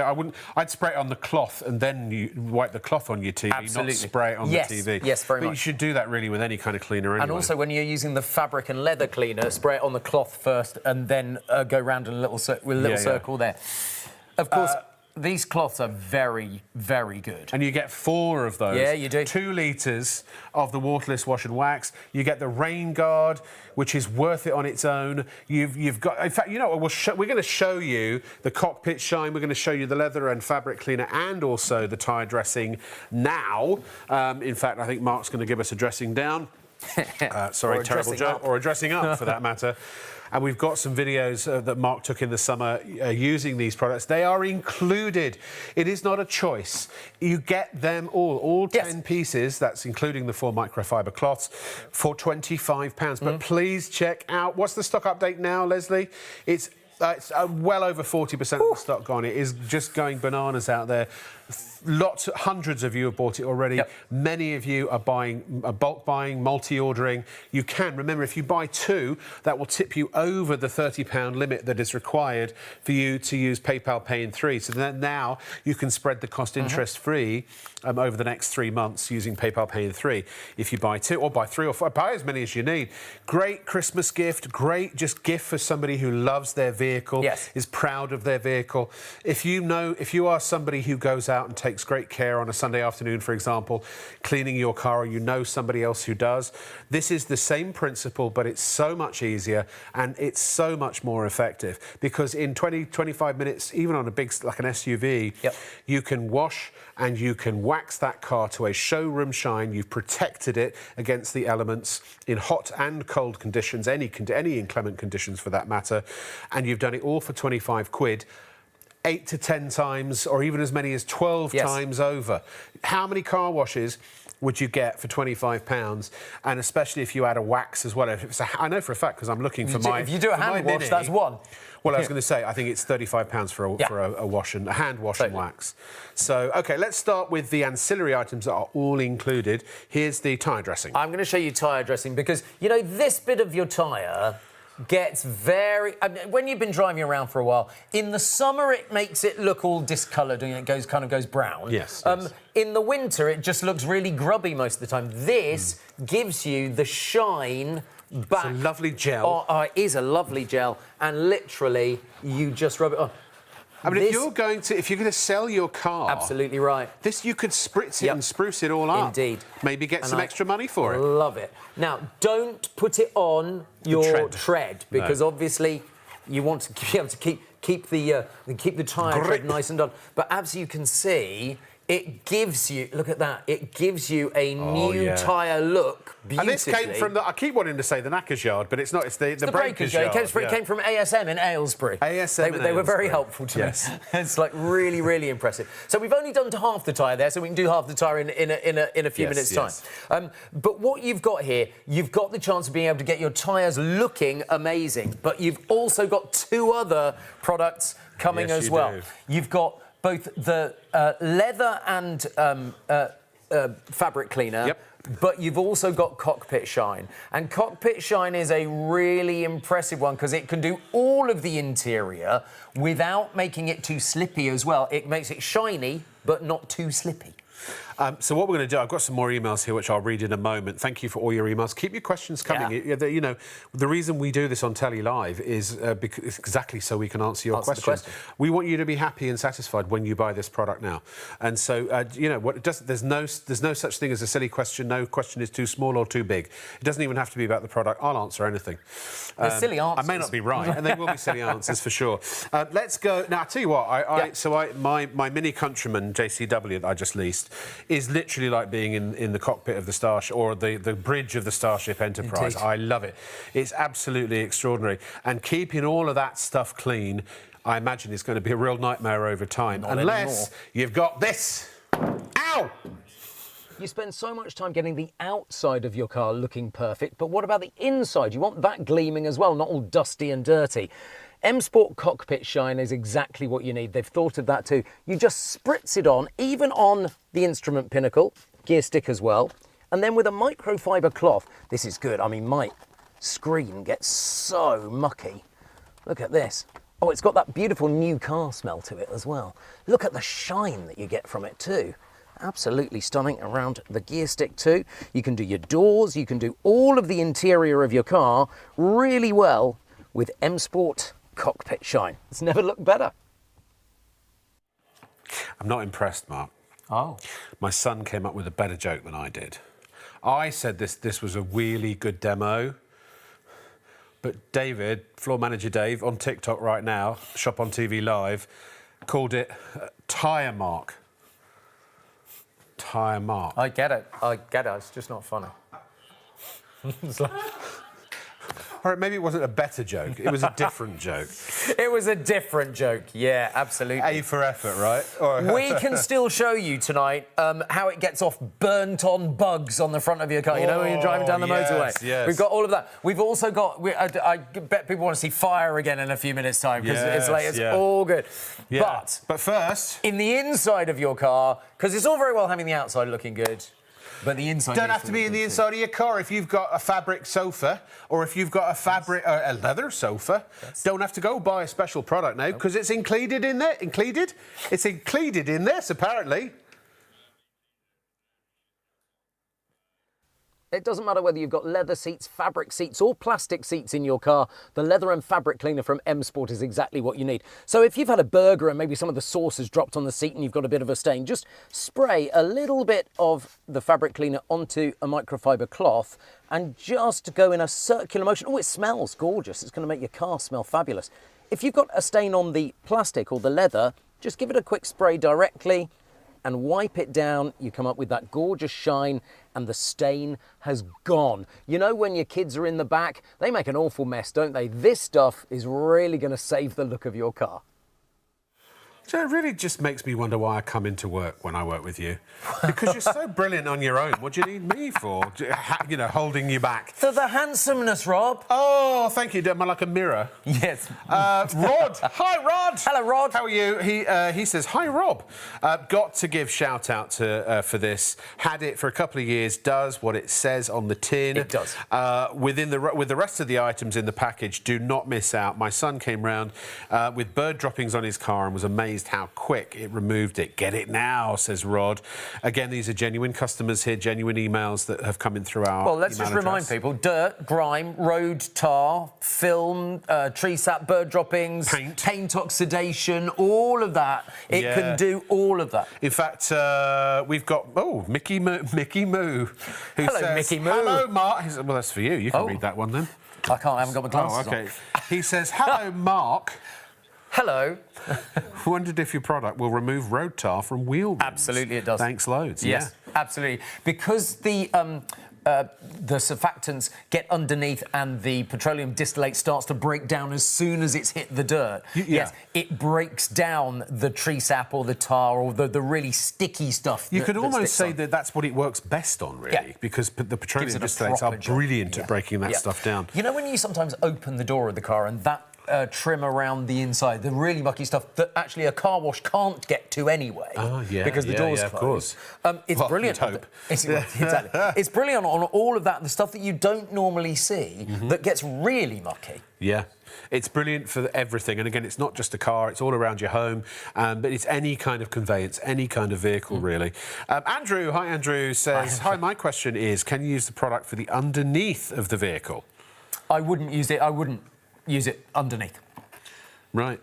A: I'd spray it on the cloth and then you wipe the cloth on your TV,
B: Absolutely.
A: not spray it on the TV.
B: Yes, very
A: but
B: much.
A: You should do that really with any kind of cleaner anyway.
B: And also, when you're using the fabric and leather cleaner, spray it on the cloth first and then go round in a little circle there. Of course, these cloths are very, very good.
A: And you get 4 of those.
B: Yeah, you do.
A: 2 litres of the Waterless Wash and Wax. You get the Rainguard, which is worth it on its own. You've got... In fact, you know what? We're going to show you the cockpit shine. We're going to show you the leather and fabric cleaner and also the tyre dressing now. In fact, I think Mark's going to give us a dressing down. Sorry, terrible joke. Or a dressing up, for that matter. And we've got some videos that Mark took in the summer using these products. They are included. It is not a choice. You get them all 10 pieces, that's including the 4 microfiber cloths, for £25. But please check out, what's the stock update now, Leslie? It's well over 40% of the stock gone. It is just going bananas out there. Hundreds of you have bought it already. Many of you are bulk buying, multi-ordering. You can, remember, if you buy 2, that will tip you over the £30 limit that is required for you to use PayPal Pay in 3. So then now you can spread the cost interest-free over the next 3 months using PayPal Pay in 3. If you buy 2 or buy 3 or 4, buy as many as you need. Great Christmas gift, great just gift for somebody who loves their vehicle, is proud of their vehicle. If you are somebody who goes out and takes great care on a Sunday afternoon, for example, cleaning your car, or you know somebody else who does, this is the same principle, but it's so much easier and it's so much more effective, because in 20-25 minutes, even on a big, like an SUV, you can wash and you can wax that car to a showroom shine. You've protected it against the elements in hot and cold conditions, any inclement conditions for that matter, and you've done it all for 25 quid. 8 to 10 times, or even as many as 12 times over. How many car washes would you get for £25? And especially if you add a wax as well. I know for a fact, because I'm looking for my...
B: If you do a hand wash, that's 1.
A: Well, I was going to say, I think it's £35 for a wash and a hand wash and wax. So, OK, let's start with the ancillary items that are all included. Here's the tyre dressing.
B: I'm going to show you tyre dressing because, you know, this bit of your tyre gets very... I mean, when you've been driving around for a while, in the summer it makes it look all discoloured and it kind of goes brown.
A: Yes.
B: In the winter it just looks really grubby most of the time. This gives you the shine back.
A: It's a lovely gel.
B: It is a lovely gel, and literally you just rub it on.
A: I mean, if you're going to sell your car...
B: Absolutely right.
A: This, you could spritz it and spruce it all up.
B: Indeed.
A: Maybe get some extra money for it.
B: Love it. Now, don't put it on your tread because obviously you want to be able to keep the tyre tread nice and on. But as you can see, it gives you... Look at that. It gives you a new tyre look beautifully.
A: And this came from I keep wanting to say the Knackers Yard, but it's not. It's the breakers yard.
B: It came from ASM in Aylesbury. They were very helpful to me. It's like really, really impressive. So we've only done to half the tyre there, so we can do half the tyre in a few minutes' time. But what you've got here, you've got the chance of being able to get your tyres looking amazing, but you've also got 2 other products coming as well. You've got both the leather and fabric cleaner, but you've also got cockpit shine. And cockpit shine is a really impressive one because it can do all of the interior without making it too slippy as well. It makes it shiny, but not too slippy.
A: So what we're going to do, I've got some more emails here, which I'll read in a moment. Thank you for all your emails. Keep your questions coming. You know, the reason we do this on Telly Live is because exactly so we can answer your questions. We want you to be happy and satisfied when you buy this product now. And so, you know, there's no such thing as a silly question. No question is too small or too big. It doesn't even have to be about the product. I'll answer anything.
B: There's silly answers.
A: I may not be right, and there will be silly answers for sure. Let's go. Now, I'll tell you what, my Mini Countryman JCW that I just leased is literally like being in the cockpit of the Starship or the bridge of the Starship Enterprise.
B: Indeed.
A: I love it. It's absolutely extraordinary. And keeping all of that stuff clean, I imagine, is going to be a real nightmare over time.
B: Not
A: unless
B: anymore.
A: You've got this. Ow!
C: You spend so much time getting the outside of your car looking perfect, but what about the inside? You want that gleaming as well, not all dusty and dirty. M Sport Cockpit Shine is exactly what you need. They've thought of that too. You just spritz it on, even on the instrument pinnacle, gear stick as well, and then with a microfiber cloth, this is good. I mean, my screen gets so mucky. Look at this. Oh, it's got that beautiful new car smell to it as well. Look at the shine that you get from it too. Absolutely stunning around the gear stick too. You can do your doors, you can do all of the interior of your car really well with M Sport Cockpit Shine. It's never looked better.
A: I'm not impressed, Mark.
B: Oh.
A: My son came up with a better joke than I did. I said this was a really good demo, but David, floor manager Dave, on TikTok right now, Shop on TV Live, called it tyre mark. Tyre mark.
B: I get it. It's just not funny.
A: All right, maybe it wasn't a better joke. It was a different joke.
B: It was a different joke. Yeah, absolutely.
A: A for effort, right?
B: We can still show you tonight how it gets off burnt-on bugs on the front of your car. You know, when you're driving down the motorway.
A: Yes.
B: We've got all of that. We've also got... I bet people want to see fire again in a few minutes' time because it's like it's all good.
A: Yeah. But first...
B: in the inside of your car, because it's all very well having the outside looking good, but the inside...
A: Don't have to be in the inside of your car. If you've got a fabric sofa or if you've got a leather sofa, don't have to go buy a special product now because it's included in there. It's included in this, apparently.
C: It doesn't matter whether you've got leather seats, fabric seats or plastic seats in your car, the leather and fabric cleaner from M Sport is exactly what you need. So if you've had a burger and maybe some of the sauce has dropped on the seat and you've got a bit of a stain, just spray a little bit of the fabric cleaner onto a microfiber cloth and just go in a circular motion. Oh, it smells gorgeous. It's going to make your car smell fabulous. If you've got a stain on the plastic or the leather, just give it a quick spray directly and wipe it down. You come up with that gorgeous shine and the stain has gone. You know, when your kids are in the back, they make an awful mess, don't they? This stuff is really going to save the look of your car.
A: So it really just makes me wonder why I come into work when I work with you. Because you're so brilliant on your own. What do you need me for? You know, holding you back.
B: For the handsomeness, Rob.
A: Oh, thank you. Am I like a mirror?
B: Yes.
A: Rod. Hi, Rod.
B: Hello, Rod.
A: How are you? He says, hi, Rob. Got to give shout out to for this. Had it for a couple of years. Does what it says on the tin.
B: It does.
A: With the rest of the items in the package, do not miss out. My son came round with bird droppings on his car and was amazed how quick it removed it. Get it now, says Rod. Again, these are genuine customers here, genuine emails that have come in through our
B: Well, let's
A: email
B: just remind
A: address.
B: people, dirt, grime, road tar, film, tree sap, bird droppings, paint oxidation, all of that. It can do all of that.
A: In fact, we've got, Mickey Moo, who
B: Hello,
A: says,
B: Mickey Moo.
A: hello, Mark. He said, well, that's for you. You can read that one then.
B: I can't, I haven't got my glasses
A: Oh, okay.
B: on.
A: He says, hello, Mark.
B: Hello.
A: Wondered if your product will remove road tar from wheel rims.
B: Absolutely it does.
A: Thanks loads.
B: Yes, absolutely. Because the surfactants get underneath and the petroleum distillate starts to break down as soon as it's hit the dirt. Yes, it breaks down the tree sap or the tar or the really sticky stuff.
A: You could almost say that that's what it works best on, really, because the petroleum distillates are brilliant at breaking that stuff down.
B: You know when you sometimes open the door of the car and that trim around the inside, the really mucky stuff that actually a car wash can't get to anyway, because the door's closed.
A: Of course.
B: It's brilliant.
A: Hope.
B: Exactly. It's brilliant on all of that, the stuff that you don't normally see that gets really mucky.
A: Yeah. It's brilliant for everything. And again, it's not just a car, it's all around your home, but it's any kind of conveyance, any kind of vehicle, really. Andrew, hi, Andrew, says, hi, my question is, can you use the product for the underneath of the vehicle?
B: I wouldn't use it. I wouldn't use it underneath.
A: Right.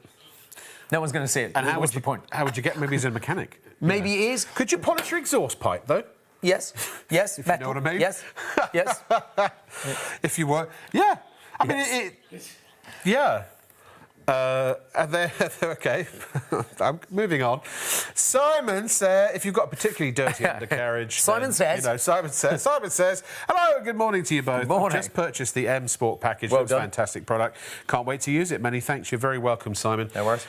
B: No one's going to see it.
A: And
B: what's the point?
A: How would you get, maybe as a mechanic?
B: Maybe it is.
A: Could you polish your exhaust pipe, though?
B: Yes. Yes.
A: If you know what I mean?
B: Yes. Yes.
A: If you were. Yeah. I mean, yeah. Okay, I'm moving on. Simon said, if you've got a particularly dirty undercarriage...
B: Simon says,
A: hello, good morning to you both.
B: Good morning.
A: Just purchased the M Sport package.
B: Well
A: Looks
B: done.
A: fantastic product. Can't wait to use it. Many thanks. You're very welcome, Simon.
B: No worries.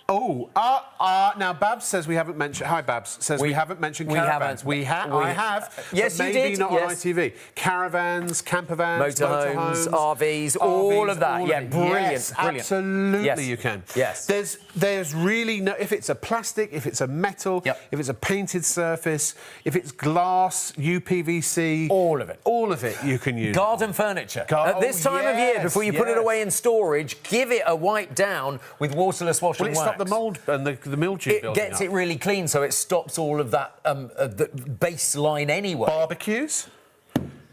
A: Now Babs says we haven't mentioned. Hi, Babs says we haven't mentioned caravans. I have.
B: Yes,
A: but
B: you
A: maybe
B: did.
A: not
B: Yes.
A: on ITV. Caravans, campervans,
B: Motorhomes, RVs, all of that. Yeah, brilliant,
A: yes,
B: brilliant.
A: Absolutely,
B: Yes.
A: you can.
B: Yes.
A: There's really no. If it's a plastic, if it's a metal,
B: Yep.
A: if it's a painted surface, if it's glass, UPVC,
B: All of it.
A: you can use.
B: Garden furniture. At this time of year, before you put it away in storage, give it a wipe down with Waterless Wash
A: Will
B: and
A: it
B: Wax.
A: stop the mould and the mildew
B: It
A: building
B: gets
A: up?
B: it really clean, so it stops all of that the baseline anyway.
A: Barbecues?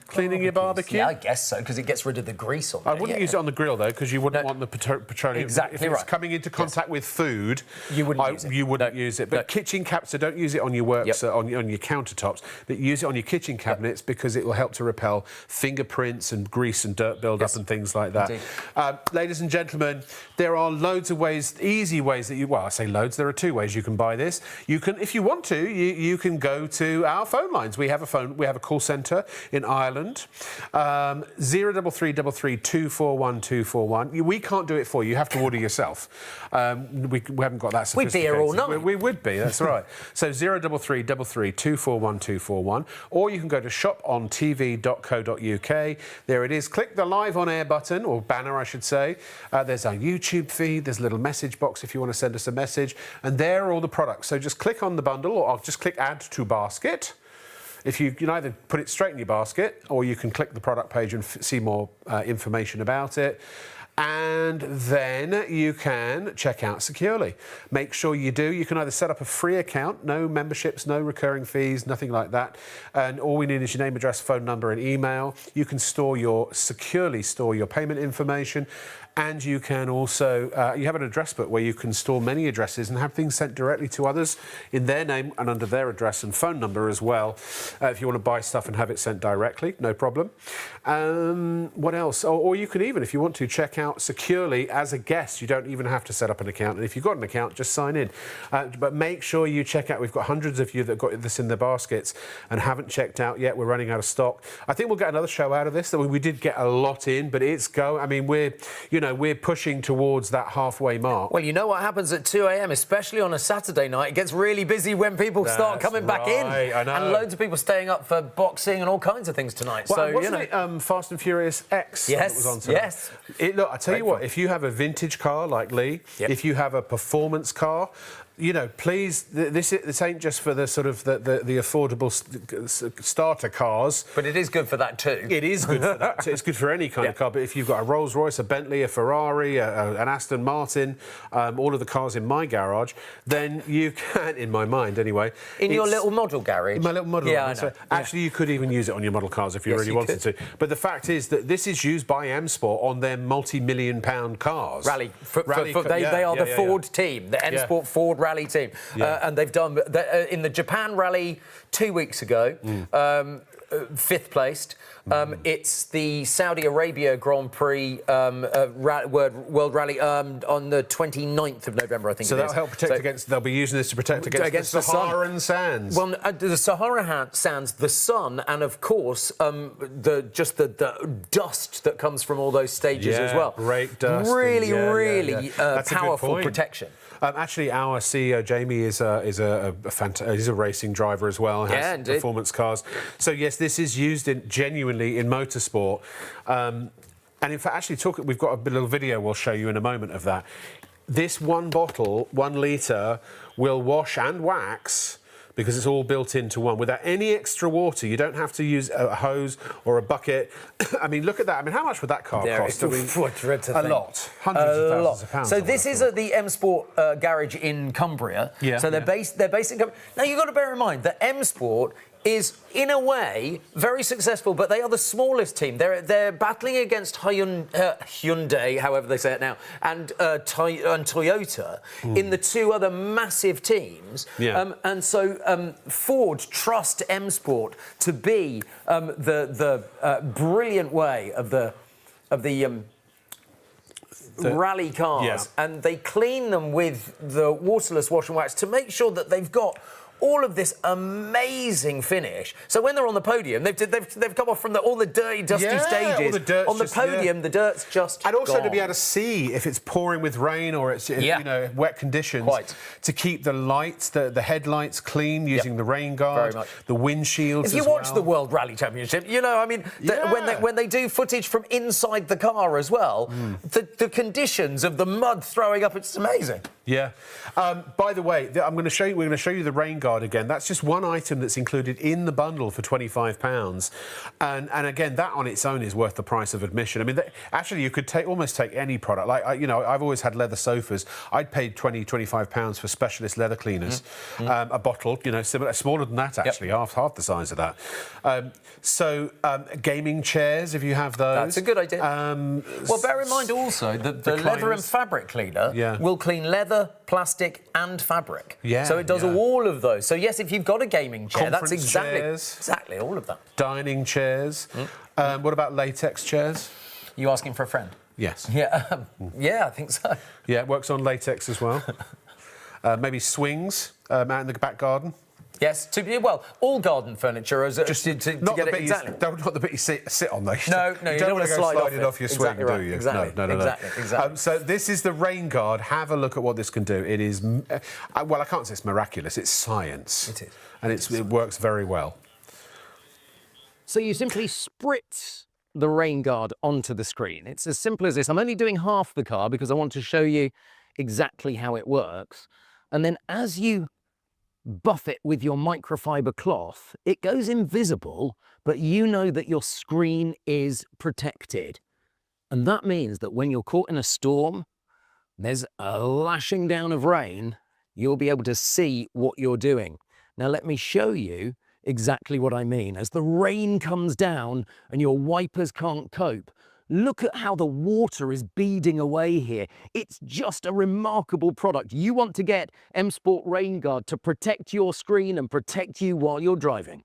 A: Cleaning your barbecue?
B: Yeah, I guess so, because it gets rid of the grease on
A: I
B: there.
A: wouldn't use it on the grill, though, because you wouldn't want the petroleum.
B: Exactly
A: if it's
B: right.
A: coming into contact with food,
B: You wouldn't use it.
A: You wouldn't use it. But kitchen cabinets, so don't use it on your works, on your countertops, but use it on your kitchen cabinets because it will help to repel fingerprints and grease and dirt build-up and things like that. Ladies and gentlemen, there are loads of ways, easy ways that I say loads, there are 2 ways you can buy this. You can, if you want to, you can go to our phone lines. We have a call centre in Ireland. 03333 241 241. We can't do it for you. You have to order yourself. We haven't got that sophisticated.
B: We'd be here all night.
A: We would be, that's right. So 03333 241 241. Or you can go to shopontv.co.uk. There it is. Click the live on air button, or banner, I should say. There's our YouTube feed. There's a little message box if you want to send us a message. And there are all the products. So just click on the bundle, or I'll just click add to basket. If you can either put it straight in your basket, or you can click the product page and see more information about it. And then you can check out securely. Make sure you do. You can either set up a free account, no memberships, no recurring fees, nothing like that. And all we need is your name, address, phone number, and email. You can securely store your payment information. And you can also, you have an address book where you can store many addresses and have things sent directly to others in their name and under their address and phone number as well. If you want to buy stuff and have it sent directly, no problem. What else? Or you can even, if you want to, check out securely as a guest. You don't even have to set up an account. And if you've got an account, just sign in. But make sure you check out. We've got hundreds of you that got this in their baskets and haven't checked out yet. We're running out of stock. I think we'll get another show out of this. We did get a lot in, but it's go. I mean, we're pushing towards that halfway mark.
B: Well, you know what happens at 2 a.m., especially on a Saturday night? It gets really busy when people start coming back in.
A: I know.
B: And loads of people staying up for boxing and all kinds of things tonight.
A: Well,
B: so,
A: wasn't it Fast and Furious X that was on tonight?
B: Yes.
A: Look, I tell you what, if you have a vintage car like Lee, if you have a performance car, please, this ain't just for the sort of the affordable starter cars.
B: But it is good for that too.
A: It is good for that too. It's good for any kind of car. But if you've got a Rolls Royce, a Bentley, a Ferrari, an Aston Martin, all of the cars in my garage, then you can, in my mind anyway.
B: In your little model garage?
A: In my little model.
B: Yeah, I know.
A: So actually, you could even use it on your model cars if you really wanted to. But the fact is that this is used by M Sport on their multi-million-pound cars.
B: Rally. They are the Ford team, the M Sport Ford Rally team. And they've done in the Japan Rally 2 weeks ago, 5th placed. It's the Saudi Arabia Grand Prix World Rally on the 29th of November, I think.
A: So that'll help protect against. They'll be using this to protect against the Saharan sands.
B: Well, the Sahara sands, the sun, and of course the dust that comes from all those stages as well.
A: Great dust.
B: Really powerful protection.
A: Actually, our CEO Jamie is a racing driver as well. Has performance cars. So yes, this is used genuinely in motorsport. And in fact, actually, we've got a little video we'll show you in a moment of that. This one bottle, 1 litre, will wash and wax, because it's all built into one, without any extra water. You don't have to use a hose or a bucket. I mean, look at that. I mean, how much would that car cost? I mean, a lot. Hundreds of thousands of pounds.
B: So this is at the M Sport garage in Cumbria. Yeah. So they're based in Cumbria. Now, you've got to bear in mind that M Sport is, in a way, very successful, but they are the smallest team. They're battling against Hyundai, however they say it now, and Toyota in the 2 other massive teams. Yeah. And so Ford trust M Sport to be the brilliant way of the rally cars, and they clean them with the Waterless Wash and Wax to make sure that they've got all of this amazing finish. So when they're on the podium, they've come off from all the dirty, dusty stages.
A: All the dirt's
B: on the podium, the dirt's just
A: And also
B: gone.
A: to be able to see if it's pouring with rain or it's wet conditions.
B: Quite.
A: To keep the lights, the headlights clean using the Rainguard,
B: Very much.
A: the windshields.
B: If you watch the World Rally Championship, you know, I mean, when they do footage from inside the car as well, the conditions of the mud throwing up, it's amazing.
A: Yeah. By the way, we're going to show you the Rainguard again. That's just one item that's included in the bundle for £25. And again, that on its own is worth the price of admission. I mean, actually, you could almost take any product. Like, I've always had leather sofas. I'd paid £25 for specialist leather cleaners. A bottle, smaller than that, actually, half the size of that. Gaming chairs, if you have those.
B: That's a good idea. Well, bear in mind also that the leather and fabric cleaner will clean leather, plastic and fabric. So it does all of those. So yes, if you've got a gaming chair, that's exactly all of that.
A: Dining chairs. What about latex chairs?
B: You asking for a friend?
A: Yes.
B: Yeah, I think so.
A: Yeah, it works on latex as well. Maybe swings out in the back garden.
B: Yes, all garden furniture is just to get it exactly.
A: Not the bit you sit on, though.
B: No, you don't want to slide
A: off your swing,
B: exactly right.
A: do you?
B: Exactly.
A: No.
B: Exactly.
A: So this is the Rainguard. Have a look at what this can do. It is, well, I can't say it's miraculous. It's science.
B: It is.
A: And it works very well.
C: So you simply spritz the Rainguard onto the screen. It's as simple as this. I'm only doing half the car because I want to show you exactly how it works. And then as you buff it with your microfiber cloth, it goes invisible, but you know that your screen is protected. And that means that when you're caught in a storm, there's a lashing down of rain, you'll be able to see what you're doing. Now let me show you exactly what I mean. As the rain comes down and your wipers can't cope, look at how the water is beading away here. It's just a remarkable product. You want to get M Sport Rainguard to protect your screen and protect you while you're driving.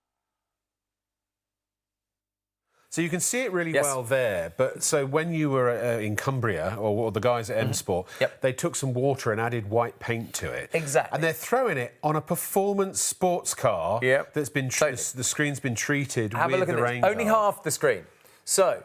A: So you can see it really well there, but so when you were in Cumbria, or the guys at M Sport, they took some water and added white paint to it.
B: Exactly.
A: And they're throwing it on a performance sports car that's been, the screen's been treated with the Rainguard.
B: Only half the screen. So,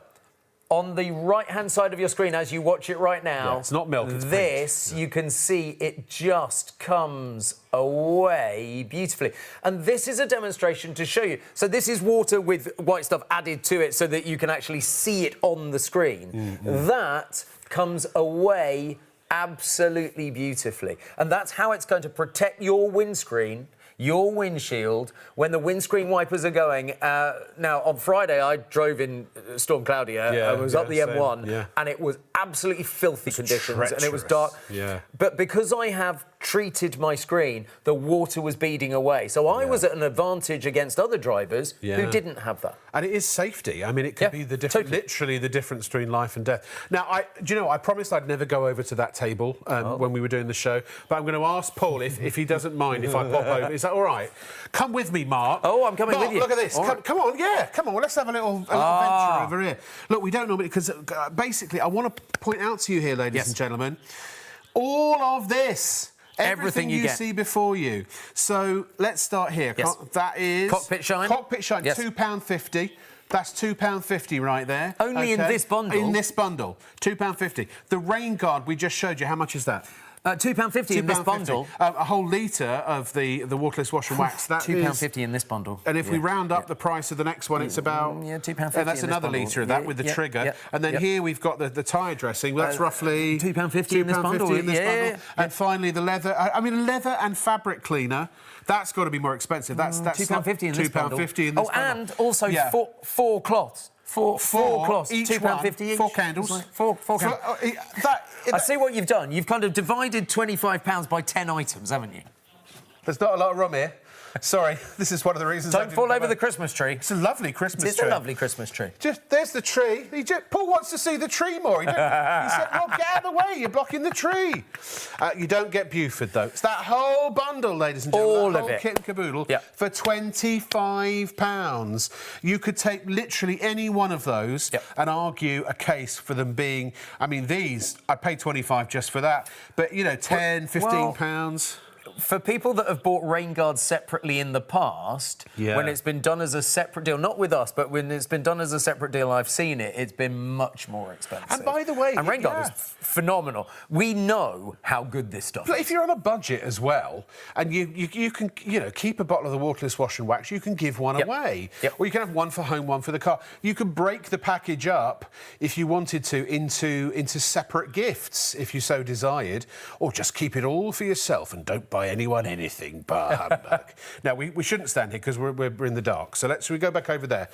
B: on the right-hand side of your screen, as you watch it right now,
A: it's not milk, it's
B: paint. You can see it just comes away beautifully. And this is a demonstration to show you. So this is water with white stuff added to it so that you can actually see it on the screen. That comes away absolutely beautifully. And that's how it's going to protect your windscreen, your windshield, when the windscreen wipers are going. Now, on Friday, I drove in Storm Claudia. I was up the M1, and it was absolutely filthy conditions, and it was dark. But because I have treated my screen, the water was beading away. So I was at an advantage against other drivers who didn't have that.
A: And it is safety. I mean, it could be the literally the difference between life and death. Now, I promised I'd never go over to that table when we were doing the show, but I'm going to ask Paul if he doesn't mind if I pop over. Is that all right? Come with me, Mark.
B: Oh, I'm coming with you.
A: Look at this. Come on, come on. Let's have a little adventure over here. Look, we don't normally, because basically, I want to point out to you here, ladies and gentlemen, all of this. Everything you see before you. So let's start here. That is
B: Cockpit Shine.
A: Cockpit Shine, £2.50. That's £2.50 right there.
B: Only in this bundle?
A: In this bundle, £2.50. The Rainguard we just showed you, how much is that?
B: £2.50 in this bundle.
A: A whole litre of the Waterless Wash Wax. That
B: £2.50 in this bundle.
A: And if we round up the price of the next one, it's about...
B: £2.50
A: and that's another litre of that with the trigger. And then here we've got the tyre dressing. That's roughly...
B: £2.50 in this bundle.
A: And finally, the leather... I mean, leather and fabric cleaner, that's got to be more expensive. That's
B: £2.50 in this bundle.
A: £2.50 in this bundle.
B: And also four cloths. Four cloths, £2.50 each.
A: 4 candles.
B: Four candles. I see what you've done. You've kind of divided £25 by 10 items, haven't you?
A: There's not a lot of room here. Sorry, this is one of the reasons.
B: Don't fall over the Christmas tree.
A: It's a lovely Christmas tree.
B: It's a lovely Christmas tree.
A: There's the tree. Paul wants to see the tree more. He said, "Well, get out of the way. You're blocking the tree." You don't get Buford though. It's that whole bundle, ladies and gentlemen.
B: All of it.
A: Kit and caboodle for £25. You could take literally any one of those and argue a case for them being. I mean, these I paid £25 just for that, but you know, £10, £15.
B: for people that have bought Rainguard separately in the past, when it's been done as a separate deal, not with us, but when it's been done as a separate deal, I've seen it, it's been much more expensive.
A: And by the way...
B: And Rainguard is phenomenal. We know how good this stuff
A: But
B: is.
A: if you're on a budget as well, and you can, keep a bottle of the Waterless Wash and Wax, you can give one away. Or you can have one for home, one for the car. You could break the package up, if you wanted to, into separate gifts, if you so desired, or just keep it all for yourself and don't buy anyone anything but humbug. Now, we shouldn't stand here because we're in the dark, so should we go back over there?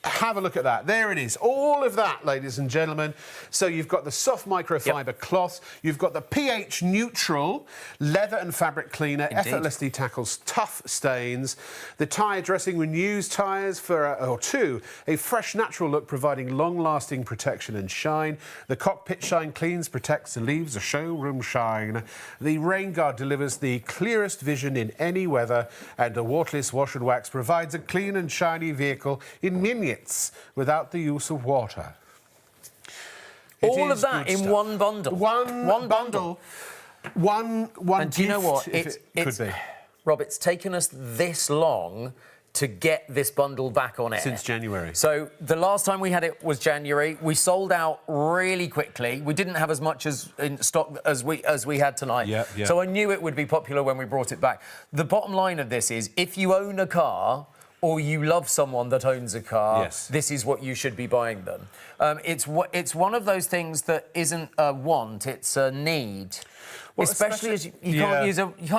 A: Have a look at that. There it is. All of that, ladies and gentlemen. So you've got the soft microfiber cloth. You've got the pH neutral leather and fabric cleaner.
B: Indeed.
A: Effortlessly tackles tough stains. The tyre dressing renews tyres to a fresh, natural look, providing long-lasting protection and shine. The cockpit shine cleans, protects, and leaves a showroom shine. The Rainguard delivers the clearest vision in any weather, and the Waterless Wash and Wax provides a clean and shiny vehicle in minutes without the use of water.
B: All of that in one bundle.
A: One bundle. One
B: and do you know what?
A: It could be.
B: Rob, it's taken us this long to get this bundle back on air.
A: Since January.
B: So the last time we had it was January. We sold out really quickly. We didn't have as much in stock as we had tonight.
A: Yeah.
B: So I knew it would be popular when we brought it back. The bottom line of this is, if you own a car, or you love someone that owns a car, this is what you should be buying them. It's one of those things that isn't a want, it's a need. Well, especially as you can't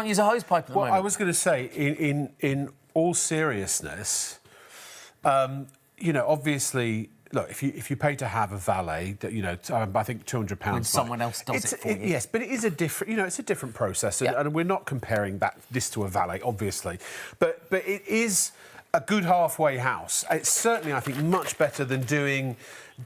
B: use a hose pipe at the moment.
A: I was going to say, in all seriousness, obviously, look, if you pay to have a valet, I think £200.
B: When someone else does it for you.
A: Yes, but it is a different, it's a different process, and we're not comparing this to a valet, obviously, but it is a good halfway house. It's certainly, I think, much better than doing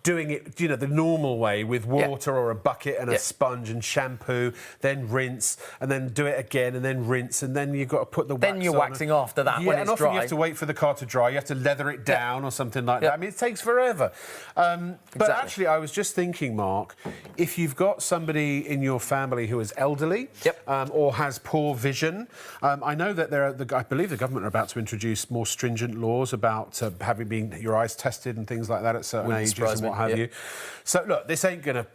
A: it, the normal way with water or a bucket and a sponge and shampoo, then rinse, and then do it again, and then rinse, and then you've got to put the wax on.
B: Then you're waxing after that when it's
A: and often
B: dry.
A: you have to wait for the car to dry. You have to leather it down or something like that. I mean, it takes forever. But actually, I was just thinking, Mark, if you've got somebody in your family who is elderly or has poor vision, I know that I believe the government are about to introduce more stringent laws about having your eyes tested and things like that at certain ages and what have you. So look, this ain't gonna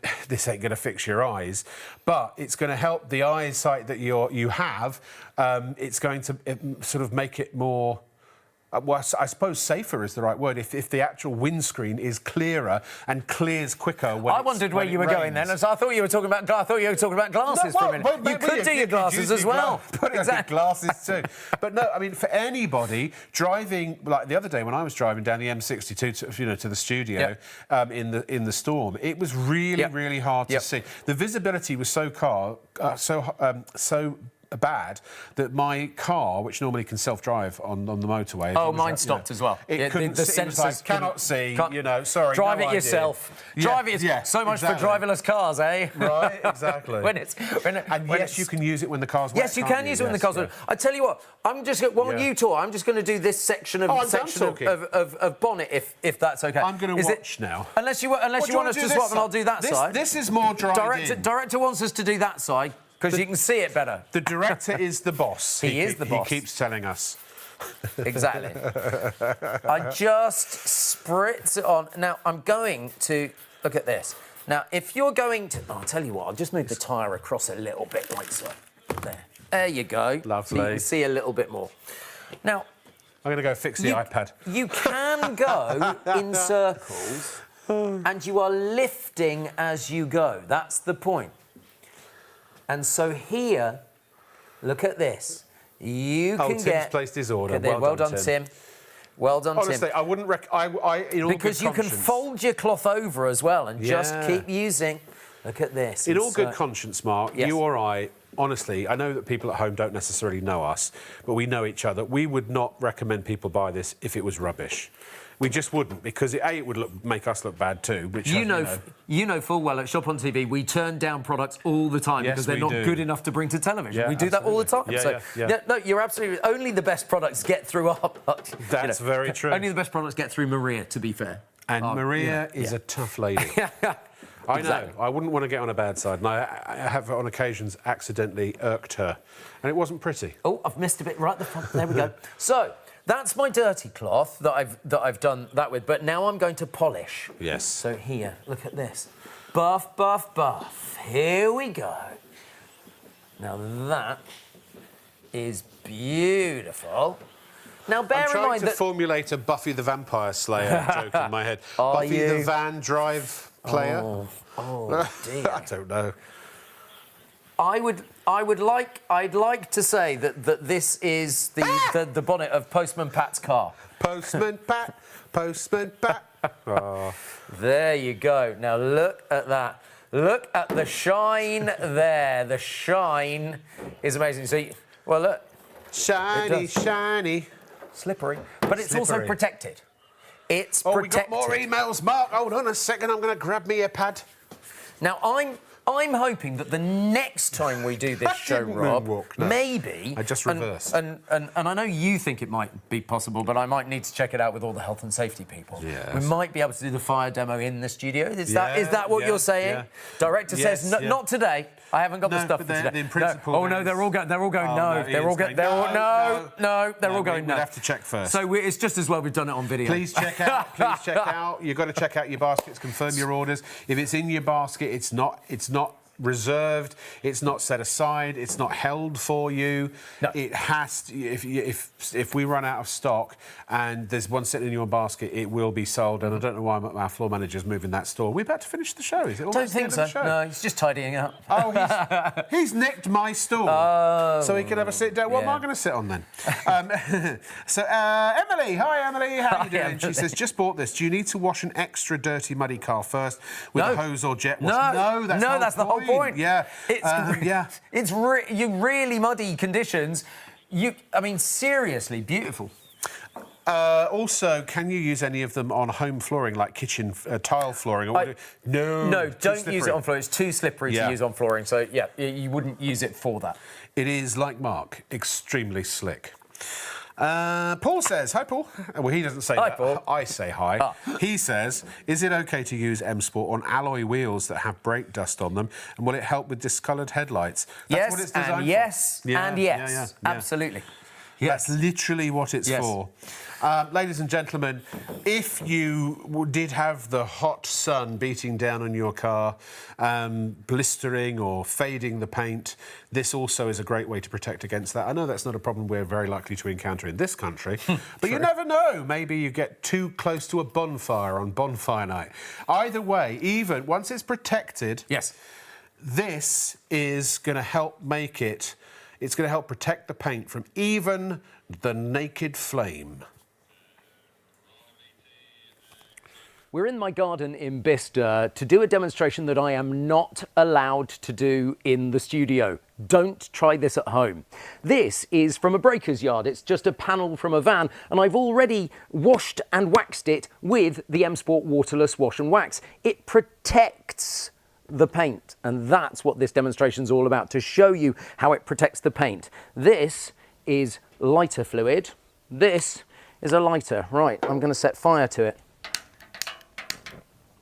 A: fix your eyes, but it's going to help the eyesight that you have. It's going to sort of make it more. Well, I suppose safer is the right word. If the actual windscreen is clearer and clears quicker when
B: I wondered where you were going then. So I thought you were talking about glasses for a minute. You could do your glasses as well.
A: Exactly, glasses too. But no, I mean, for anybody driving, like the other day when I was driving down the M62 to the studio in the storm, it was really really hard to see. The visibility was so bad that my car, which normally can self-drive on the motorway...
B: Oh, mine stopped as well.
A: It couldn't
B: the
A: see,
B: sensors
A: cannot see, sorry.
B: Drive it yourself. Drive it yourself. So much for driverless cars, eh?
A: Right, exactly.
B: Yes,
A: you can use it when the car's wet.
B: Yes, you can use it when the car's wet. I tell you what, while you talk, I'm just going to do this section of bonnet, if that's OK.
A: I'm going to watch now.
B: Unless you want us to swap, and I'll do that side.
A: This is more dried-in.
B: Director wants us to do that side, because you can see it better.
A: The director is the boss.
B: He is the boss.
A: He keeps telling us.
B: Exactly. I just spritz it on. Now, I'm going to... Look at this. Now, if you're going to... I'll tell you what, I'll just move the tyre across a little bit, like so. There you go.
A: Lovely.
B: So you can see a little bit more. Now...
A: I'm going to go fix the iPad.
B: You can go in circles, and you are lifting as you go. That's the point. And so here, look at this. You can
A: Tim's placed his order.
B: Well done, Tim. Well done, Tim.
A: Honestly, I wouldn't
B: because you can fold your cloth over as well and just keep using. Look at this.
A: In all good conscience, Mark,
B: yes.
A: you or I, honestly, I know that people at home don't necessarily know us, but we know each other. We would not recommend people buy this if it was rubbish. We just wouldn't, because it would make us look bad too. Which
B: you know full well at Shop on TV we turn down products all the time because they're not good enough to bring to television.
A: Yeah,
B: we do that all the time. No, you're absolutely. Only the best products get through our.
A: That's very true.
B: Only the best products get through Maria, to be fair.
A: And Maria is a tough lady. I
B: Exactly.
A: know. I wouldn't want to get on a bad side, and I have on occasions accidentally irked her, and it wasn't pretty.
B: Oh, I've missed a bit right at the front. There we go. So that's my dirty cloth that I've done that with. But now I'm going to polish.
A: Yes.
B: So here, look at this. Buff, buff, buff. Here we go. Now that is beautiful. Now bear
A: I'm
B: in
A: trying
B: mind
A: to
B: that
A: formulate a Buffy the Vampire Slayer joke in my head.
B: Are
A: Buffy
B: you?
A: the Van Drive player?
B: Oh dear.
A: I don't know.
B: I'd like to say that this is the bonnet of Postman Pat's car.
A: Postman Pat, Postman Pat. Oh.
B: There you go. Now look at that. Look at the shine there. The shine is amazing. See, well look,
A: Shiny,
B: It does.
A: shiny.
B: slippery, but it's also
A: Slippery.
B: protected. It's
A: Oh,
B: protected.
A: we got more emails, Mark. Hold on a second. I'm going to grab me a pad.
B: Now I'm hoping that the next time we do this
A: I
B: show,
A: didn't
B: Rob,
A: moonwalk, no.
B: maybe
A: I just
B: and-
A: reversed.
B: And I know you think it might be possible, but I might need to check it out with all the health and safety people.
A: Yes.
B: We might be able to do the fire demo in the studio. Is
A: Yeah,
B: that what
A: yeah,
B: you're saying?
A: yeah.
B: Director
A: Yes,
B: says
A: yeah.
B: not today. I haven't got the
A: No,
B: stuff
A: but
B: for
A: they're-
B: today.
A: in principle,
B: No. Oh no,
A: there's-
B: they're all going. They're all going.
A: Oh,
B: no,
A: no,
B: they're all
A: Ian's
B: going.
A: going,
B: They're all
A: no,
B: no. They're all going.
A: we'd
B: No.
A: have to check first.
B: So it's just as well we've done it on video.
A: Please check out. Please check out. You've got to check out your baskets. Confirm your orders. If it's in your basket, it's not reserved. It's not set aside. It's not held for you.
B: No.
A: It has to. If we run out of stock and there's one sitting in your basket, it will be sold. And I don't know why our floor manager's moving that store. We're about to finish the show. Is it?
B: Don't
A: almost the
B: think
A: end
B: so.
A: of the show?
B: No, he's just tidying up.
A: Oh, he's nicked my stool, so he can have a sit down. What am I
B: yeah.
A: going to sit on then? So, Emily, hi Emily, how are you doing?
B: Emily.
A: She says, just bought this. Do you need to wash an extra dirty, muddy car first with
B: No.
A: a hose or jet wash?
B: No, that's the whole point.
A: Yeah,
B: It's it's you really muddy conditions. I mean, seriously beautiful.
A: Also, can you use any of them on home flooring, like kitchen tile flooring?
B: No,
A: too
B: don't use
A: slippery.
B: it on flooring. It's too slippery
A: Yeah.
B: to use on flooring. So yeah, you wouldn't use it for that.
A: It is, like Mark, extremely slick. Paul says, hi Paul. Well, he doesn't say
B: Hi,
A: that.
B: Paul.
A: I say hi. He says, is it okay to use M Sport on alloy wheels that have brake dust on them? And will it help with discoloured headlights? That's what it's designed for.
B: yes,
A: Yeah,
B: and yes,
A: yeah.
B: absolutely.
A: That's literally what it's
B: Yes.
A: for. Ladies and gentlemen, if you did have the hot sun beating down on your car, blistering or fading the paint, this also is a great way to protect against that. I know that's not a problem we're very likely to encounter in this country, but you never know. Maybe you get too close to a bonfire on bonfire night. Either way, even once it's protected,
B: Yes.
A: this is going to help make it... It's going to help protect the paint from even the naked flame.
C: We're in my garden in Bicester to do a demonstration that I am not allowed to do in the studio. Don't try this at home. This is from a breaker's yard. It's just a panel from a van, and I've already washed and waxed it with the M Sport Waterless Wash and Wax. It protects the paint, and that's what this demonstration is all about, to show you how it protects the paint. This is lighter fluid. This is a lighter. Right, I'm going to set fire to it.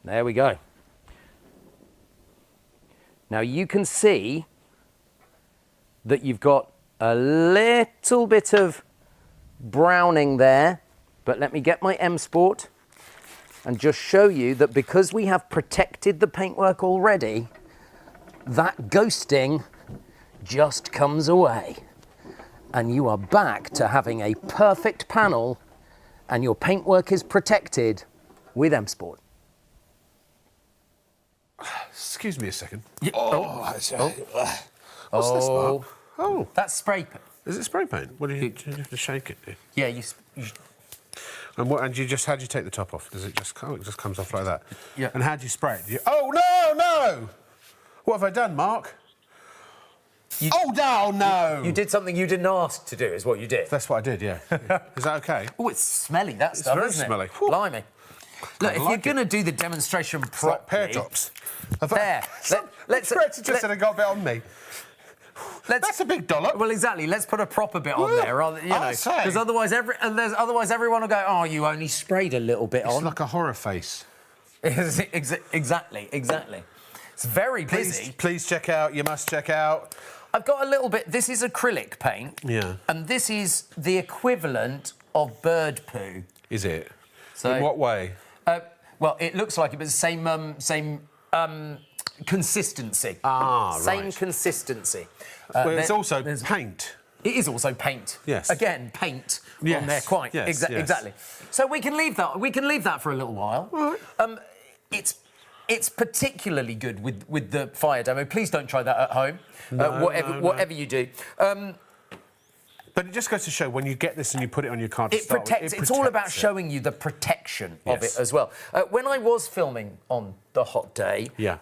C: There we go. Now you can see that you've got a little bit of browning there, but let me get my M Sport and just show you that because we have protected the paintwork already, that ghosting just comes away. And you are back to having a perfect panel, and your paintwork is protected with M Sport.
A: Excuse me a second.
B: What's
A: What's this, Mark? Oh,
B: That's spray paint.
A: is it spray paint? What do you have to shake it?
B: Yeah,
A: And you just, how do you take the top off? Does it just come? It just comes off like that.
B: Yeah.
A: And how do you spray it? Oh no! What have I done, Mark? No!
B: you did something you didn't ask to do, is what you did.
A: That's what I did. Yeah. Is that okay?
B: Oh, it's smelly, that stuff,
A: very
B: isn't it?
A: smelly. Whew.
B: Blimey. Look, if
A: like
B: you're going to do the demonstration
A: It's like
B: properly...
A: pear drops.
B: There. Let's
A: just said I got a bit on me. That's a big dollop.
B: Well, exactly. Let's put a proper bit on there, rather, you know,
A: I'd say.
B: because otherwise everyone will go, "Oh, you only sprayed a little bit
A: It's
B: on."
A: like a horror face.
B: Exactly. It's very busy.
A: Please check out. You must check out.
B: I've got a little bit. This is acrylic paint.
A: Yeah.
B: And this is the equivalent of bird poo.
A: Is it?
B: So,
A: in what way?
B: Well, it looks like it, but same consistency. Same
A: right.
B: consistency.
A: Well, it's also paint.
B: It is also paint.
A: Yes.
B: Again, paint
A: Yes.
B: on there. Quite.
A: Yes, yes.
B: Exactly. So we can leave that. We can leave that for a little while.
A: Right.
B: It's particularly good with the fire demo. Please don't try that at home. Whatever you do.
A: But it just goes to show when you get this and you put it on your car to start with,
B: It's all about showing you the protection of
A: Yes.
B: it as well. When I was filming on the hot day,
A: Yeah.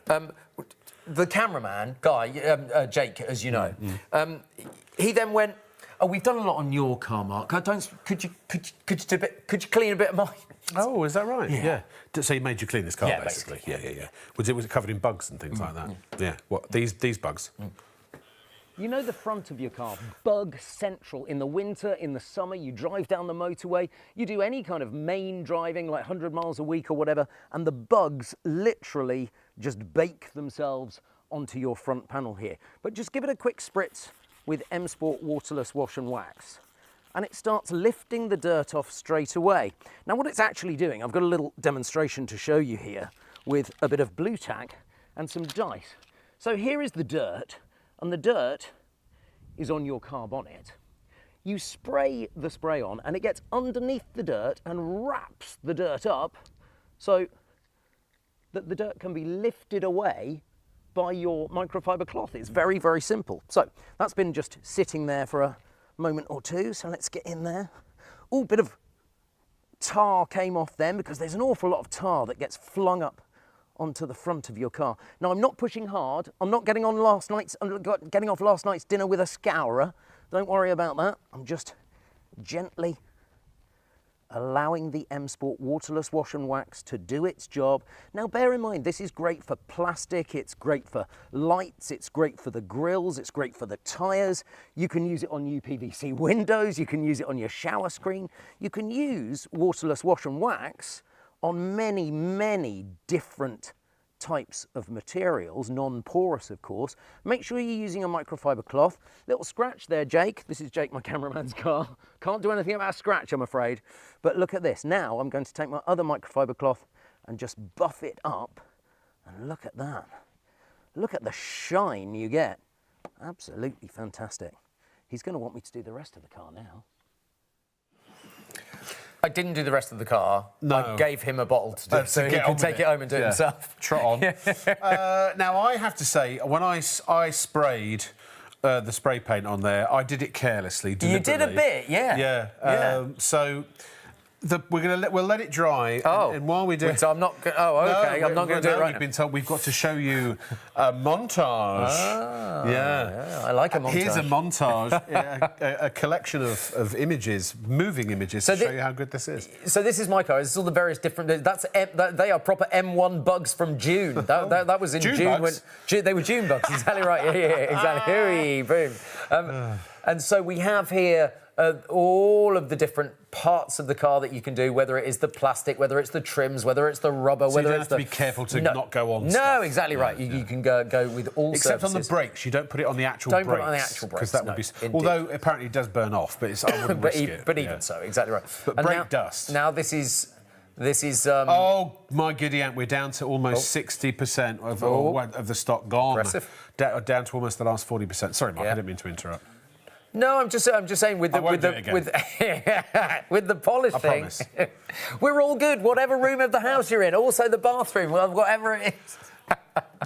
B: The cameraman guy, Jake, as you know, he then went, "Oh, we've done a lot on your car, Mark. Could you clean a bit of mine?"
A: Oh, is that right?
B: Yeah.
A: So he made you clean this car,
B: Yeah,
A: basically.
B: basically.
A: Yeah. Was it covered in bugs and things like that? Yeah. What? These bugs?
C: You know the front of your car, bug central. In the winter, in the summer, you drive down the motorway, you do any kind of main driving, like 100 miles a week or whatever, and the bugs literally just bake themselves onto your front panel here. But just give it a quick spritz with M Sport Waterless Wash and Wax, and it starts lifting the dirt off straight away. Now what it's actually doing, I've got a little demonstration to show you here with a bit of blue tack and some dice. So here is the dirt, and the dirt is on your car bonnet. You spray the spray on and it gets underneath the dirt and wraps the dirt up so that the dirt can be lifted away by your microfiber cloth. It's very, very simple. So that's been just sitting there for a moment or two, so let's get in there. Oh, bit of tar came off then because there's an awful lot of tar that gets flung up onto the front of your car. Now, I'm not pushing hard. I'm not getting off last night's dinner with a scourer. Don't worry about that. I'm just gently allowing the M Sport Waterless Wash and Wax to do its job. Now, bear in mind, this is great for plastic, it's great for lights, it's great for the grills, it's great for the tyres. You can use it on UPVC windows, you can use it on your shower screen. You can use Waterless Wash and Wax on many, many different types of materials, non-porous of course. Make sure you're using a microfiber cloth. Little scratch there, Jake. This is Jake, my cameraman's car. Can't do anything about a scratch, I'm afraid. But look at this. Now I'm going to take my other microfiber cloth and just buff it up. And look at that. Look at the shine you get. Absolutely fantastic. He's going to want me to do the rest of the car now.
B: I didn't do the rest of the car.
A: No.
B: I gave him a bottle to do, so he could take it home and do it himself.
A: Trot on. Now, I have to say, when I sprayed the spray paint on there, I did it carelessly, deliberately.
B: You did a bit, yeah.
A: Yeah. So we'll let it dry.
B: Oh.
A: And while we do...
B: So I'm not... Oh, OK. I'm not going to do it right
A: We've been told we've got to show you a montage. Yeah.
B: I like a montage.
A: Here's a montage, a collection of images, moving images, to show you how good this is.
B: So this is my car. This is all the various different... They are proper M1 bugs from June. That was in June
A: bugs?
B: when... They were June bugs, exactly right. Yeah, exactly. Hooey, boom. And so we have here all of the different parts of the car that you can do, whether it is the plastic, whether it's the trims, whether it's the rubber,
A: So
B: whether
A: you don't
B: it's
A: have to be careful to not go on
B: No,
A: stuff.
B: exactly right. You can go with all
A: Except
B: surfaces.
A: on the brakes, you don't put it on the actual
B: Don't
A: brakes.
B: put it on the actual brakes,
A: Because that
B: no,
A: would be...
B: indeed.
A: Although, apparently, it does burn off, but I wouldn't risk it.
B: But even so, exactly right.
A: But
B: And
A: brake
B: now,
A: dust.
B: Now this is...
A: Oh, my giddy aunt, we're down to almost 60% of the stock gone.
B: Impressive.
A: Down to almost the last 40%. Sorry, Mark,
B: Yeah.
A: I didn't mean to interrupt.
B: No, I'm just saying with the
A: won't do it again.
B: with the polish
A: I
B: thing,
A: promise.
B: we're all good. Whatever room of the house you're in, also the bathroom, whatever it is.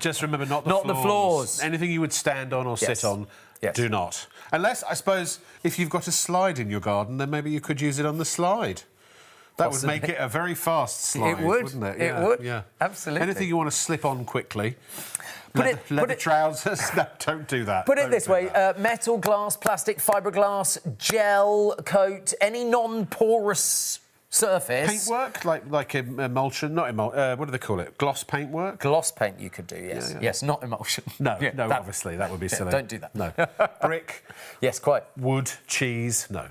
A: Just remember, not
B: the floors.
A: Anything you would stand on or sit on, do not. Unless, I suppose, if you've got a slide in your garden, then maybe you could use it on the slide. That would make it a very fast slide,
B: It would.
A: wouldn't it?
B: It would.
A: Yeah.
B: Absolutely.
A: Anything you want to slip on quickly.
B: Put
A: Leather
B: it-
A: trousers. No, don't do that.
B: Put it
A: Don't
B: this
A: do
B: way:
A: that.
B: metal, glass, plastic, fiberglass, gel coat, any non-porous surface.
A: Paintwork, like emulsion, not emulsion. What do they call it? Gloss paintwork.
B: Gloss paint you could do, yes.
A: Yeah.
B: Yes, not emulsion.
A: No,
B: Yeah,
A: no,
B: that-
A: obviously that would be silly.
B: don't do that.
A: No. Brick,
B: Yes, quite.
A: wood, cheese. No.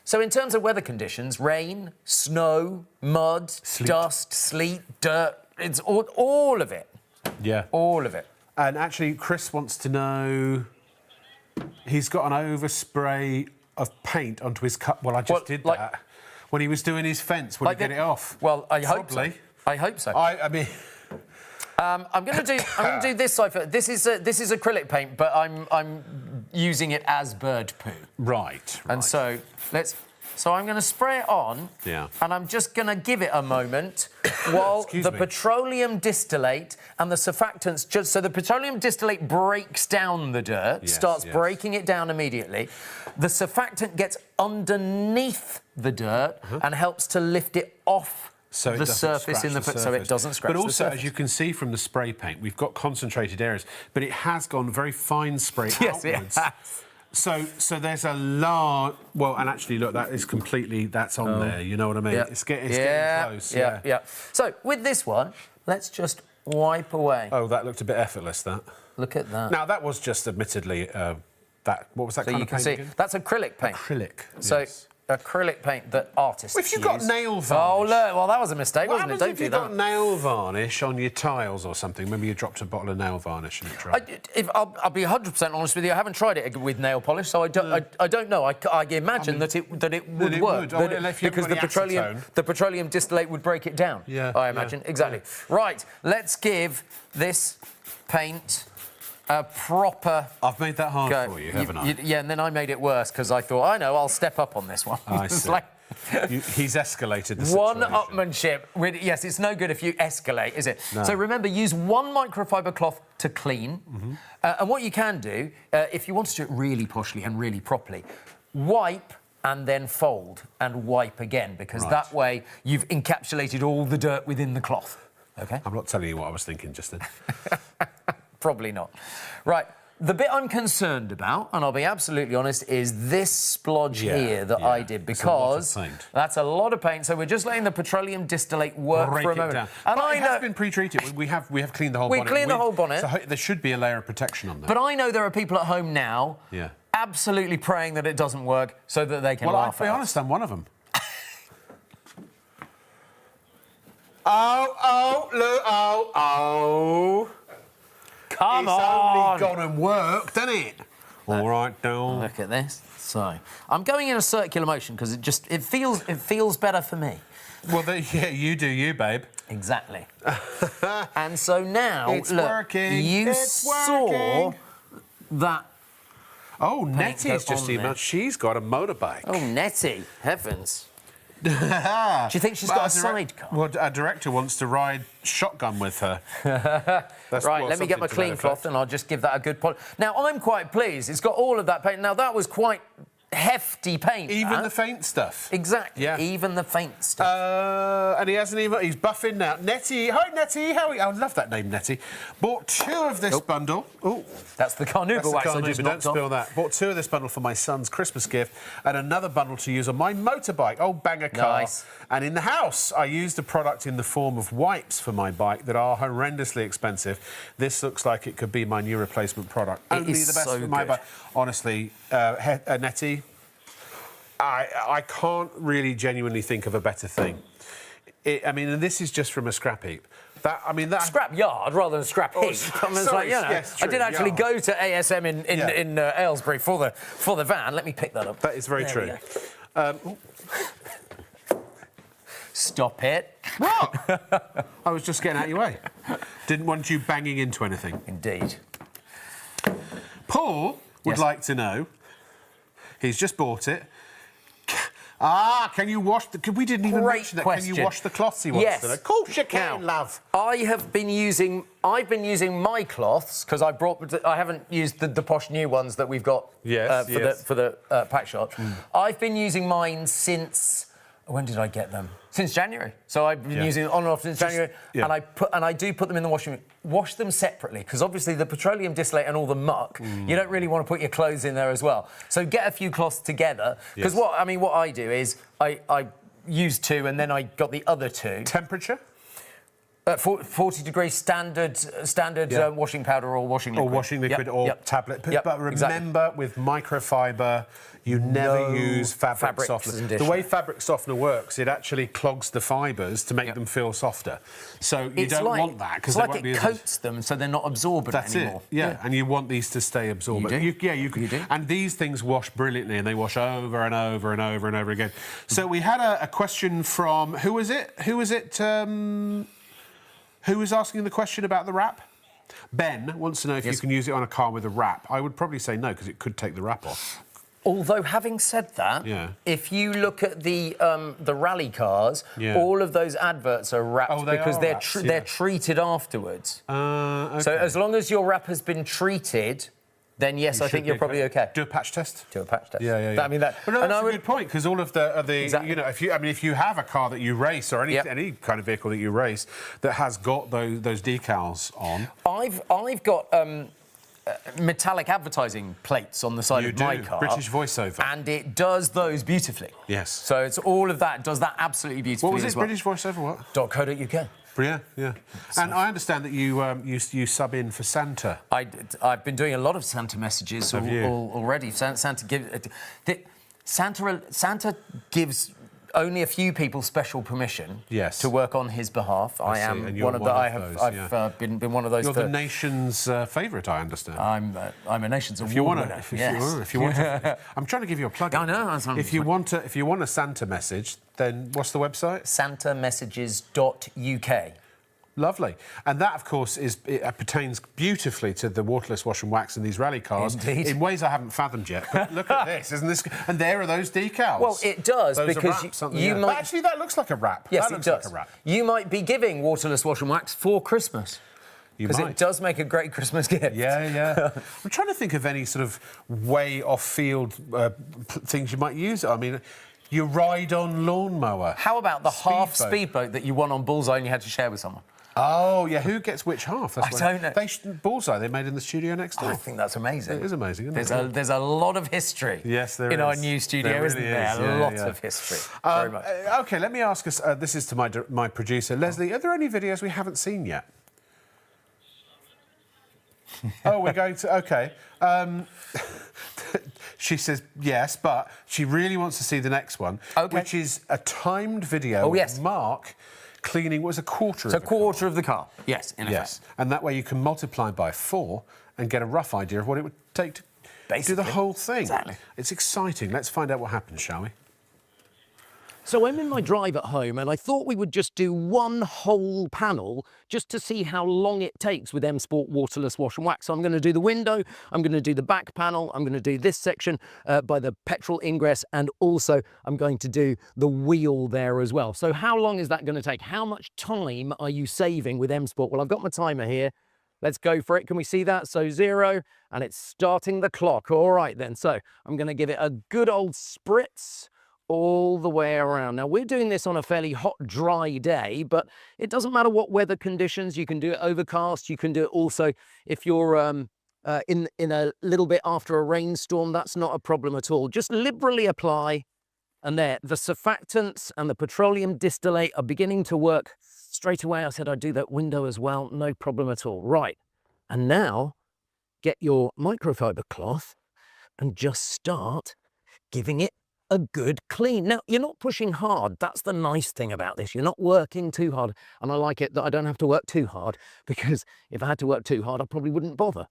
B: So in terms of weather conditions, rain, snow, mud,
A: Sleet.
B: dust, sleet, dirt, it's all of it.
A: Yeah.
B: All of it.
A: And actually, Chris wants to know... He's got an overspray of paint onto his cup. Well, I just did that. When he was doing his fence, would he get it off?
B: Well, I hope so.
A: Probably.
B: I hope so.
A: I mean...
B: I'm going to do this side first. This is acrylic paint, but I'm using it as bird poo.
A: Right.
B: And so I'm going to spray it on.
A: Yeah.
B: And I'm just going to give it a moment while the petroleum distillate and the surfactants so the petroleum distillate breaks down the dirt, starts breaking it down immediately. The surfactant gets underneath the dirt and helps to lift it off the surface in the so it doesn't scratch.
A: But also,
B: the surface.
A: as you can see from the spray paint, we've got concentrated areas, but it has gone very fine spray
B: Yes,
A: outwards.
B: it has.
A: So there's a large... Well, and actually, look, that is completely... That's on there, you know what I mean?
B: Yeah.
A: It's getting close.
B: Yeah. So, with this one, let's just wipe away.
A: Oh, that looked a bit effortless, that.
B: Look at that.
A: Now, that was just admittedly... what was that
B: so
A: kind
B: you
A: of
B: can
A: paint
B: see,
A: again?
B: that's acrylic paint.
A: Acrylic,
B: So,
A: yes.
B: acrylic paint that artists
A: If you've
B: use.
A: got nail varnish...
B: Oh, look, well, that was a mistake,
A: What
B: wasn't it?
A: happens
B: Don't
A: if
B: do
A: you've
B: that.
A: got nail varnish on your tiles or something? Maybe you dropped a bottle of nail varnish and it dried.
B: I'll be 100% honest with you. I haven't tried it with nail polish, so I don't know. I imagine that it would work because the petroleum distillate would break it down.
A: Yeah,
B: I imagine exactly. Right, let's give this paint a proper.
A: I've made that hard
B: go.
A: for you, haven't I?
B: Yeah, and then I made it worse because I thought, I know, I'll step up on this one.
A: I
B: It's
A: see.
B: like-
A: He's escalated the situation.
B: One-upmanship. Yes, it's no good if you escalate, is it?
A: No.
B: So remember, use one microfiber cloth to clean. And what you can do, if you want to do it really poshly and really properly, wipe and then fold and wipe again, because that way you've encapsulated all the dirt within the cloth. OK?
A: I'm not telling you what I was thinking just then.
B: Probably not. Right. The bit I'm concerned about, and I'll be absolutely honest, is this splodge here that I did, because that's a lot of paint. So we're just letting the petroleum distillate work for a moment.
A: Down.
B: And
A: but
B: I
A: it
B: know
A: has been pre-treated. We have cleaned the whole bonnet.
B: We cleaned the whole bonnet.
A: So there should be a layer of protection on there.
B: But I know there are people at home now absolutely praying that it doesn't work so that they can laugh at us.
A: Well, I'll be honest, I'm one of them. Oh.
B: Come on!
A: It's only gone and worked, hasn't it? All right, now.
B: Look at this. So, I'm going in a circular motion because it feels better for me.
A: Well, you do you, babe.
B: Exactly. And so now,
A: it's
B: look,
A: working.
B: you saw that.
A: Oh, Nettie's just emailed. She's got a motorbike.
B: Oh, Nettie, heavens. Do you think she's got a sidecar?
A: Well, our director wants to ride shotgun with her.
B: Right, let me get my clean cloth and I'll just give that a good polish. Now, I'm quite pleased. It's got all of that paint. Now, that was quite hefty paint.
A: Even the faint stuff.
B: Exactly, even the faint stuff.
A: And he hasn't even... He's buffing now. Nettie. Hi, Nettie. How are you? I love that name, Nettie. Bought 2 of this bundle. Oh,
B: that's the carnauba wax I just knocked
A: Don't spill that. Bought 2 of this bundle for my son's Christmas gift and another bundle to use on my motorbike. Old banger car.
B: Nice.
A: And in the house, I used a product in the form of wipes for my bike that are horrendously expensive. This looks like it could be my new replacement product. Only the best for my bike. Honestly, Nettie, I can't really genuinely think of a better thing. I mean, and this is just from a scrap heap.
B: Scrap yard rather than scrap heap. I did actually go to ASM in Aylesbury for the van. Let me pick that up.
A: That is very true.
B: Stop it.
A: What? I was just getting out of your way. Didn't want you banging into anything.
B: Indeed.
A: Paul would like to know, he's just bought it, can you wash the... We didn't even mention that.
B: Question.
A: Can you wash the cloths he wants
B: Yes.
A: to know? Of course you can, love.
B: I've been using my cloths, because I haven't used the posh new ones that we've got for the pack shot. I've been using mine since... When did I get them? Since January. So I've been using it on and off since January, and I do put them in the washing machine. Wash them separately, because obviously the petroleum distillate and all the muck, you don't really want to put your clothes in there as well. So get a few cloths together, because what I do is I use 2 and then I got the other 2.
A: Temperature?
B: 40 degrees standard washing powder or washing liquid.
A: Or washing liquid or tablet.
B: Yep,
A: But remember, with microfiber, you never use fabric softener. The way fabric softener works, it actually clogs the fibres to make them feel softer. So you don't want that because
B: it's like it coats them so they're not absorbent anymore.
A: Yeah, and you want these to stay absorbent.
B: You
A: do. And these things wash brilliantly, and they wash over and over and over and over again. So we had a question from who was it? Who was asking the question about the wrap? Ben wants to know if you can use it on a car with a wrap. I would probably say no, because it could take the wrap off.
B: Although, having said that, if you look at the rally cars, all of those adverts are wrapped because they're treated afterwards.
A: Okay.
B: So as long as your wrap has been treated, then yes, I think you're probably okay.
A: Do a patch test.
B: Do a patch test.
A: Yeah.
B: I mean that.
A: But no, that's a good point, because all of the
B: Exactly.
A: you know, if you have a car that you race or any kind of vehicle that you race that has got those decals on,
B: I've got metallic advertising plates on the side of my car.
A: British voiceover.
B: And it does those beautifully.
A: Yes.
B: So it's all of that, does that absolutely beautifully.
A: What was it?
B: as well.
A: British voiceover what?
B: .co.uk.
A: Yeah. And I understand that you sub in for Santa.
B: I've been doing a lot of Santa messages already. Santa gives only a few people special permission to work on his behalf. I am one of those. I've been one of those.
A: You're the nation's favourite, I understand.
B: I'm a nation's award winner.
A: If you want to, I'm trying to give you a plug.
B: I know.
A: If you want a Santa message, then what's the website?
B: santamessages.uk.
A: Lovely. And that, of course, pertains beautifully to the waterless wash and wax in these rally cars.
B: Indeed.
A: In ways I haven't fathomed yet. But look at this, isn't this? And there are those decals.
B: Well, it does,
A: those
B: because
A: wraps,
B: you might...
A: But actually, that looks like a wrap.
B: Yes,
A: that
B: it
A: looks
B: does.
A: like a wrap.
B: You might be giving waterless wash and wax for Christmas. Because it does make a great Christmas gift.
A: Yeah. I'm trying to think of any sort of way off-field things you might use. I mean, your ride-on lawnmower.
B: How about the half speedboat that you won on Bullseye and you had to share with someone?
A: Oh, yeah, who gets which half?
B: I don't know.
A: Bullseye, they made in the studio next door.
B: I think that's amazing.
A: It is amazing, isn't it?
B: There's a lot of history in our new studio, isn't there? Lots of history. Very much.
A: OK, let me ask us, this is to my producer, Leslie, are there any videos we haven't seen yet? We're going to... OK. She says yes, but she really wants to see the next one, which is a timed video of Mark cleaning, what was a quarter of the car?
B: It's a quarter of the car, yes, in effect.
A: And that way you can multiply by 4 and get a rough idea of what it would take to do the whole thing.
B: Exactly.
A: It's exciting. Let's find out what happens, shall we?
C: So I'm in my drive at home, and I thought we would just do one whole panel just to see how long it takes with M Sport Waterless Wash and Wax. So I'm going to do the window, I'm going to do the back panel, I'm going to do this section by the petrol ingress, and also I'm going to do the wheel there as well. So how long is that going to take? How much time are you saving with M Sport? Well, I've got my timer here. Let's go for it. Can we see that? So 0, and it's starting the clock. All right, then. So I'm going to give it a good old spritz all the way around. Now, we're doing this on a fairly hot, dry day, but it doesn't matter what weather conditions. You can do it overcast. You can do it also if you're in a little bit after a rainstorm. That's not a problem at all. Just liberally apply, and there, the surfactants and the petroleum distillate are beginning to work straight away. I said I'd do that window as well. No problem at all. Right, and now get your microfiber cloth and just start giving it a good clean. Now, you're not pushing hard. That's the nice thing about this. You're not working too hard. And I like it that I don't have to work too hard, because if I had to work too hard, I probably wouldn't bother,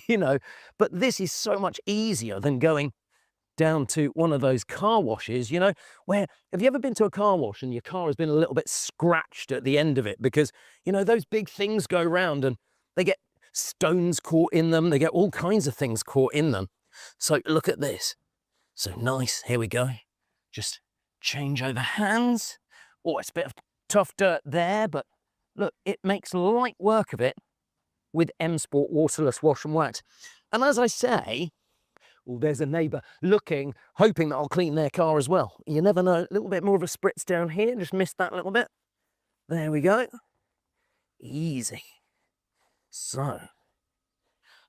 C: you know. But this is so much easier than going down to one of those car washes, you know, where, have you ever been to a car wash and your car has been a little bit scratched at the end of it? Because, you know, those big things go round and they get stones caught in them. They get all kinds of things caught in them. So look at this. So nice, here we go. Just change over hands. Oh, it's a bit of tough dirt there, but look, it makes light work of it with M Sport Waterless Wash and Wax. And as I say, well, there's a neighbour looking, hoping that I'll clean their car as well. You never know, a little bit more of a spritz down here, just missed that little bit. There we go. Easy. So,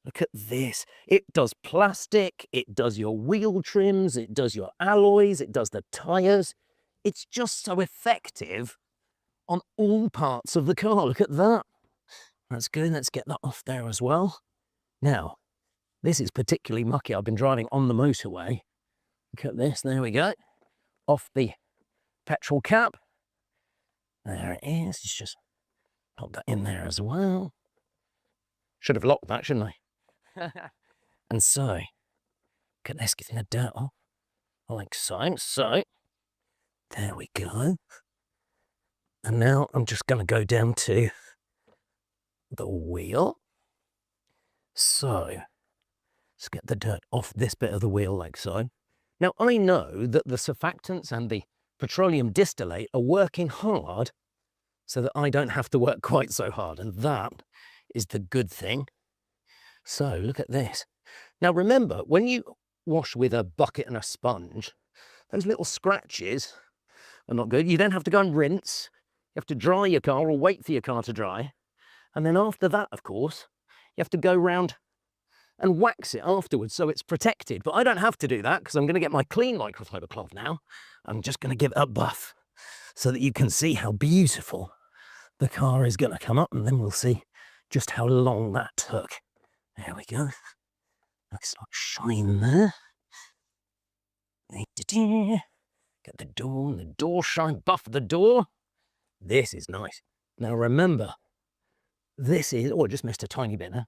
C: look at this. It does plastic, it does your wheel trims, it does your alloys, it does the tyres. It's just so effective on all parts of the car. Look at that. That's good. Let's get that off there as well. Now, this is particularly mucky. I've been driving on the motorway. Look at this. There we go. Off the petrol cap. There it is. Let's just pop that in there as well. Should have locked that, shouldn't I? And so, look at this, getting the dirt off. Like so. So, there we go. And now I'm just going to go down to the wheel. So, let's get the dirt off this bit of the wheel like so. Now, I know that the surfactants and the petroleum distillate are working hard so that I don't have to work quite so hard, and that is the good thing. So, look at this. Now, remember, when you wash with a bucket and a sponge, those little scratches are not good. You don't have to go and rinse. You have to dry your car or wait for your car to dry. And then after that, of course, you have to go round and wax it afterwards so it's protected. But I don't have to do that because I'm going to get my clean microfiber cloth now. I'm just going to give it a buff so that you can see how beautiful the car is going to come up, and then we'll see just how long that took. There we go. Nice like shine there. Get the door shine, buff the door. This is nice. Now remember, this is, oh, I just missed a tiny bit there.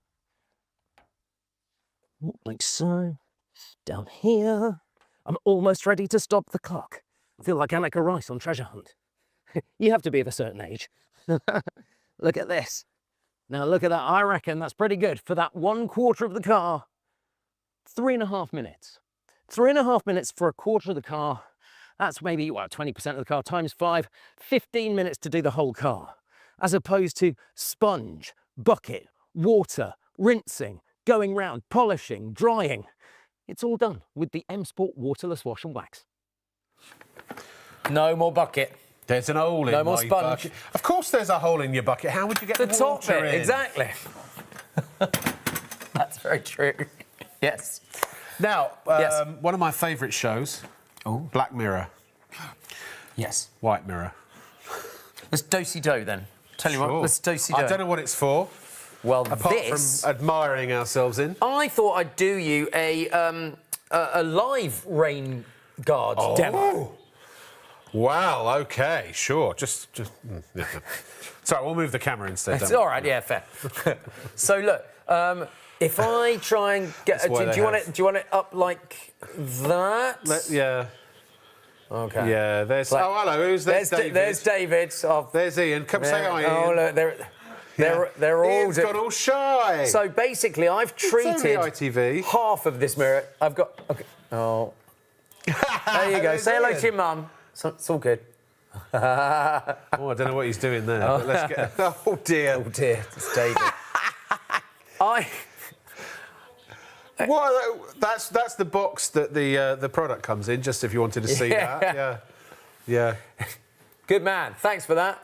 C: Like so. Down here. I'm almost ready to stop the clock. I feel like Annika Rice on Treasure Hunt. You have to be of a certain age. Look at this. Now look at that. I reckon that's pretty good. For that 1/4 of the car, 3.5 minutes. 3.5 minutes for a quarter of the car. That's maybe, well, 20% of the car times 5, 15 minutes to do the whole car. As opposed to sponge, bucket, water, rinsing, going round, polishing, drying. It's all done with the M Sport Waterless Wash and Wax.
B: No more bucket.
A: There's an hole in
B: no more
A: my
B: sponge.
A: bucket. Of course there's a hole in your bucket. How would you get the
B: top
A: water
B: bit,
A: in?
B: exactly. That's very true. Yes.
A: Now,
B: Yes.
A: one of my favourite shows, Black Mirror.
B: Yes.
A: White Mirror.
B: Let's do-si-do then. Tell you
A: Sure.
B: what, let's do-si-do.
A: I don't know what it's for,
B: Well,
A: apart
B: this...
A: from admiring ourselves in.
B: I thought I'd do you a live Rainguard demo.
A: Wow, OK, sure. Just yeah. Sorry, we'll move the camera instead.
B: It's all right, yeah, fair. So look, if I try and get, do you want it up like that?
A: Yeah.
B: Okay.
A: Yeah. There's.
B: Like,
A: oh, hello. Who's there? David.
B: There's David. Oh,
A: there's Ian. Come say hi, Ian.
B: Oh look, they're all.
A: Ian's got all shy.
B: So basically, I've treated
A: ITV.
B: half of this mirror. I've got. Okay. Oh. There you go. Say hello to your mum. It's all good.
A: Oh, I don't know what he's doing there. But let's get. Oh dear.
B: Oh dear, it's David.
A: What? That's the box that the product comes in. Just if you wanted to see that. Yeah.
B: Good man. Thanks for that.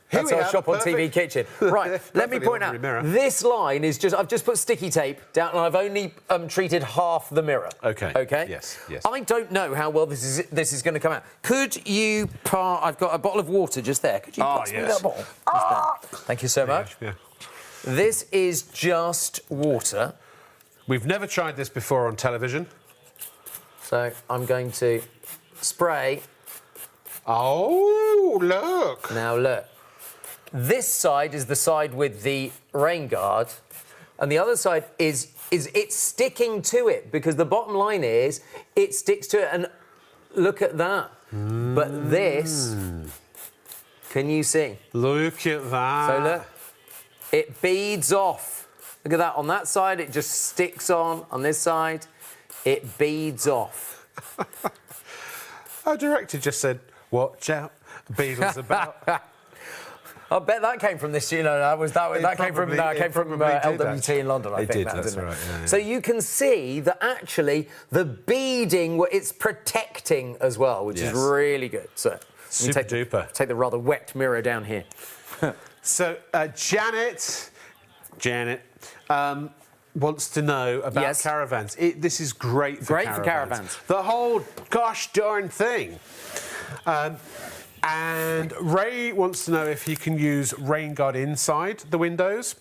A: Here
B: That's
A: we
B: our
A: have
B: shop
A: a
B: on TV
A: perfect-
B: kitchen. Right, let me point out,
A: ordinary mirror.
B: this line is just, I've just put sticky tape down and I've only treated half the mirror.
A: Okay.
B: Okay?
A: Yes.
B: I don't know how well this is going to come out. Could you I've got a bottle of water just there. Could you pass me that bottle? Just there. Thank you so much.
A: Yeah.
B: This is just water.
A: We've never tried this before on television.
B: So I'm going to spray.
A: Oh, look.
B: Now look. This side is the side with the Rainguard, and the other side is it's sticking to it, because the bottom line is it sticks to it, and look at that. But this, can you see?
A: Look at that.
B: So look, it beads off. Look at that. On that side, it just sticks on. On this side, it beads off.
A: Our director just said, "Watch out, Beatles about."
B: I bet that came from this, that came from LWT in London, I think.
A: That's right, yeah.
B: So you can see that actually the beading, it's protecting as well, which is really good. So
A: Super duper.
B: Take the rather wet mirror down here.
A: So Janet wants to know about caravans. This is great for caravans. The whole gosh darn thing. And Ray wants to know if he can use Rainguard inside the windows.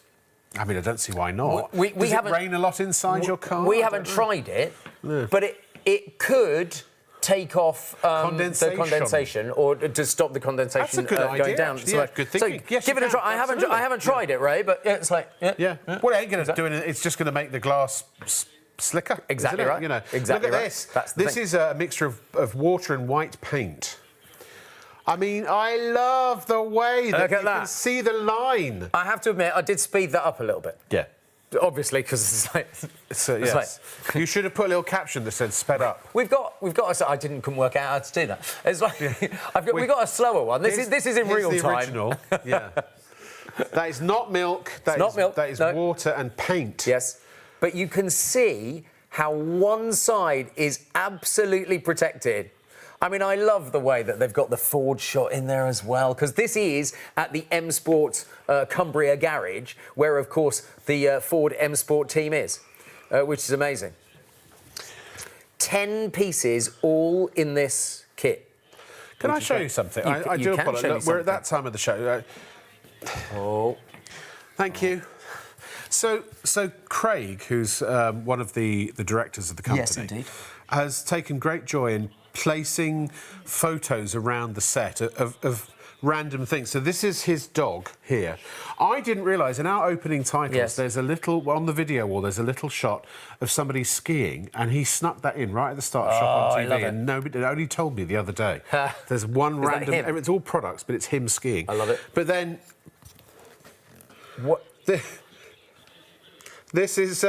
A: I mean, I don't see why not.
B: We
A: Does
B: haven't
A: it rain a lot inside your car?
B: We haven't tried it, but it could take off the condensation, or to stop the condensation
A: That's a good idea,
B: going down.
A: actually. Yeah, good thinking.
B: So
A: Yes,
B: give it a try. I haven't tried it, Ray, but it's like
A: yeah. Well, it ain't going to do it. It's just going to make the glass slicker.
B: Exactly
A: isn't it?
B: right.
A: You know,
B: exactly
A: look at
B: right.
A: this.
B: That's the
A: this
B: thing.
A: is a mixture of water and white paint. I mean, I love the way that
B: Look at
A: you
B: that.
A: can see the line.
B: I have to admit, I did speed that up a little bit.
A: Yeah.
B: Obviously, because it's like.
A: So,
B: it's
A: yes. You should have put a little caption that said "sped up."
B: We've got. I couldn't work out how to do that. It's like we've got a slower one. This is in real
A: the
B: time.
A: Original. Yeah. That is not milk.
B: Not milk.
A: That is
B: No.
A: water and paint.
B: Yes, but you can see how one side is absolutely protected. I mean, I love the way that they've got the Ford shot in there as well, because this is at the M Sport Cumbria garage, where, of course, the Ford M Sport team is, which is amazing. 10 pieces all in this kit.
A: Can I show you something? I
B: you
A: do
B: can
A: apologise.
B: show me
A: Look, we're at
B: something.
A: that time of the show.
B: Oh.
A: Thank you. So Craig, who's one of the directors of the company,
B: Yes, indeed.
A: has taken great joy in placing photos around the set of random things. So this is his dog here. I didn't realise in our opening titles
B: Yes.
A: there's a little, on the video wall, there's a little shot of somebody skiing, and he snuck that in right at the start of Shop on
B: I
A: TV,
B: love it.
A: and nobody only told me the other day. There's one
B: Is that
A: random,
B: him?
A: it's all products, but it's him skiing.
B: I love it.
A: But then
B: What?
A: this is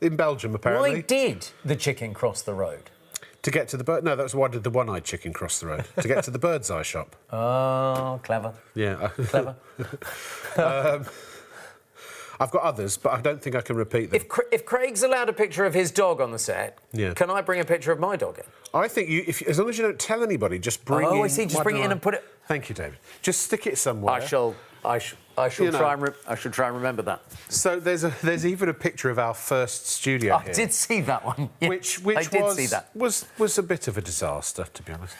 A: in Belgium, apparently.
B: Why did the chicken cross the road?
A: To get to the bird... No, that's why did the one-eyed chicken cross the road. To get to the bird's eye shop.
B: Oh, clever.
A: Yeah.
B: Clever.
A: I've got others, but I don't think I can repeat them.
B: If Craig's allowed a picture of his dog on the set,
A: Yeah.
B: can I bring a picture of my dog in?
A: I think as long as you don't tell anybody, just bring in...
B: Oh, I see. Just bring it in and put it...
A: Thank you, David. Just stick it somewhere.
B: I shall
A: You know.
B: try and remember that.
A: So there's even a picture of our first studio
B: I
A: here.
B: did see that one. Yeah,
A: Which
B: I did see that.
A: was a bit of a disaster, to be honest.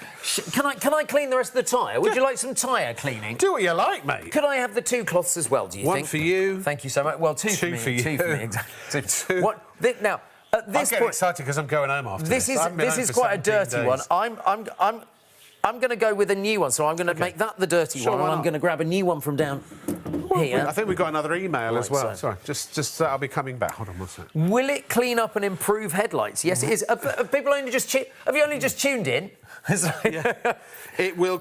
B: Can I clean the rest of the tyre? Would you like some tyre cleaning?
A: Do what you like, mate.
B: Could I have the two cloths as well, do you
A: One
B: think?
A: for you.
B: Thank you so much. Well, two for me.
A: for you.
B: Two for me, exactly.
A: Two.
B: What? Now, at
A: I'm
B: this
A: getting
B: point...
A: excited because I'm going home after this.
B: This is quite a
A: 17
B: dirty
A: days.
B: one. I'm going to go with a new one, so I'm going to make that the dirty
A: Sure,
B: one,
A: why
B: and I'm
A: not?
B: going to grab a new one from down here.
A: I think we've got another email as
B: Right,
A: well.
B: so-
A: Sorry, just I'll be coming back. Hold on one second.
B: Will it clean up and improve headlights? Yes, it is. Have people only just have you only just tuned in? It's like-
A: It will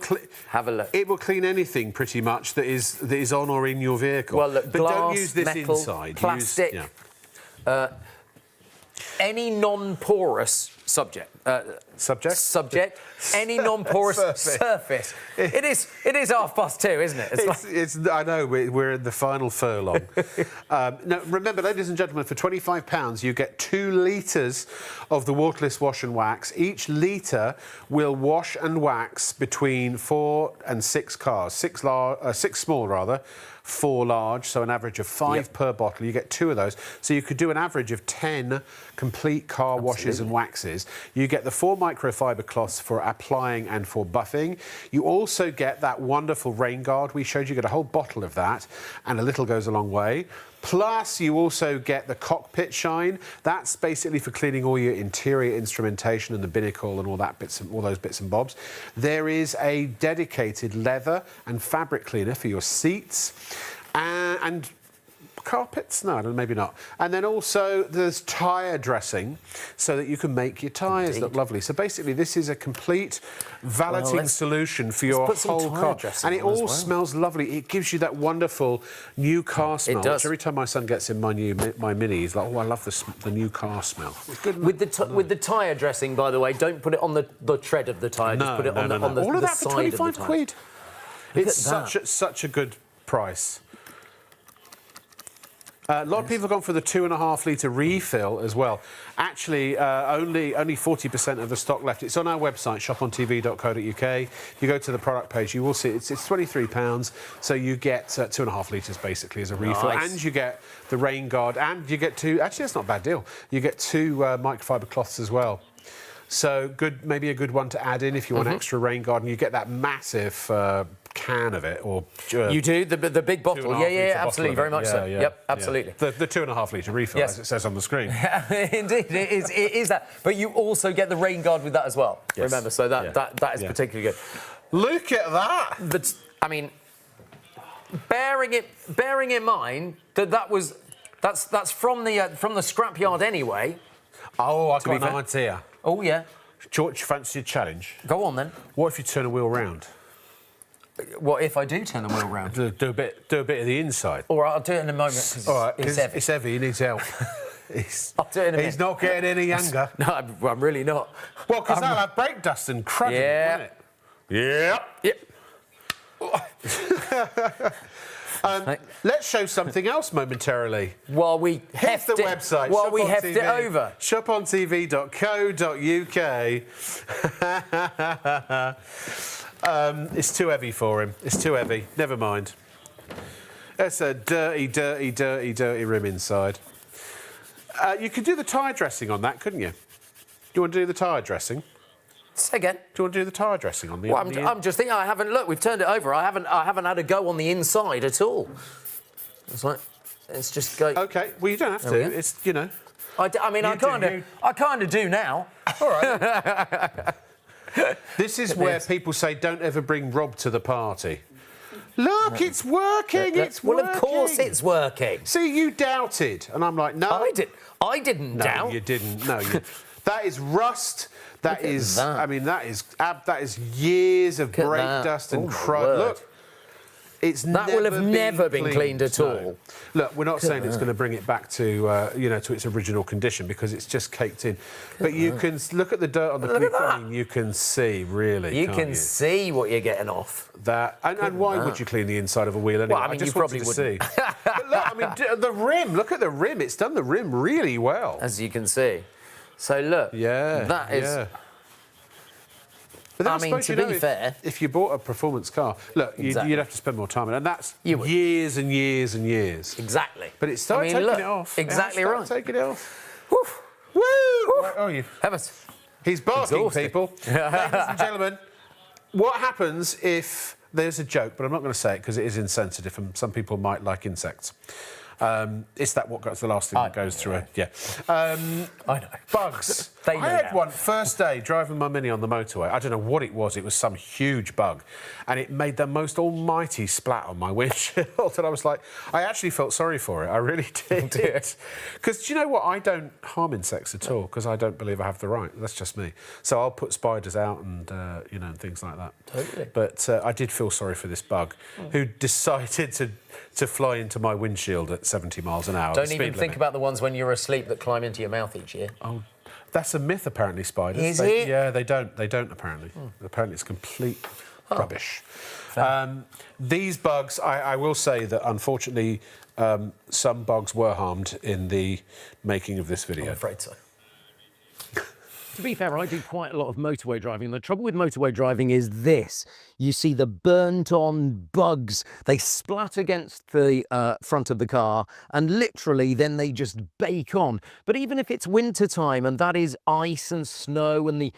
B: Have a look.
A: It will clean anything pretty much that is on or in your vehicle.
B: Well, look,
A: but
B: glass,
A: don't use this
B: metal,
A: inside.
B: plastic. Any non-porous subject.
A: Subject?
B: Any non-porous
A: Surface.
B: surface. It is 2:30, isn't it?
A: It's I know we're in the final furlong. Now, remember, ladies and gentlemen, for £25 you get 2 litres of the Waterless Wash and Wax. Each litre will wash and wax between 4 and 6 cars. 6 small, rather. 4 large, so an average of 5 per bottle. You get 2 of those, so you could do an average of 10 complete car washes and waxes. You get the 4 microfiber cloths for applying and for buffing. You also get that wonderful Rainguard we showed you. You get a whole bottle of that, and a little goes a long way. Plus, you also get the cockpit shine. That's basically for cleaning all your interior instrumentation and the binnacle and all those bits and bobs. There is a dedicated leather and fabric cleaner for your seats and carpets? No, maybe not. And then also there's tyre dressing so that you can make your tyres look lovely. So basically this is a complete valeting solution for your
B: put some
A: whole
B: tyre
A: car.
B: dressing
A: And it
B: on as
A: all
B: well.
A: smells lovely. It gives you that wonderful new car smell.
B: does.
A: Which every time my son gets in my Mini, he's like, oh, I love the new car smell. It's good.
B: With the tyre dressing, by the way, don't put it on the tread of the tyre. Just put it on the
A: all of
B: the
A: that for
B: side of the
A: 25
B: tyre.
A: quid.
B: Look
A: It's
B: at
A: such a good price. A lot of people have gone for the 2.5 litre refill as well. Actually, only 40% of the stock left. It's on our website, shopontv.co.uk. If you go to the product page, you will see it's £23. So you get 2.5 litres basically as a refill,
B: Nice.
A: and you get the Rainguard, and you get 2. Actually, that's not a bad deal. You get 2 microfiber cloths as well. So good, maybe a good one to add in if you want extra Rainguard, and you get that massive can of it, or
B: you do the big bottle.
A: 2.5
B: Yeah,
A: litre
B: absolutely,
A: bottle
B: very
A: of it.
B: much so.
A: Yeah,
B: Yep, absolutely.
A: The 2.5 litre refill,
B: Yes.
A: as it says on the screen.
B: Indeed, it is that. But you also get the Rainguard with that as well.
A: Yes.
B: Remember, so that is particularly good.
A: Look at that!
B: But I mean, bearing in mind that that's from the scrapyard anyway.
A: Oh, I've got
B: be
A: an
B: fair.
A: idea.
B: Oh yeah,
A: George, fancy a challenge?
B: go on then.
A: What if you turn a wheel round?
B: What if I do turn the wheel round?
A: Do a bit of the inside.
B: All right, I'll do it in a moment because
A: All right,
B: it's
A: 'cause
B: heavy.
A: it's heavy. He needs help.
B: I'll do it in a minute.
A: He's not getting any younger.
B: No, I'm really not.
A: Well, because that'll have brake dust and crud in it, won't it?
B: Yep.
A: Let's show something else momentarily.
B: While we
A: Hit
B: heft
A: the
B: it,
A: website.
B: while
A: Shop
B: we
A: on
B: heft
A: TV,
B: it over.
A: shoponTV.co.uk. It's too heavy for him. It's too heavy. Never mind. That's a dirty, dirty, dirty, dirty rim inside. You could do the tyre dressing on that, couldn't you? Do you want to do the tyre dressing?
B: Say again.
A: Do you want to do the tyre dressing on the?
B: Well,
A: on the
B: I'm just thinking. I haven't looked. We've turned it over. I haven't had a go on the inside at all. It's like it's just go.
A: Okay. Well, you don't have to.
B: we go.
A: It's
B: I mean,
A: You
B: I
A: do,
B: kind of do now.
A: All right. This is where people say, "Don't ever bring Rob to the party." Look, it's working. It's
B: Well,
A: working.
B: of course it's working.
A: See, you doubted, and I'm like, no,
B: I didn't
A: no,
B: doubt.
A: you didn't. No, that is rust. That
B: Look at
A: is.
B: that.
A: I mean, that is years of
B: at
A: brake
B: that.
A: dust and
B: Oh, my
A: crud.
B: word.
A: Look. It's
B: That will have never been cleaned at
A: No.
B: all.
A: Look, we're not saying it's going to bring it back to to its original condition because it's just caked in. But you can look at the dirt on the
B: Look at
A: clip. I
B: that.
A: mean, you can see really.
B: You
A: can't
B: can
A: you?
B: see what you're getting off.
A: That and why would you clean the inside of a wheel anyway?
B: Well, I mean,
A: just
B: you probably
A: wanted to
B: wouldn't.
A: see. But look, I mean, the rim. Look at the rim. It's done the rim really well.
B: As you can see. So look.
A: Yeah,
B: That is.
A: yeah. But then
B: I mean,
A: suppose,
B: to
A: you know,
B: be fair-
A: if you bought a performance car, look,
B: Exactly.
A: you'd have to spend more time on it, and that's
B: You would.
A: years and years and years.
B: Exactly.
A: But it started taking
B: look,
A: it off.
B: Exactly
A: It has
B: right.
A: started taking it off.
B: Woof.
A: Woo!
B: Woof.
A: Where are you?
B: Heavens.
A: He's barking,
B: Exhausting.
A: people. Ladies and gentlemen, what happens if there's a joke, but I'm not going to say it because it is insensitive and some people might like insects. It's that what goes the last thing that goes through it. Yeah.
B: I know.
A: Bugs.
B: They know
A: I had
B: now.
A: one first day driving my Mini on the motorway. I don't know what it was. It was some huge bug. And it made the most almighty splat on my windshield. And I was like, I actually felt sorry for it. I really did. Because do you know what? I don't harm insects at all because I don't believe I have the right. That's just me. So I'll put spiders out and, and things like that.
B: Totally.
A: But I did feel sorry for this bug who decided to fly into my windshield at 70 miles an hour.
B: Don't
A: the
B: even
A: speed
B: think
A: limit.
B: about the ones when you're asleep that climb into your mouth each year.
A: Oh, that's a myth, apparently, spiders.
B: Is it?
A: Yeah, they don't. They don't, apparently. Apparently, it's complete rubbish. These bugs, I will say that, unfortunately, some bugs were harmed in the making of this video.
B: I'm afraid so.
C: To be fair, I do quite a lot of motorway driving. The trouble with motorway driving is this. You see the burnt-on bugs. They splat against the front of the car, and literally then they just bake on. But even if it's winter time and that is ice and snow and the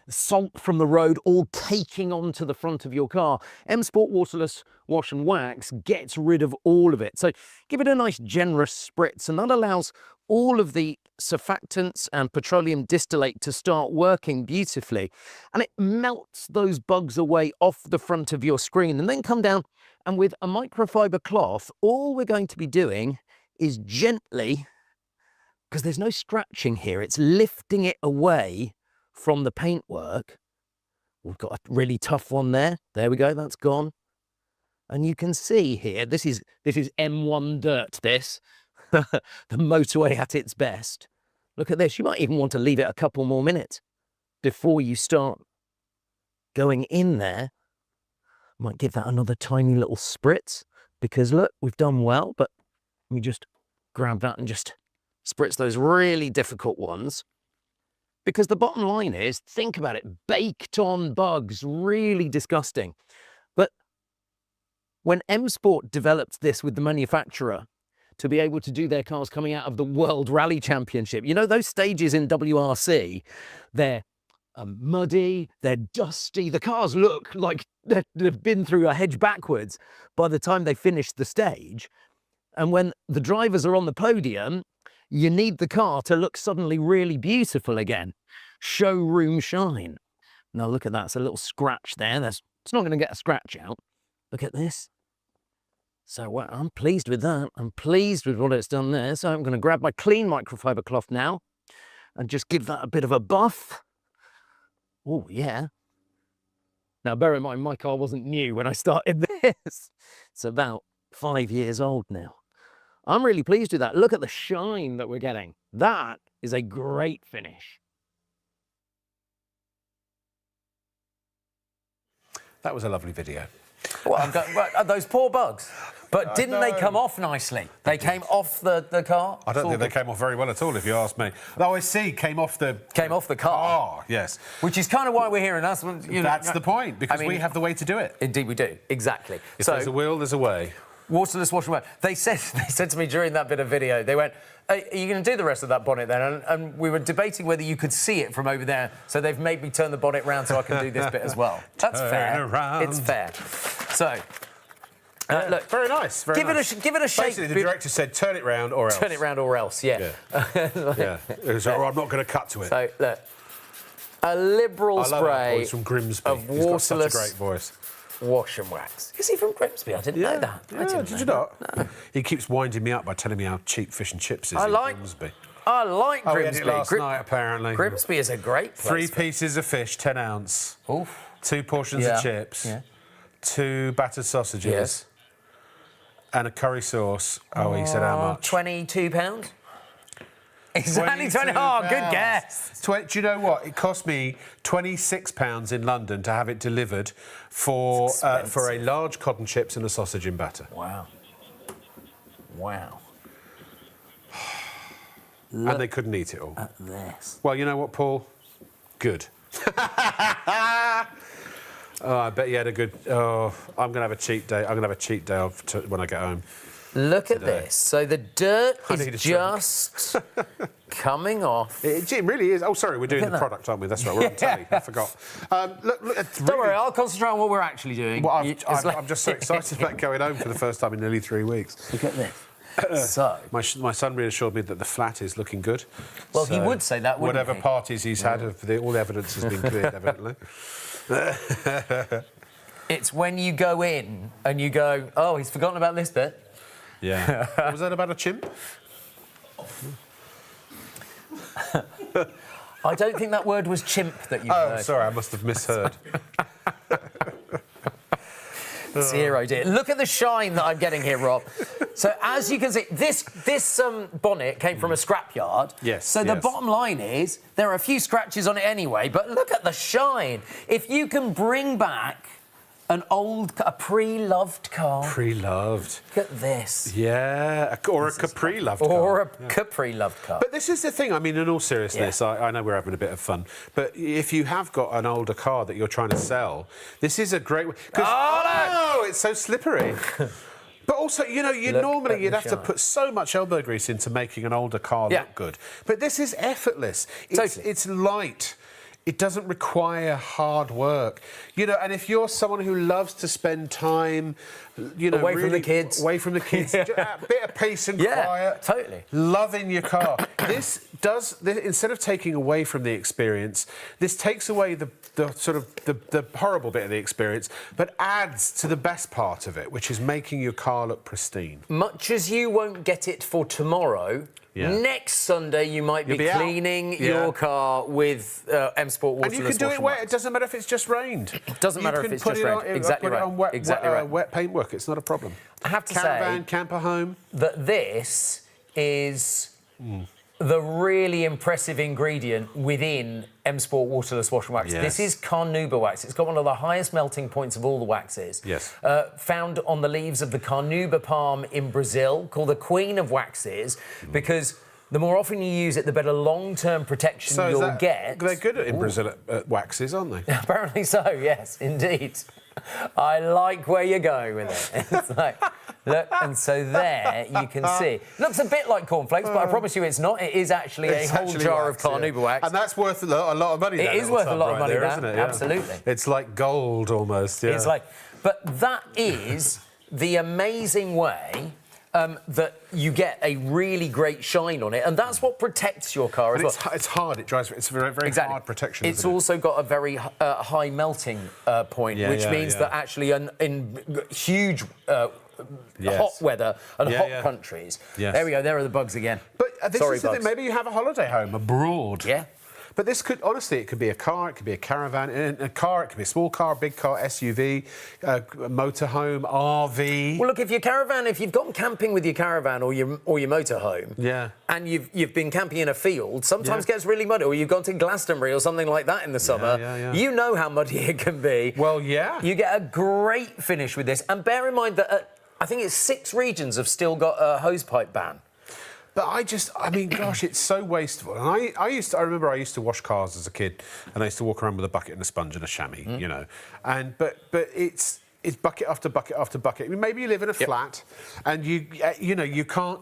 C: salt from the road all caking onto the front of your car, M Sport Waterless Wash and Wax gets rid of all of it. So give it a nice generous spritz, and that allows all of the surfactants and petroleum distillate to start working beautifully, and it melts those bugs away off the front of your screen. And then come down, and with a microfiber cloth, all we're going to be doing is gently, because there's no scratching here, it's lifting it away from the paintwork. We've got a really tough one there. There we go, that's gone. And you can see here, this is M1 dirt, this. The motorway at its best. Look at this. You might even want to leave it a couple more minutes before you start going in there. Might give that another tiny little spritz because look, we've done well, but we just grab that and just spritz those really difficult ones. Because the bottom line is, think about it, baked on bugs, really disgusting. But when M Sport developed this with the manufacturer, to be able to do their cars coming out of the World Rally Championship. You know, those stages in WRC, they're muddy, they're dusty. The cars look like they've been through a hedge backwards by the time they finish the stage. And when the drivers are on the podium, you need the car to look suddenly really beautiful again. Showroom shine. Now look at that, it's a little scratch there. It's not going to get a scratch out. Look at this. So well, I'm pleased with that. I'm pleased with what it's done there. So I'm going to grab my clean microfiber cloth now and just give that a bit of a buff. Oh, yeah. Now, bear in mind, my car wasn't new when I started this. It's about 5 years old now. I'm really pleased with that. Look at the shine that we're getting. That is a great finish.
A: That was a lovely video.
B: Well, those poor bugs. But didn't they come off nicely? They came off the car?
A: I don't think they came off very well at all, if you ask me. Oh, I see, came off the
B: car.
A: Oh, yes.
B: Which is kind of why we're here, and
A: that's the point, because we have the way to do it.
B: Indeed we do, exactly.
A: If there's a will, there's a way.
B: Waterless Wash Wax. They said to me during that bit of video, they went, are you going to do the rest of that bonnet then? And we were debating whether you could see it from over there, so they've made me turn the bonnet round so I can do this bit as well. That's fair.
A: Around.
B: It's fair. So, look,
A: very nice. Very nice.
B: Give it a shake.
A: Basically, the director said, turn it round or else.
B: Turn it round or else, yeah.
A: Yeah. Or I'm not going to cut to it.
B: So, look, a liberal spray
A: from Grimsby.
B: of
A: He's got such a
B: Waterless
A: great voice.
B: Wash and Wax. Is he from Grimsby? I didn't know that.
A: Did you not? No. He keeps winding me up by telling me how cheap fish and chips is in Grimsby.
B: I like Grimsby.
A: We had it last night, apparently.
B: Grimsby is a great place.
A: 3 pieces of fish, 10 ounce.
B: Oof.
A: 2 portions of chips.
B: Yeah.
A: 2 battered sausages.
B: Yes.
A: And a curry sauce. Oh, he said how much?
B: £22? Exactly 20. Oh, good guess.
A: Do you know what? It cost me £26 in London to have it delivered for a large cotton chips and a sausage in batter.
B: Wow. Wow.
A: And they couldn't eat it all.
B: At this.
A: Well, you know what, Paul? Good. Oh, I bet you had a good... Oh, I'm going to have a cheat day. I'm going to have a cheat day when I get home.
B: Look at this. So the dirt is just coming off.
A: It really is. Oh, sorry, we're doing the product, aren't we? That's right, we're on telly. I forgot. Look,
B: Don't worry, I'll concentrate on what we're actually doing.
A: Well, I'm just so excited about going home for the first time in nearly 3 weeks.
B: Look at this. So
A: my son reassured me that the flat is looking good.
B: Well, he would say that, wouldn't
A: whatever
B: he?
A: Parties he's had, all the evidence has been cleared, evidently.
B: It's when you go in and you go, oh, he's forgotten about this bit.
A: Yeah. What was that about a chimp?
B: I don't think that word was chimp that you heard.
A: Oh, sorry, I must have misheard.
B: Zero, dear. Look at the shine that I'm getting here, Rob. So as you can see, this bonnet came from a scrapyard.
A: Yes.
B: So the bottom line is there are a few scratches on it anyway, but look at the shine. If you can bring back a pre-loved car.
A: Pre-loved.
B: Look at this.
A: Yeah, or a Capri-loved car.
B: Or a Capri-loved car.
A: But this is the thing, I mean, in all seriousness, I know we're having a bit of fun, but if you have got an older car that you're trying to sell, this is a great way... Oh, it's so slippery. But also, you know, you'd have to put so much elbow grease into making an older car look good. But this is effortless. It's light. It doesn't require hard work, you know. And if you're someone who loves to spend time, you know,
B: away from the kids,
A: a bit of peace and quiet,
B: totally,
A: loving your car. This instead of taking away from the experience, this takes away the horrible bit of the experience, but adds to the best part of it, which is making your car look pristine.
B: Much as you won't get it for tomorrow. Yeah. Next Sunday, you might be cleaning your car with M Sport Waterless Wash Wax.
A: And you can do it wet. It doesn't matter if it's just rained.
B: It doesn't matter if it's just rained. Exactly right.
A: Put it on wet paintwork. It's not a problem.
B: I have to
A: say, camper home.
B: That this is the really impressive ingredient within M Sport Waterless Wash Wax.
A: Yes.
B: This is carnauba wax. It's got one of the highest melting points of all the waxes.
A: Yes.
B: Found on the leaves of the carnauba palm in Brazil, called the queen of waxes, because the more often you use it, the better long-term protection you'll get.
A: They're good in Brazil at waxes, aren't they?
B: Apparently so, yes, indeed. I like where you're going with it. It's like, look, and so there you can see. Looks a bit like cornflakes, but I promise you it's not. It is actually a whole jar of carnauba wax.
A: And that's worth a lot of money.
B: It is worth a lot of money,
A: isn't it?
B: Absolutely.
A: It's like gold almost. Yeah.
B: It's like, but that is the amazing way that you get a really great shine on it, and that's what protects your car as well.
A: It's hard. It dries. It's a very hard protection.
B: It's also got a very high melting point, which means that actually in huge hot weather and hot countries.
A: Yes.
B: There we go. There are the bugs again.
A: But this
B: Sorry,
A: is the thing. Maybe you have a holiday home abroad.
B: Yeah.
A: But this could, honestly, it could be a car, it could be a caravan. In a car, it could be a small car, a big car, SUV, motorhome, RV.
B: Well, look, if you've gone camping with your caravan or your motorhome, and you've been camping in a field, sometimes it gets really muddy, or you've gone to Glastonbury or something like that in the summer, you know how muddy it can be.
A: Well, yeah.
B: You get a great finish with this, and bear in mind that I think it's 6 regions have still got a hosepipe ban.
A: But I mean, gosh, it's so wasteful. And I remember I used to wash cars as a kid, and I used to walk around with a bucket and a sponge and a chamois, you know. And but it's bucket after bucket after bucket. I mean, maybe you live in a flat, and you can't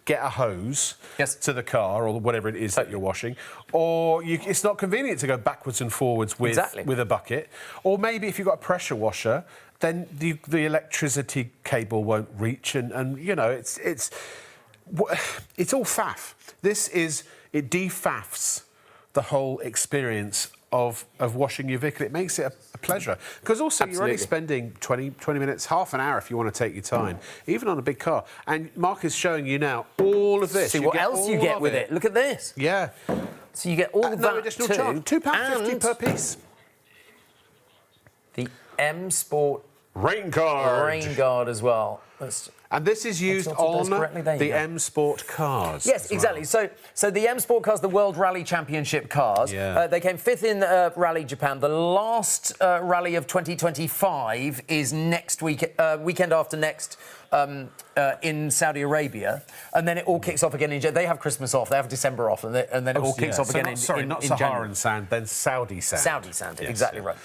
A: get a hose to the car or whatever it is that you're washing, or it's not convenient to go backwards and forwards with a bucket. Or maybe if you've got a pressure washer, then the electricity cable won't reach, and you know it's all faff. It defaffs the whole experience of washing your vehicle. It makes it a pleasure. Because also you're only spending 20 minutes, half an hour if you want to take your time, even on a big car. And Mark is showing you now all of this.
B: See what else you get with it. Look at this.
A: Yeah.
B: So you get all that
A: no additional charge. £2.50 per piece.
B: The M Sport
A: Rainguard
B: as well.
A: And this is used on the M Sport cars.
B: Yes, exactly. So the M Sport cars, the World Rally Championship cars, they came 5th in Rally Japan. The last rally of 2025 is next week, weekend after next, in Saudi Arabia, and then it all kicks off again in January. They have Christmas off, they have December off, and then it all kicks off again in January.
A: Not Saharan sand, then Saudi sand.
B: Saudi sand, exactly right.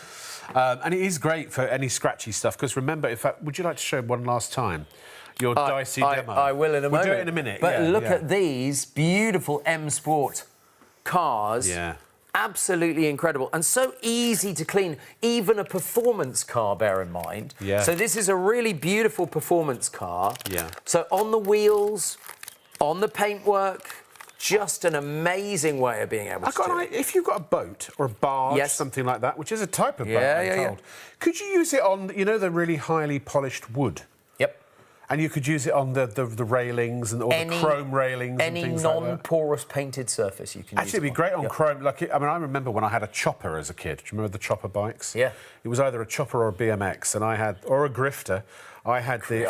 A: And it is great for any scratchy stuff, because remember, in fact, would you like to show one last time? Your dicey demo.
B: I will in a moment.
A: We'll do it in a minute.
B: But look at these beautiful M Sport cars.
A: Yeah.
B: Absolutely incredible. And so easy to clean. Even a performance car, bear in mind.
A: Yeah.
B: So this is a really beautiful performance car.
A: Yeah.
B: So on the wheels, on the paintwork, just an amazing way of being able to do it.
A: If you've got a boat or a barge, something like that, which is a type of boat, I'm told, could you use it on, the really highly polished wood?
B: Yep.
A: And you could use it on the railings or the chrome railings and things like that.
B: Any non-porous painted surface you can use.
A: Actually, it'd be great on chrome. I remember when I had a chopper as a kid. Do you remember the chopper bikes?
B: Yeah.
A: It was either a chopper or a BMX, and or a grifter. I had the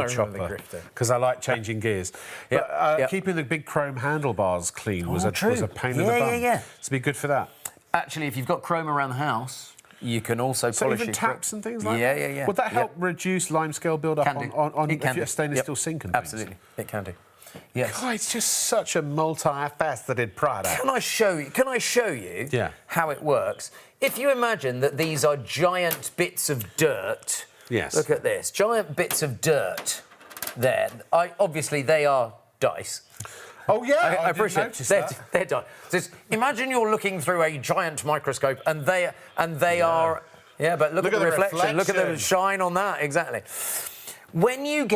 A: chopper because I like changing gears. But keeping the big chrome handlebars clean was a pain in the bum. So it'd be good for that.
B: Actually, if you've got chrome around the house, you can also polish
A: even taps and things like
B: that.
A: Yeah. Would that help reduce limescale build-up on a stainless steel sink and things?
B: Absolutely, it can do. Yes.
A: God, it's just such a multi-faceted product.
B: Can I show you how it works? If you imagine that these are giant bits of dirt.
A: Yes.
B: Look at this. Giant bits of dirt there. Obviously, they are dice.
A: Oh, yeah,
B: I appreciate it. They're dice. So imagine you're looking through a giant microscope and they are... Yeah, but look at the reflection. Look at the shine on that, exactly. When you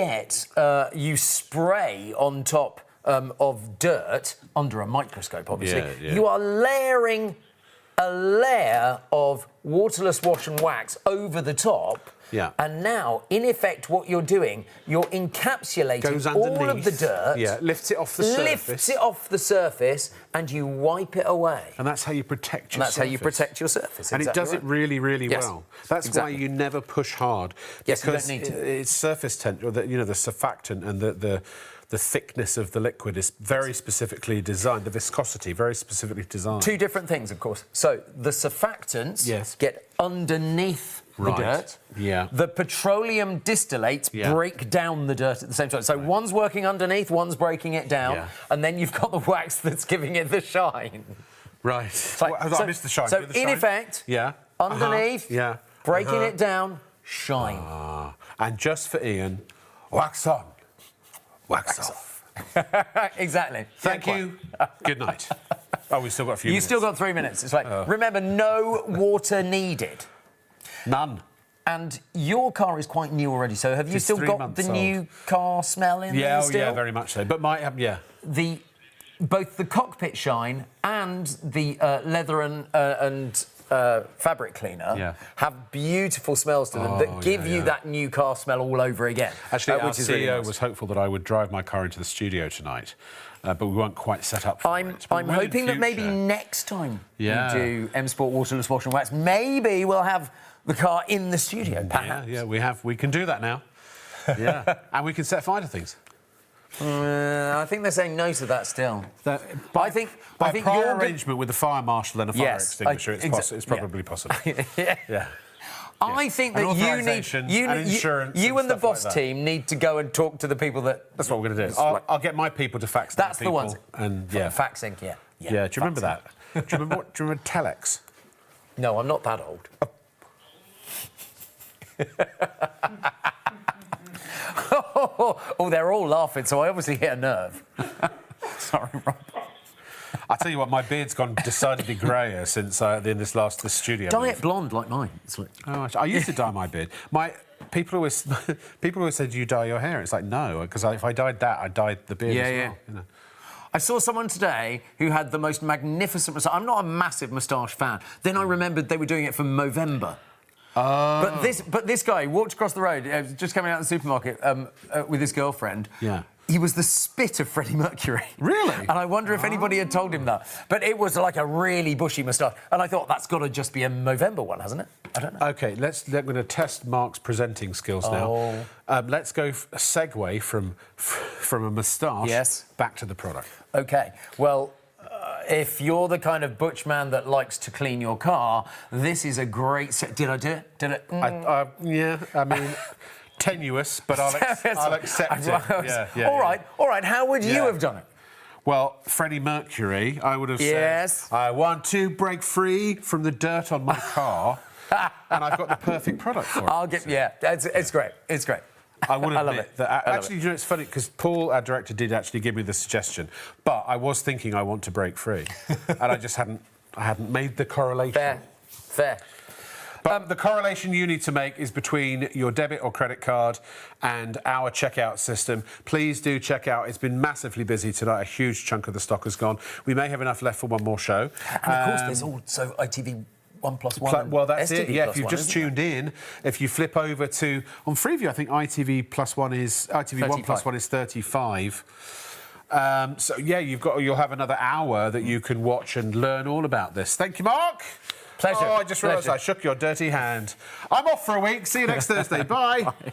B: you spray on top of dirt, under a microscope, obviously, you are layering a layer of waterless wash and wax over the top.
A: Yeah.
B: And now, in effect, what you're doing, you're encapsulating all of the dirt.
A: Yeah, lifts it off the surface.
B: Lifts it off the surface, and you wipe it away.
A: And that's how you protect your surface.
B: That's how you protect your surface,
A: And it does it really, really well. That's why you never push hard.
B: Yes, you don't need to.
A: It's surface tension, or the surfactant and the thickness of the liquid is very specifically designed, the viscosity, very specifically designed.
B: 2 different things, of course. So the surfactants get underneath the dirt.
A: Yeah.
B: The petroleum distillates break down the dirt at the same time. So one's working underneath, one's breaking it down, and then you've got the wax that's giving it the shine.
A: Right.
B: Like,
A: I missed the shine.
B: So in effect, underneath, Breaking it down, shine.
A: And just for Ian, wax on, wax off.
B: Exactly.
A: Thank you. Good night. Oh, we've still got a few minutes.
B: You've still got 3 minutes. It's like, remember, no water needed.
A: None.
B: And your car is quite new already, so have you
A: It's
B: still
A: 3
B: got
A: months
B: the new car smell in there still?
A: Yeah, very much so. But yeah.
B: Both the cockpit shine and the leather and fabric cleaner have beautiful smells to them that give you that new car smell all over again.
A: Actually, our
B: which is
A: CEO
B: really nice.
A: was hopeful that I would drive my car into the studio tonight, but we weren't quite set up for it. But
B: I'm
A: we'll in
B: hoping that maybe
A: future.
B: next time
A: Yeah.
B: you do M Sport Waterless Wash and Wax, maybe we'll have the car in the studio, perhaps.
A: Yeah, we can do that now. Yeah, and we can set fire to things.
B: I think they're saying no to that still. I think
A: prior arrangement with the fire marshal and a fire extinguisher, it's probably possible. Yeah.
B: I think that
A: And authorisation and insurance
B: you and the
A: stuff like
B: boss
A: that.
B: team need to go and talk to the people that.
A: That's what we're going to do. I'll get my people to fax.
B: That's
A: people,
B: the ones.
A: And
B: faxing. Yeah.
A: Yeah. Do you remember that? Do you remember telex?
B: No, I'm not that old. Oh, they're all laughing, so I obviously hit a nerve. Sorry, Rob.
A: I tell you what, my beard's gone decidedly greyer since this studio.
B: Dye
A: move.
B: it blonde like mine. It's like...
A: Oh, I used to dye my beard. People always said, "Do you dye your hair?" It's like no, because if I dyed that, I dyed the beard as well. You know?
B: I saw someone today who had the most magnificent moustache. I'm not a massive moustache fan. Then I remembered they were doing it for Movember. But this guy walked across the road, just coming out of the supermarket with his girlfriend.
A: Yeah.
B: He was the spit of Freddie Mercury.
A: Really?
B: And I wonder if anybody had told him that. But it was like a really bushy moustache. And I thought, that's got to just be a Movember one, hasn't it? I don't know.
A: OK, we're going to test Mark's presenting skills now. Let's go segue from a moustache back to the product.
B: OK, well... if you're the kind of butch man that likes to clean your car, this is a great set. Did I do it? Did it?
A: Yeah, I mean, tenuous, but I'll accept it. Yeah,
B: all right. How would you have done it?
A: Well, Freddie Mercury, I would have said, I want to break free from the dirt on my car, and I've got the perfect product for it.
B: It's great. It's great.
A: I would admit that. Actually, you know, it's funny because Paul, our director, did actually give me the suggestion, but I was thinking I want to break free, and I just hadn't made the correlation.
B: Fair.
A: But the correlation you need to make is between your debit or credit card and our checkout system. Please do check out. It's been massively busy tonight. A huge chunk of the stock has gone. We may have enough left for one more show.
B: And of course, there's also ITV 1+1.
A: Well, that's it. Yeah, if you've
B: one,
A: just tuned in, if you flip over to on Freeview, I think ITV One Plus One is 35. So yeah, you'll have another hour that you can watch and learn all about this. Thank you, Mark.
B: Pleasure.
A: Oh, I just realised I shook your dirty hand. I'm off for a week. See you next Thursday. Bye.
B: Bye.